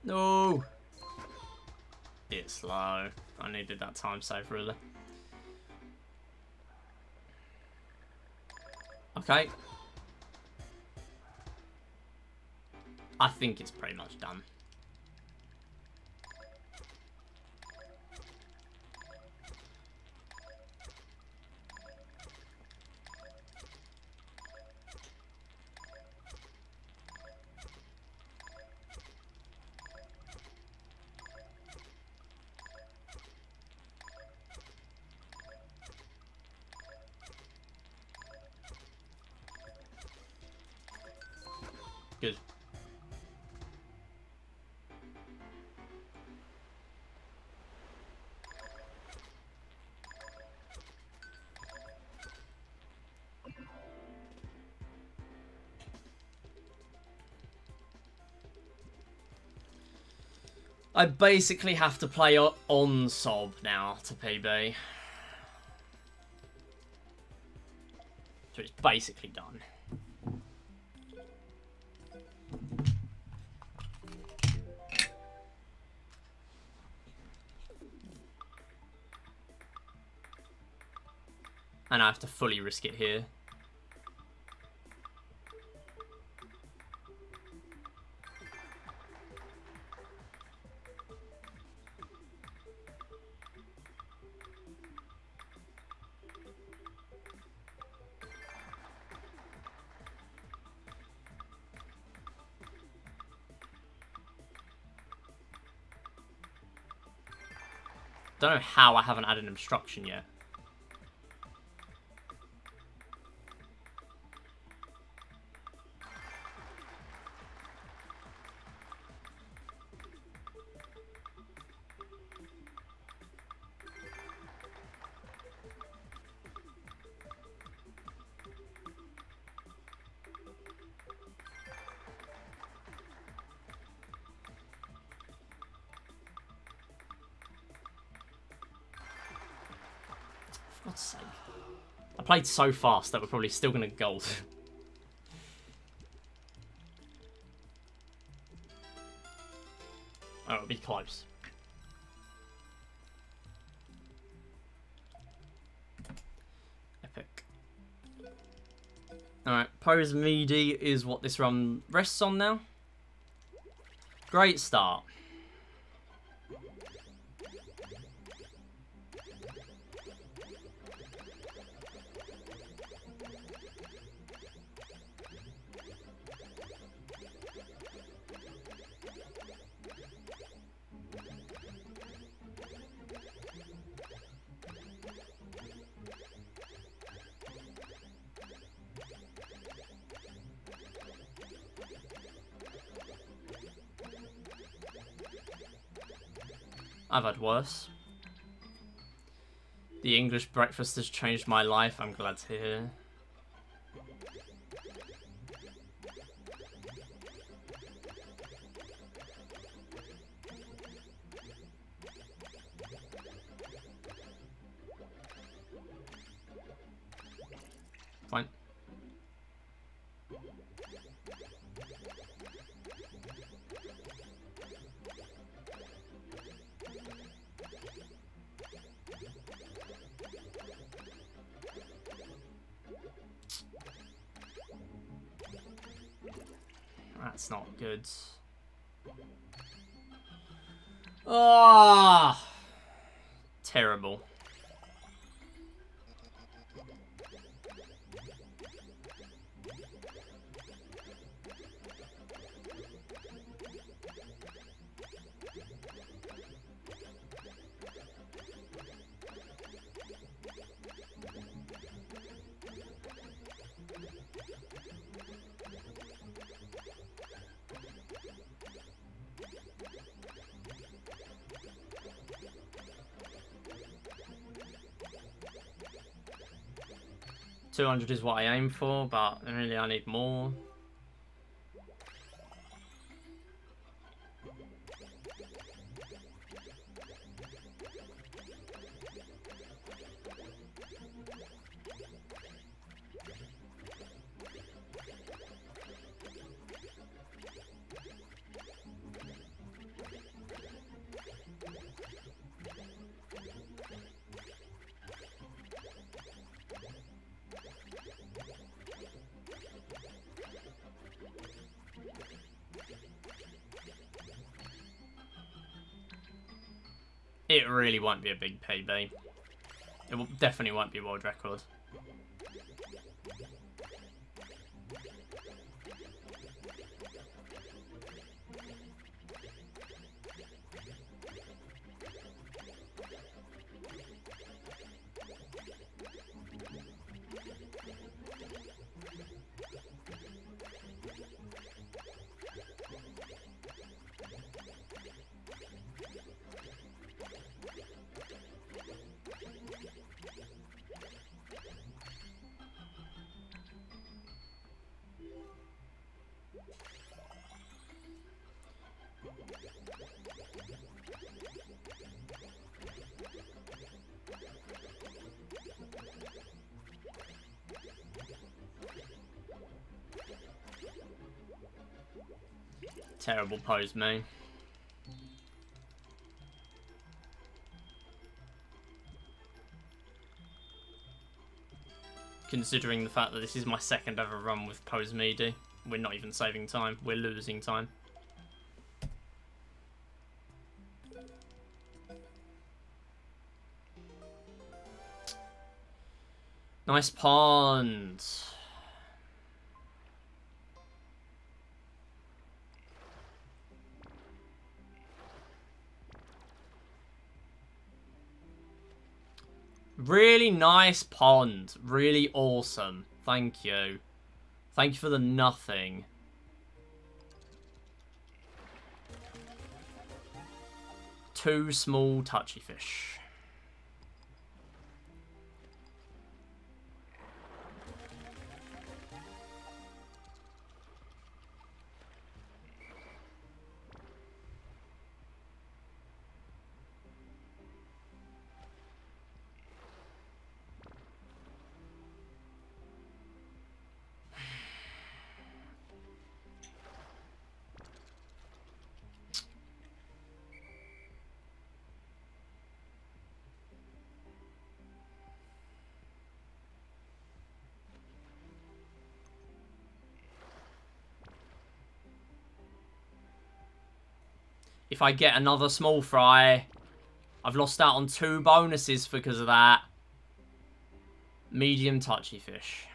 [SPEAKER 1] No! It's slow. I needed that time save, really. Okay. I think it's pretty much done. Good. I basically have to play on Sob now to PB. So it's basically done. And I have to fully risk it here. Don't know how I haven't added an obstruction yet. For God's sake. I played so fast that we're probably still going to gold. Oh, it'll be close. Epic. Alright, Pose Meaty is what this run rests on now. Great start. I've had worse. The English breakfast has changed my life. I'm glad to hear. Fine. That's not good. Ah, oh, terrible. $200 is what I aim for, but really I need more. it really won't be a big PB. It definitely won't be a world record. Terrible pose, me. Considering the fact that this is my second ever run with pose media, we're not even saving time. We're losing time. Nice pond. Really nice pond. Really awesome. Thank you. Thank you for the nothing. Two small touchy fish. If I get another small fry, I've lost out on 2 bonuses because of that. Medium touchy fish.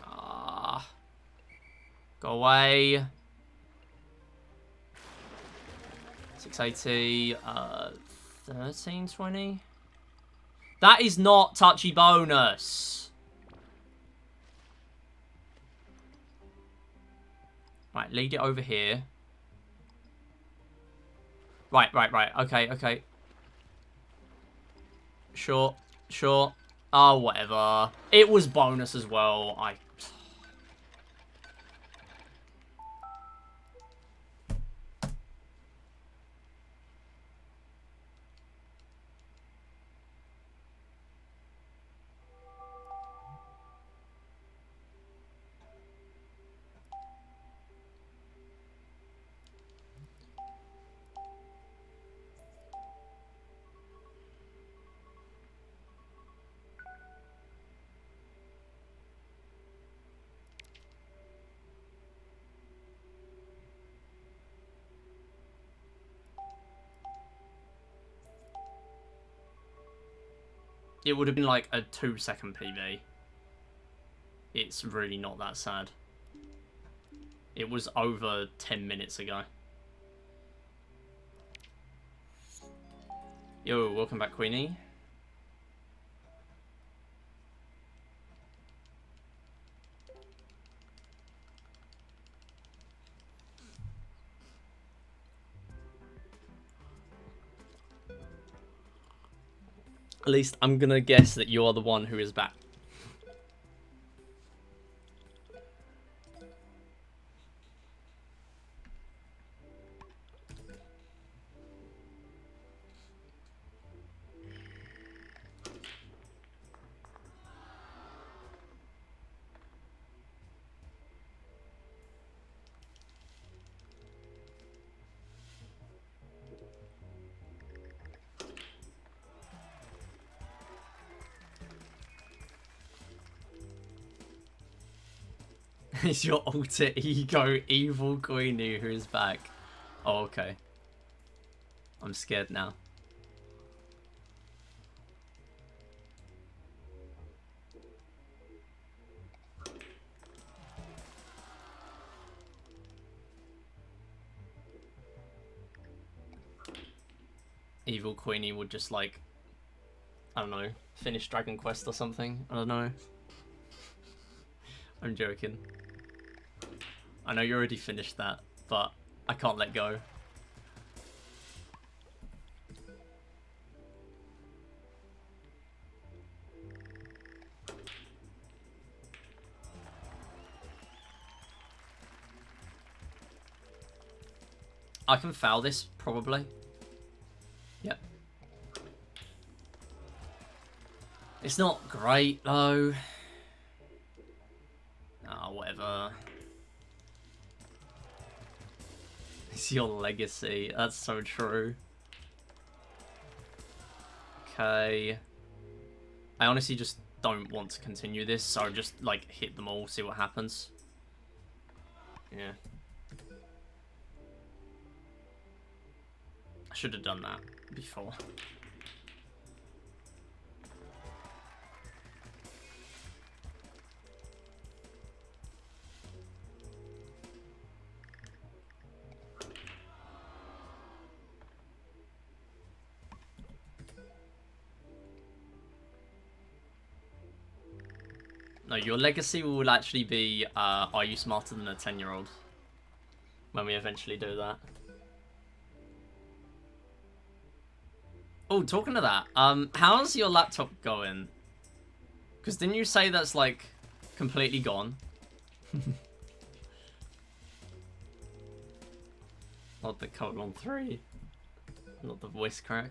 [SPEAKER 1] Ah. Go away. 680. 1320. That is not touchy bonus. Right, lead it over here. Right. Okay. Sure. Oh, whatever. It was bonus as well. It would have been like a 2-second PB. It's really not that sad. It was over 10 minutes ago. Yo, welcome back, Queenie. At least I'm gonna guess that you are the one who is back. It's your alter ego, Evil Queenie, who is back. Oh, okay. I'm scared now. Evil Queenie would just, like, I don't know, finish Dragon Quest or something. I don't know. I'm joking. I know you already finished that, but I can't let go. I can foul this, probably. Yep. It's not great, though. Ah, whatever. It's your legacy. That's so true. Okay. I honestly just don't want to continue this, so just, like, hit them all, see what happens. Yeah. I should have done that before. No, your legacy will actually be, are you smarter than a 10-year-old? When we eventually do that. Oh, talking of that, how's your laptop going? Because didn't you say that's, like, completely gone? Not the :3. Not the voice crack.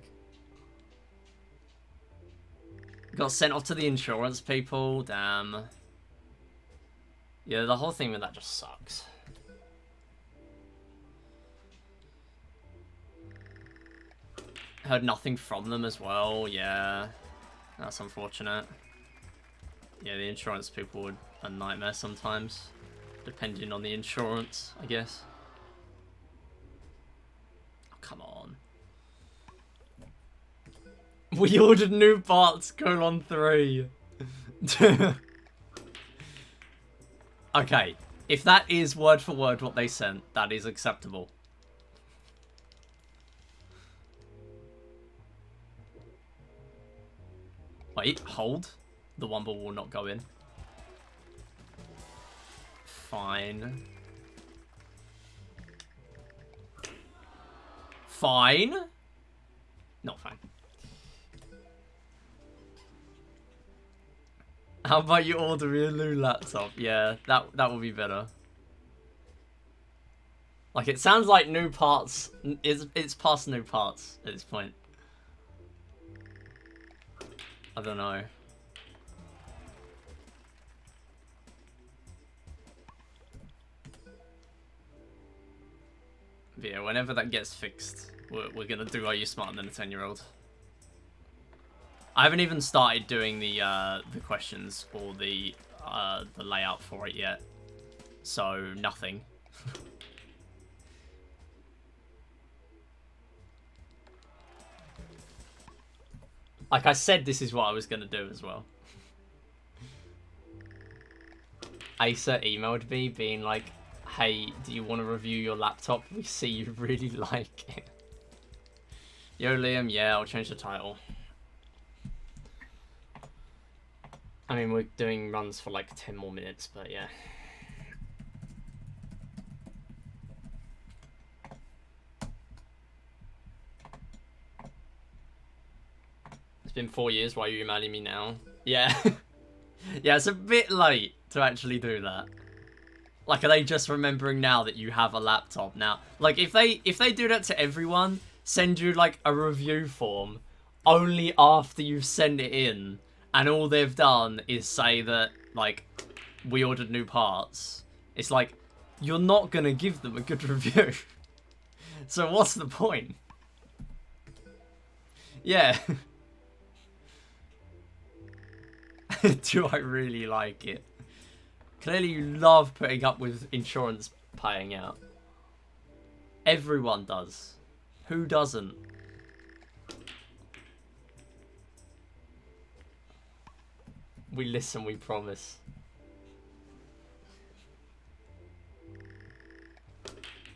[SPEAKER 1] Got sent off to the insurance people, damn. Yeah, the whole thing with that just sucks. Heard nothing from them as well, yeah. That's unfortunate. Yeah, the insurance people are a nightmare sometimes. Depending on the insurance, I guess. Oh, come on. We ordered new parts, :3. Okay, if that is word for word what they sent, that is acceptable. Wait, hold. The Wumble will not go in. Fine. Fine? Not fine. How about you order me a new laptop? Yeah, that would be better. Like, it sounds like new parts. It's past new parts at this point. I don't know. But yeah, whenever that gets fixed, we're gonna do Are You Smarter Than a 10-year-old? I haven't even started doing the questions or the layout for it yet, so nothing. Like I said, this is what I was gonna do as well. Acer emailed me being like, "Hey, do you want to review your laptop? We see you really like it." Yo, Liam, yeah, I'll change the title. I mean, we're doing runs for like 10 more minutes, but yeah. It's been 4 years, why are you emailing me now? Yeah. Yeah, it's a bit late to actually do that. Like, are they just remembering now that you have a laptop now? Like, if they do that to everyone, send you, like, a review form only after you've sent it in, and all they've done is say that, like, we ordered new parts, it's like, you're not gonna give them a good review. So what's the point? Yeah. Do I really like it? Clearly you love putting up with insurance paying out. Everyone does. Who doesn't? We listen, we promise.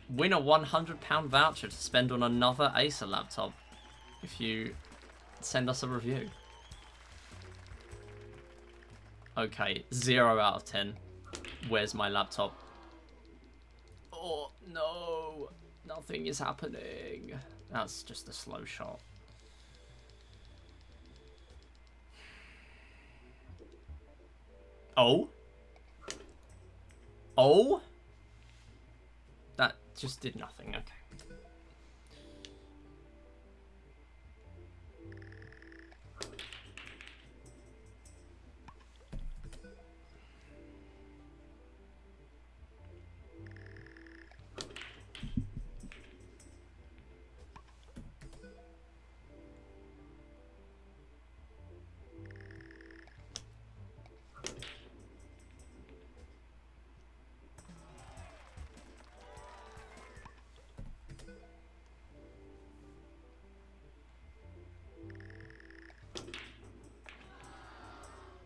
[SPEAKER 1] Win a £100 voucher to spend on another Acer laptop if you send us a review. Okay, 0 out of 10. Where's my laptop? Oh, no. Nothing is happening. That's just a slow shot. Oh? Oh? That just did nothing. Okay.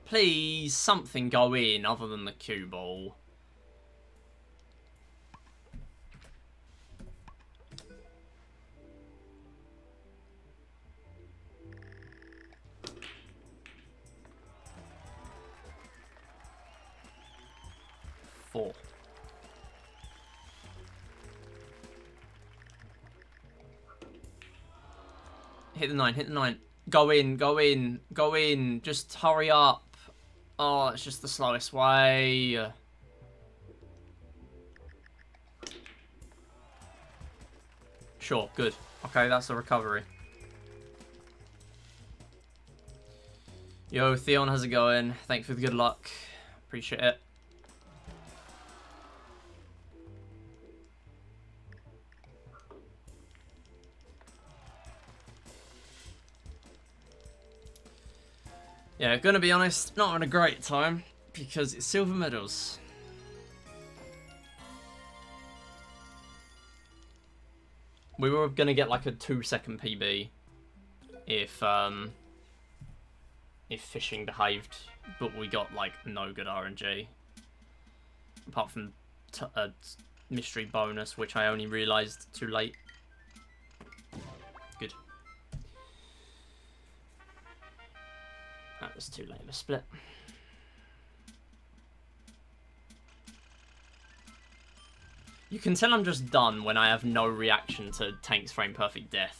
[SPEAKER 1] Please, something go in other than the cue ball. Four. Hit the 9, hit the 9. Go in, go in, go in. Just hurry up. Oh, it's just the slowest way. Sure, good. Okay, that's a recovery. Yo, Theon, how's it going? Thanks for the good luck. Appreciate it. Yeah, gonna be honest, not having a great time because it's silver medals. We were gonna get like a 2-second PB if fishing behaved, but we got like no good RNG apart from a mystery bonus, which I only realised too late. Good. That was too late of a split. You can tell I'm just done when I have no reaction to Tank's frame perfect death.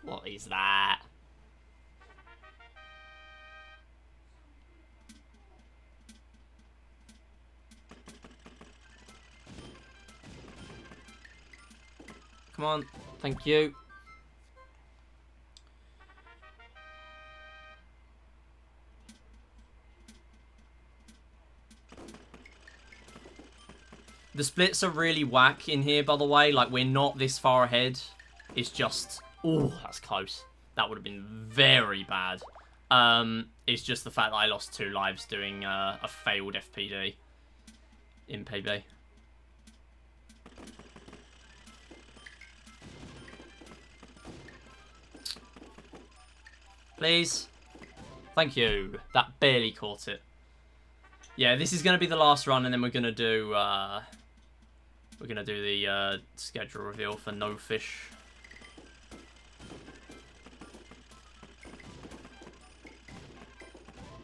[SPEAKER 1] What is that? Come on, thank you. The splits are really whack in here, by the way. Like, we're not this far ahead. It's just... Oh, that's close. That would have been very bad. It's just the fact that I lost 2 lives doing a failed FPD in PB. Please. Thank you. That barely caught it. Yeah, this is going to be the last run, and then we're going to do the schedule reveal for No Fish.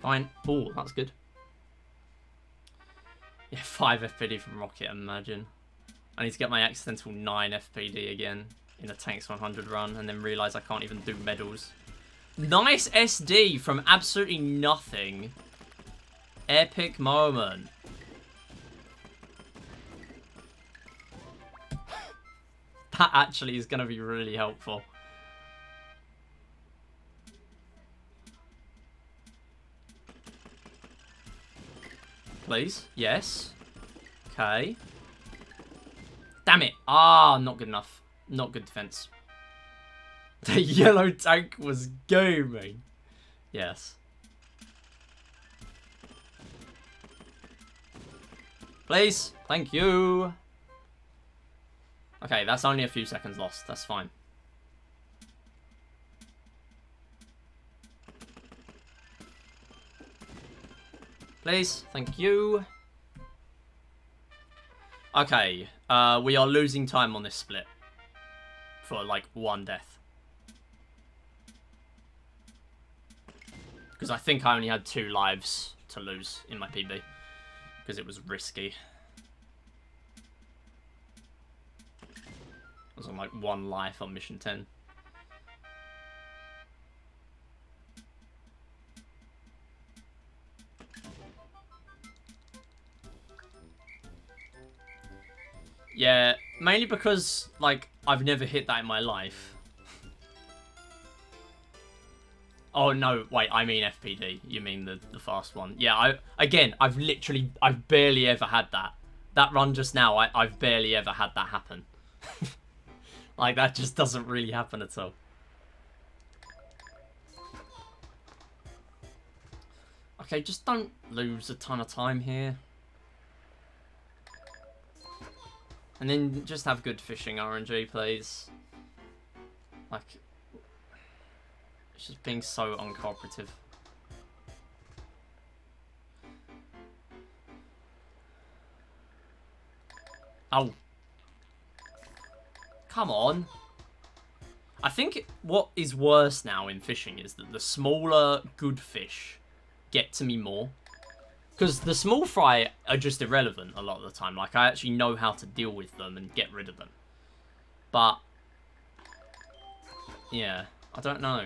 [SPEAKER 1] Fine. Oh, that's good. Yeah, 5 FPD from Rocket, imagine. I need to get my accidental 9 FPD again in a Tanks 100 run, and then realise I can't even do medals. Nice SD from absolutely nothing. Epic moment. That actually is going to be really helpful. please. Yes. Okay. Damn it. Ah, not good enough. Not good defense. The yellow tank was gaming. Yes. Please. Thank you. Okay, that's only a few seconds lost. That's fine. Please. Thank you. Okay. We are losing time on this split. For, like, one death. Because I think I only had 2 lives to lose in my PB. Because it was risky. I was on, like, 1 life on mission 10. Yeah, mainly because, like, I've never hit that in my life. Oh, no, wait, I mean FPD. You mean the fast one. Yeah, I've barely ever had that. That run just now, I've barely ever had that happen. Like, that just doesn't really happen at all. Okay, just don't lose a ton of time here. And then just have good fishing RNG, please. Like, it's just being so uncooperative. Oh. Come on. I think what is worse now in fishing is that the smaller good fish get to me more. Because the small fry are just irrelevant a lot of the time. Like, I actually know how to deal with them and get rid of them. But, yeah, I don't know.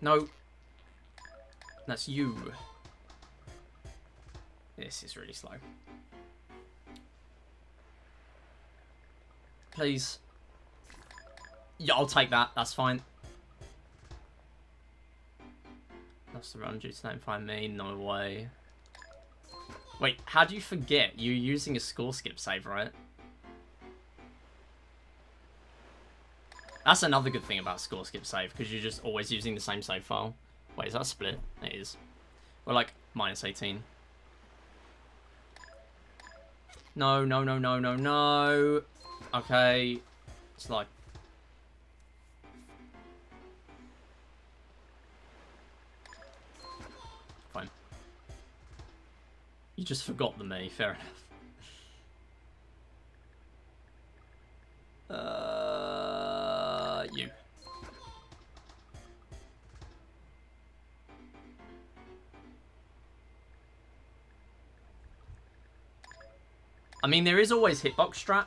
[SPEAKER 1] No. That's you. This is really slow. Please. Yeah, I'll take that. That's fine. That's the run due to don't find me. No way. Wait, how do you forget? You're using a score skip save, right? That's another good thing about score skip save, because you're just always using the same save file. Wait, is that a split? It is. We're like minus 18. No, no, no, no, no, no. Okay. It's like... Fine. You just forgot the me, fair enough. You. I mean, there is always hitbox strat.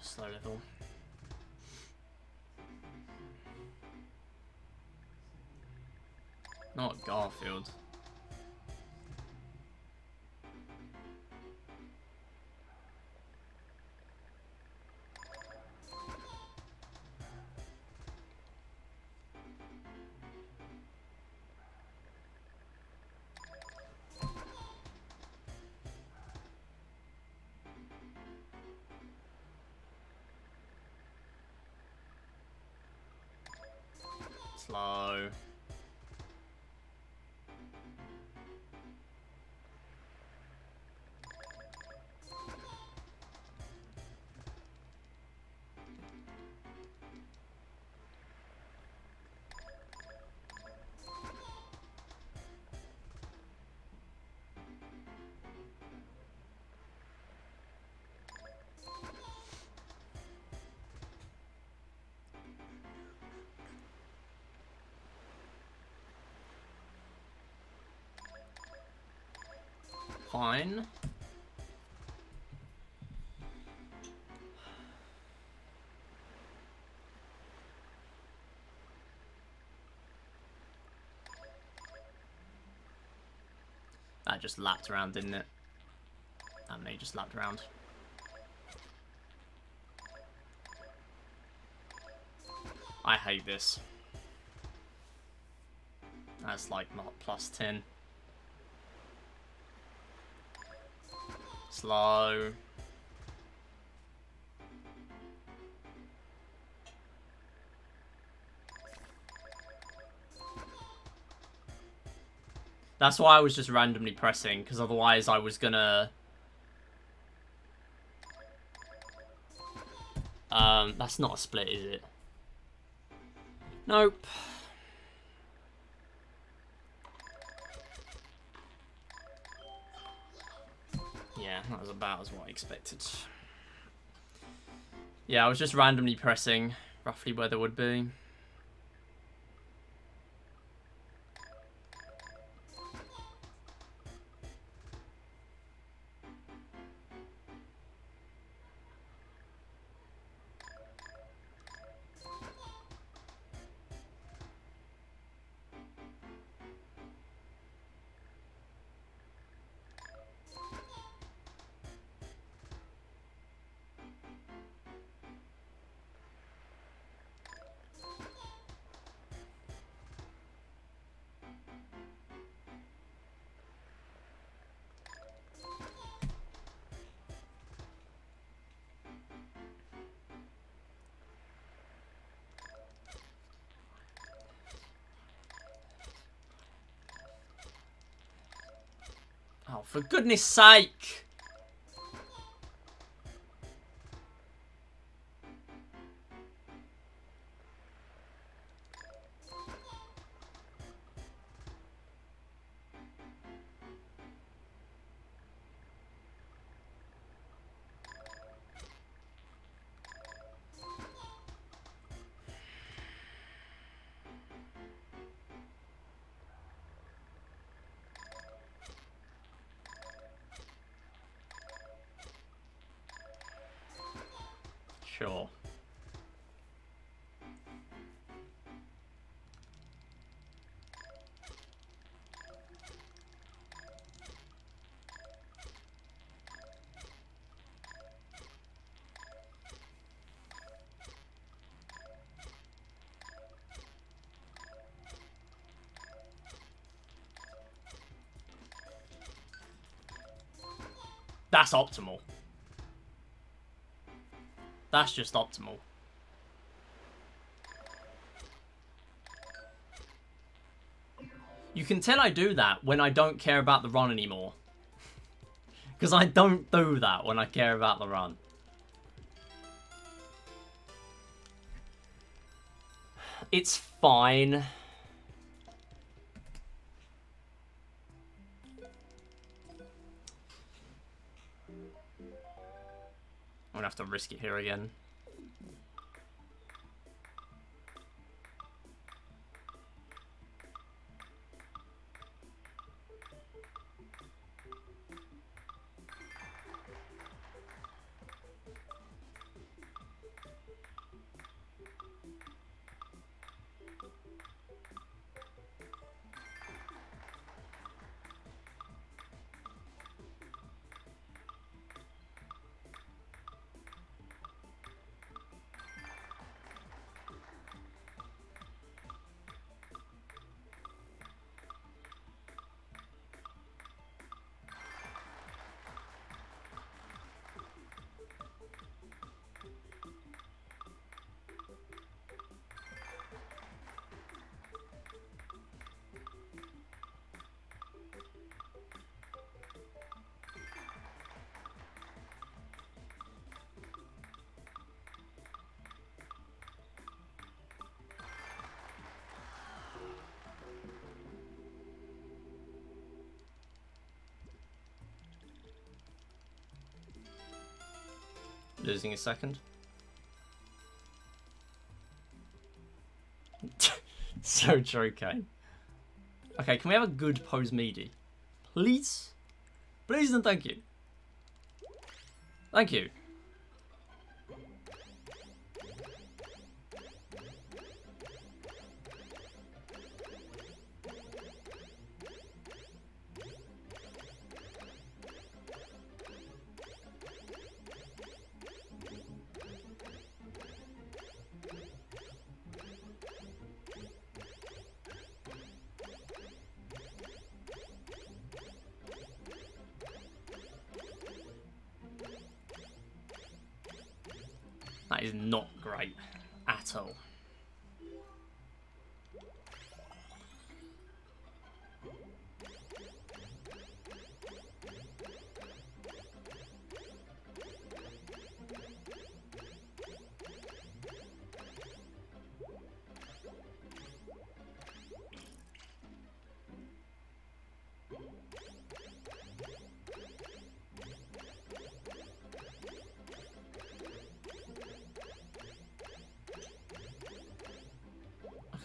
[SPEAKER 1] Slow level. Not Garfield. Slow. fine. That just lapped around, didn't it? That may just lapped around. I hate this. That's like plus 10. Slow. That's why I was just randomly pressing, because otherwise I was gonna... that's not a split, is it? Nope. Yeah, that was about as what I expected. Yeah, I was just randomly pressing roughly where there would be. Oh, for goodness sake! Sure. That's optimal. That's just optimal. You can tell I do that when I don't care about the run anymore. Because I don't do that when I care about the run. It's fine. I'm gonna have to risk it here again. Losing a second. So true, Kane. Okay, can we have a good pose midi? Please? Please and thank you. Thank you. That is not great at all.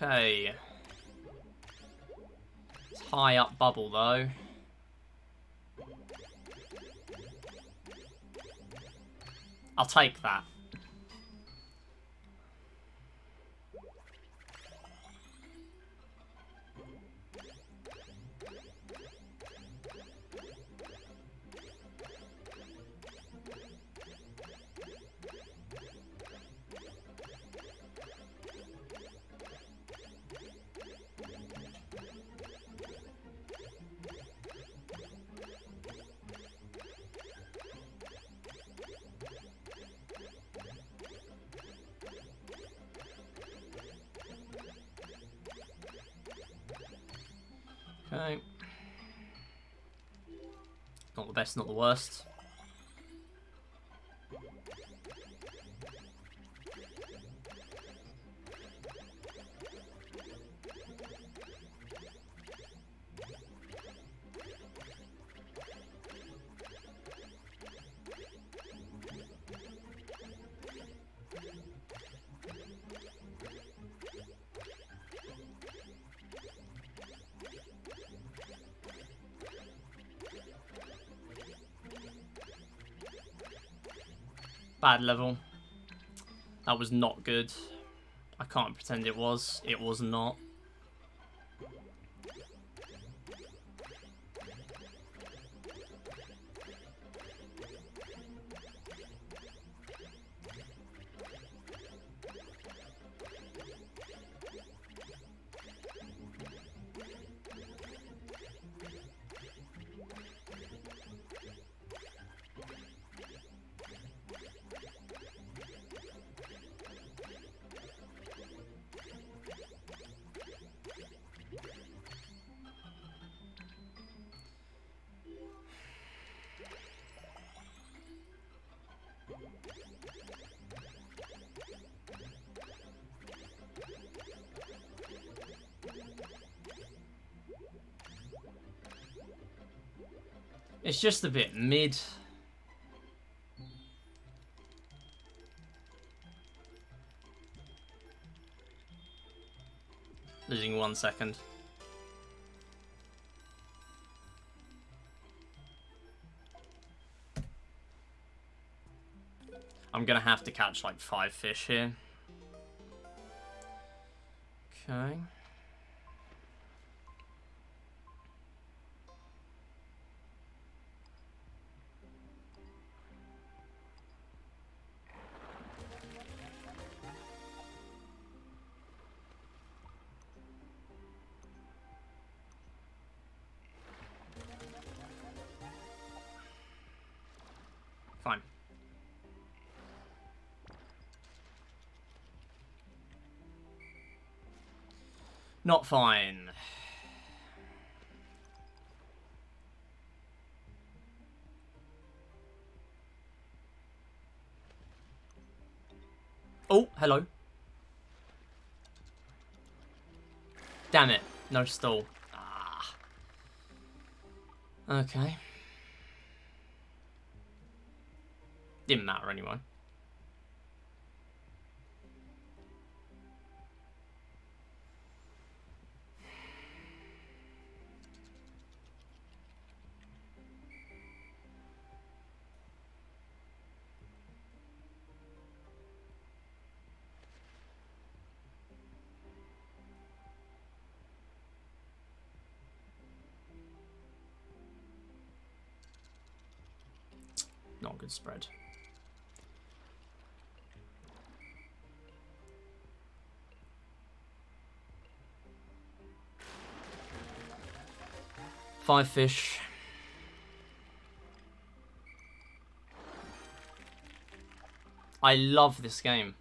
[SPEAKER 1] Okay. It's high up bubble though. I'll take that. Okay. Not the best, not the worst. Bad level. That was not good. I can't pretend it was. It was not. It's just a bit mid. Losing 1 second. I'm gonna have to catch like 5 fish here. Okay. Fine. Not fine. Oh, hello. Damn it. No stall. Ah. Okay. Didn't matter anyway. not a good spread. Five fish. I love this game.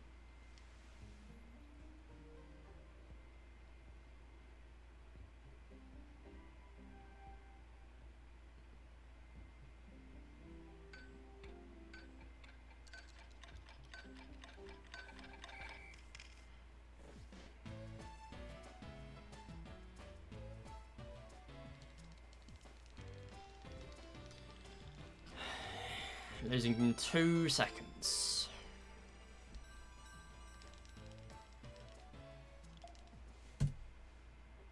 [SPEAKER 1] Losing in 2 seconds.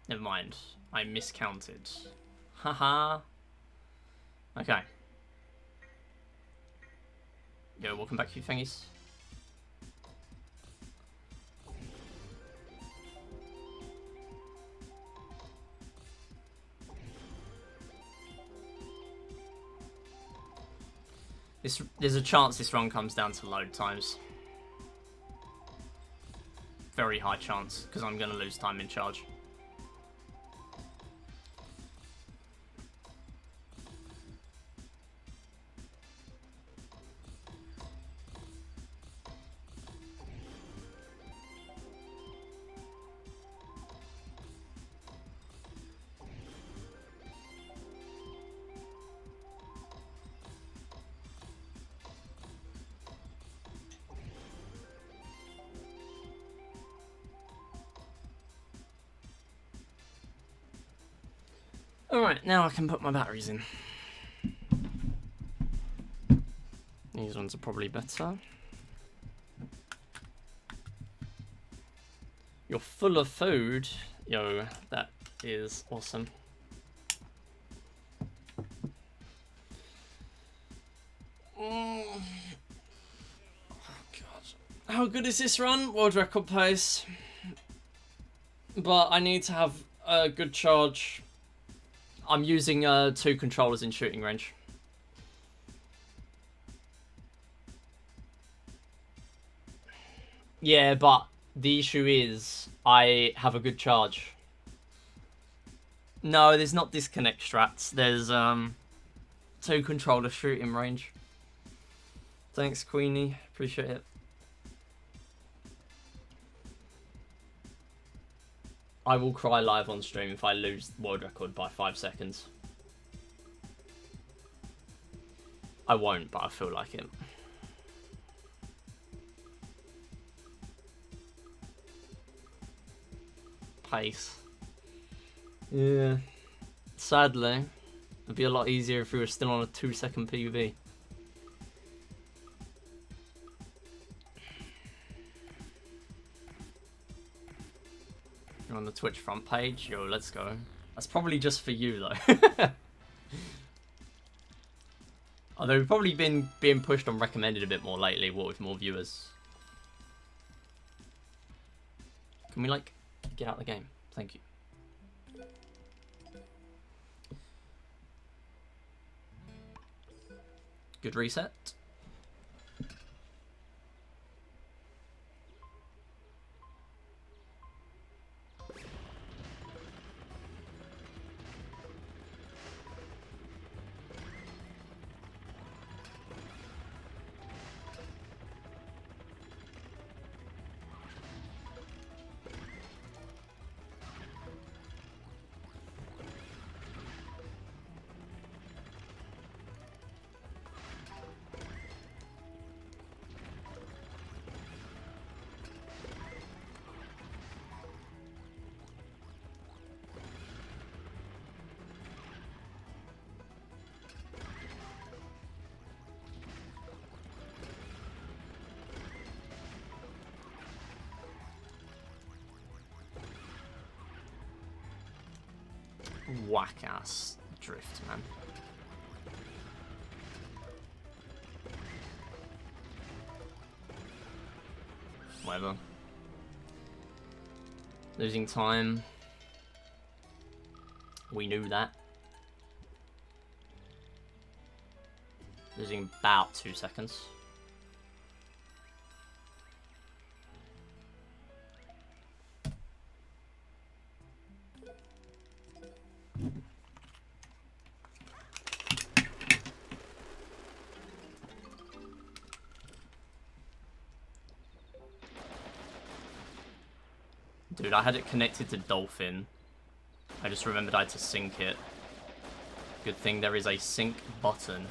[SPEAKER 1] Never mind. I miscounted. Haha. Okay. Yo, welcome back, you thingies. There's a chance this run comes down to load times. Very high chance, because I'm going to lose time in charge. Alright, now I can put my batteries in. These ones are probably better. You're full of food. Yo, that is awesome. Oh god. How good is this run? World record pace. But I need to have a good charge. I'm using 2 controllers in shooting range. Yeah, but the issue is I have a good charge. No, there's not disconnect strats. There's 2 controller shooting range. Thanks, Queenie. Appreciate it. I will cry live on stream if I lose the world record by 5 seconds. I won't, but I feel like it. Pace. Yeah. Sadly, it'd be a lot easier if we were still on a 2-second PB. You're on the Twitch front page. Yo, let's go. That's probably just for you, though. Although we've probably been being pushed on recommended a bit more lately, what with more viewers. Can we, like, get out of the game? Thank you. Good reset. Whack ass drift, man. Whatever. Losing time. We knew that. Losing about 2 seconds. Dude, I had it connected to Dolphin. I just remembered I had to sync it. Good thing there is a sync button.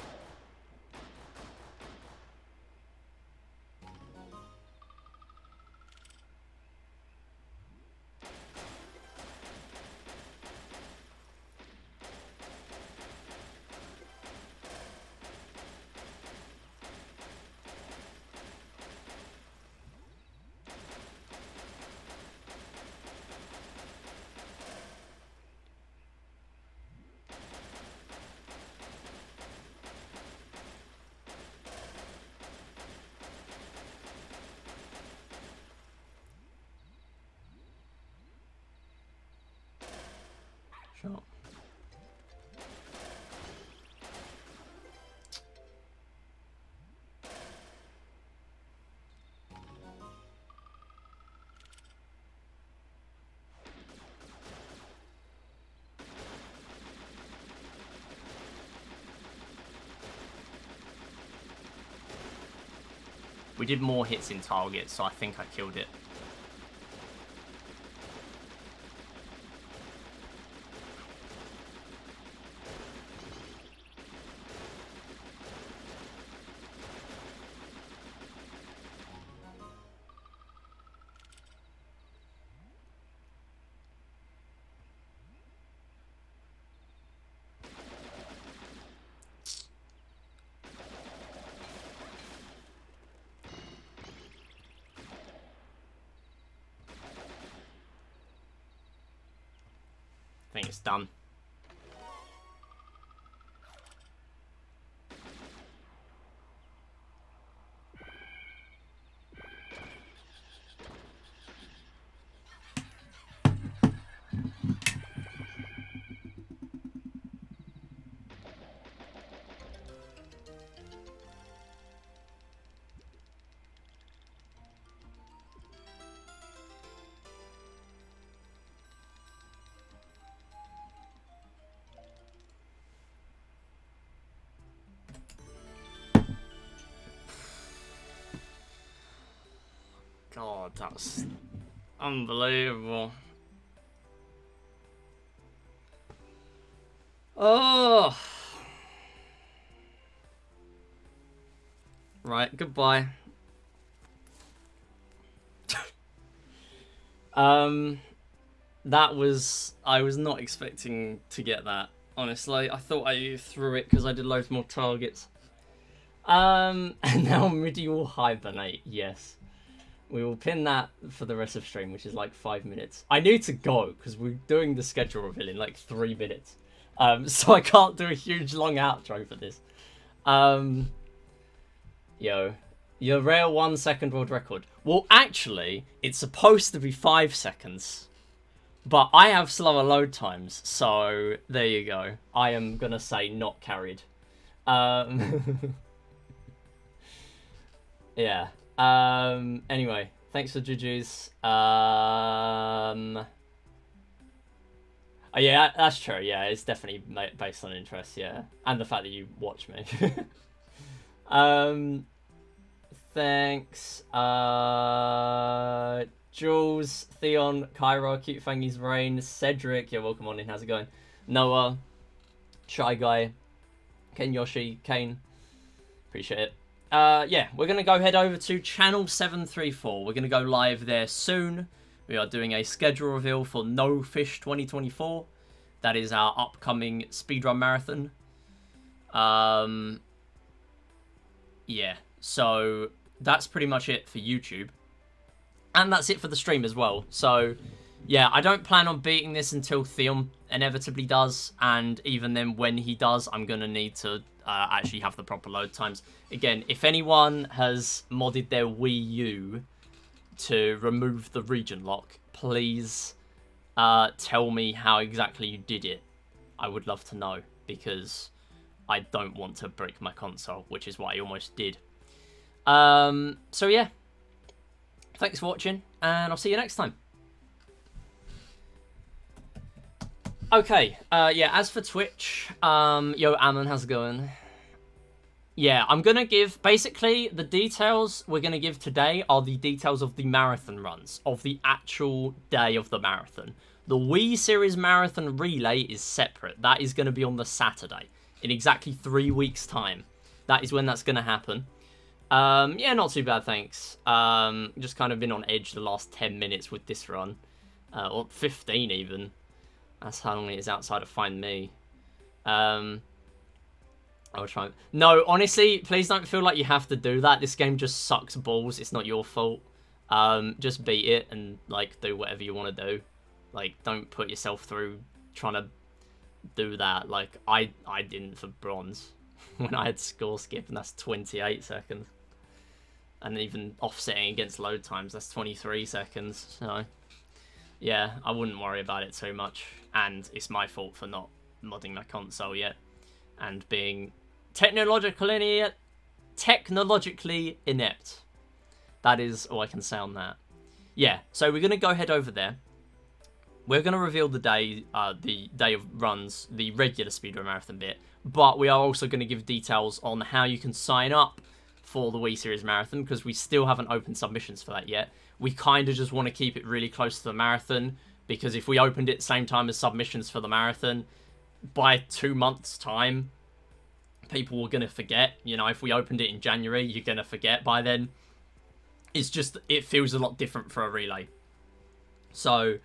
[SPEAKER 1] Sure. We did more hits in target, so I think I killed it. I think it's done. God, that's unbelievable. Oh. Right, goodbye. That was... I was not expecting to get that, honestly. I thought I threw it because I did loads more targets. And now Medieval Hibernate, yes. We will pin that for the rest of stream, which is like 5 minutes. I need to go, because we're doing the schedule reveal in like 3 minutes. So I can't do a huge long outro for this. Yo, your rare 1 second world record. Well, actually, it's supposed to be 5 seconds. But I have slower load times, so there you go. I am going to say not carried. Yeah. Anyway, thanks for Juju's. Oh, yeah, that's true. Yeah, it's definitely based on interest. Yeah, and the fact that you watch me. Thanks. Jules, Theon, Kyra, Cute Fangies, Rain, Cedric. You're welcome on in. How's it going? Noah, Shy Guy, Ken Yoshi, Kane. Appreciate it. Yeah, we're going to go head over to channel 734. We're going to go live there soon. We are doing a schedule reveal for No Fish 2024. That is our upcoming speedrun marathon. Yeah, so that's pretty much it for YouTube. And that's it for the stream as well. So, yeah, I don't plan on beating this until Theon inevitably does. And even then, when he does, I'm going to need to actually have the proper load times. Again, if anyone has modded their Wii U to remove the region lock, please tell me how exactly you did it. I would love to know, because I don't want to break my console, which is what I almost did. So yeah, thanks for watching, and I'll see you next time. Okay, yeah, as for Twitch, yo, Ammon, how's it going? Yeah, I'm going to give, basically, the details we're going to give today are the details of the marathon runs, of the actual day of the marathon. The Wii Series Marathon Relay is separate. That is going to be on the Saturday, in exactly 3 weeks' time. That is when that's going to happen. Yeah, not too bad, thanks. Just kind of been on edge the last 10 minutes with this run. Or 15 even. That's how long it is outside of Find Me. I'll try. No, honestly, please don't feel like you have to do that. This game just sucks balls. It's not your fault. Just beat it and, like, do whatever you want to do. Like, don't put yourself through trying to do that. Like, I didn't for bronze when I had score skip, and that's 28 seconds. And even offsetting against load times, that's 23 seconds. So, yeah, I wouldn't worry about it too much. And it's my fault for not modding my console yet. And being technologically inept. That is all I can say on that. Yeah, so we're going to go head over there. We're going to reveal the day of runs, the regular speedrun marathon bit. But we are also going to give details on how you can sign up for the Wii Series Marathon, because we still haven't opened submissions for that yet. We kind of just want to keep it really close to the marathon, because if we opened it at the same time as submissions for the marathon, by 2 months' time, people were going to forget. You know, if we opened it in January, you're going to forget by then. It's just, it feels a lot different for a relay. So,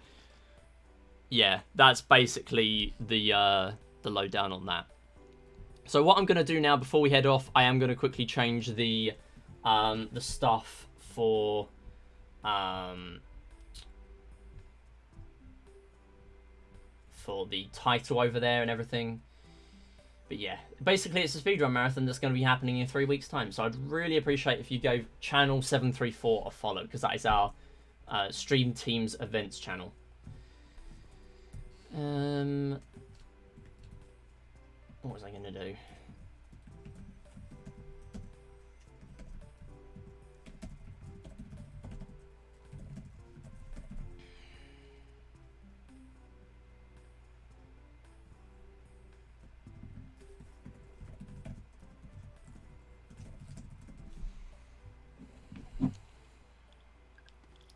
[SPEAKER 1] yeah, that's basically the lowdown on that. So what I'm going to do now before we head off, I am going to quickly change the stuff for the title over there and everything. But yeah, basically it's a speedrun marathon that's going to be happening in 3 weeks' time. So I'd really appreciate if you gave channel 734 a follow, because that is our Stream Teams events channel. What was I going to do?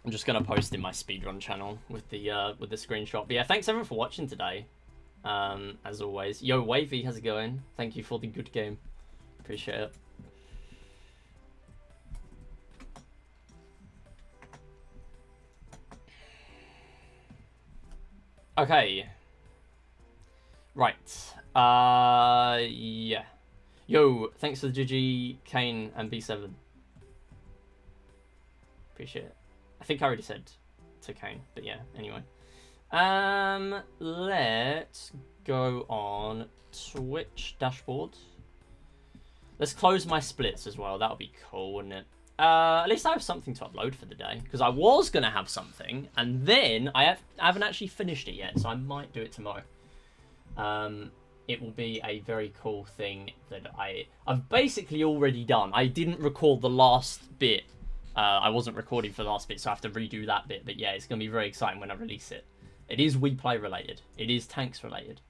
[SPEAKER 1] I'm just gonna post in my speedrun channel with the screenshot. But yeah, thanks everyone for watching today. As always, yo Wavy, how's it going? Thank you for the good game. Appreciate it. Okay. Right. Yeah. Yo, thanks for the GG, Kane and B7. Appreciate it. I think I already said to Kane, but yeah, anyway. Let's go on Twitch dashboard. Let's close my splits as well. That would be cool, wouldn't it? At least I have something to upload for the day, because I was going to have something, and then I haven't actually finished it yet, so I might do it tomorrow. It will be a very cool thing that I've basically already done. I didn't record the last bit. I wasn't recording for the last bit, so I have to redo that bit. But yeah, it's going to be very exciting when I release it. It is Wii Play related. It is tanks related,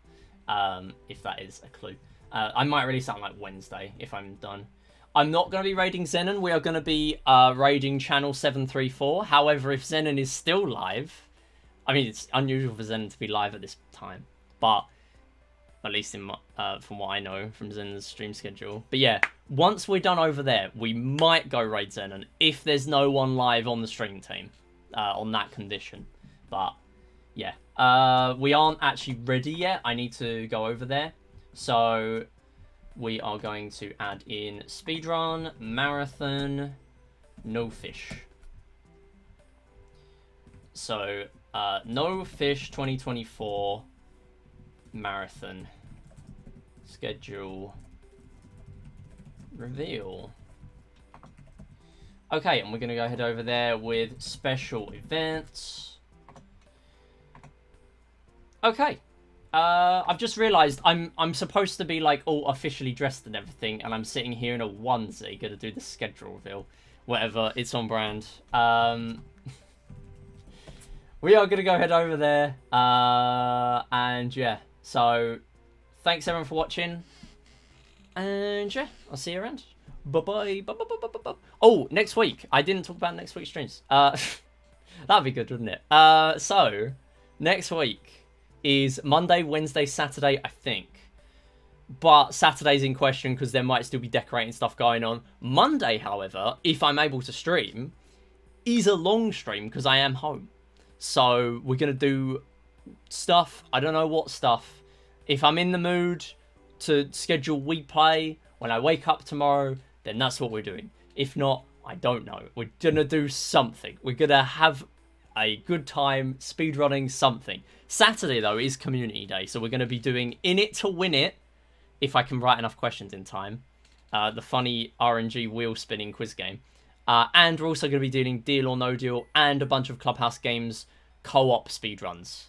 [SPEAKER 1] if that is a clue. I might release that on like Wednesday if I'm done. I'm not going to be raiding Zenon. We are going to be raiding channel 734. However, if Zenon is still live, I mean, it's unusual for Zenon to be live at this time, but at least in from what I know from Zenon's stream schedule. But yeah, once we're done over there, we might go raid Zenon if there's no one live on the stream team on that condition. But yeah, we aren't actually ready yet. I need to go over there. So we are going to add in speedrun, marathon, no fish. So no fish 2024 marathon schedule reveal. Okay, and we're gonna go head over there with special events. Okay, I've just realised I'm supposed to be like all officially dressed and everything, and I'm sitting here in a onesie, gonna do the schedule reveal. Whatever, it's on brand. We are gonna go head over there, and yeah. So, thanks everyone for watching, and yeah, I'll see you around. Bye bye. Oh, next week. I didn't talk about next week's streams. That'd be good, wouldn't it? So next week is Monday, Wednesday, Saturday, I think. But Saturday's in question because there might still be decorating stuff going on. Monday, however, if I'm able to stream, is a long stream because I am home. So we're going to do stuff. I don't know what stuff. If I'm in the mood to schedule Wii Play when I wake up tomorrow, then that's what we're doing. If not, I don't know. We're going to do something. We're going to have a good time speedrunning something. Saturday, though, is community day. So we're going to be doing In It to Win It, if I can write enough questions in time. The funny RNG wheel spinning quiz game. And we're also going to be doing Deal or No Deal and a bunch of Clubhouse Games co-op speedruns.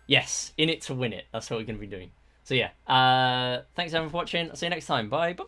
[SPEAKER 1] Yes, In It to Win It. That's what we're going to be doing. So yeah, thanks everyone for watching. I'll see you next time. Bye. Bye.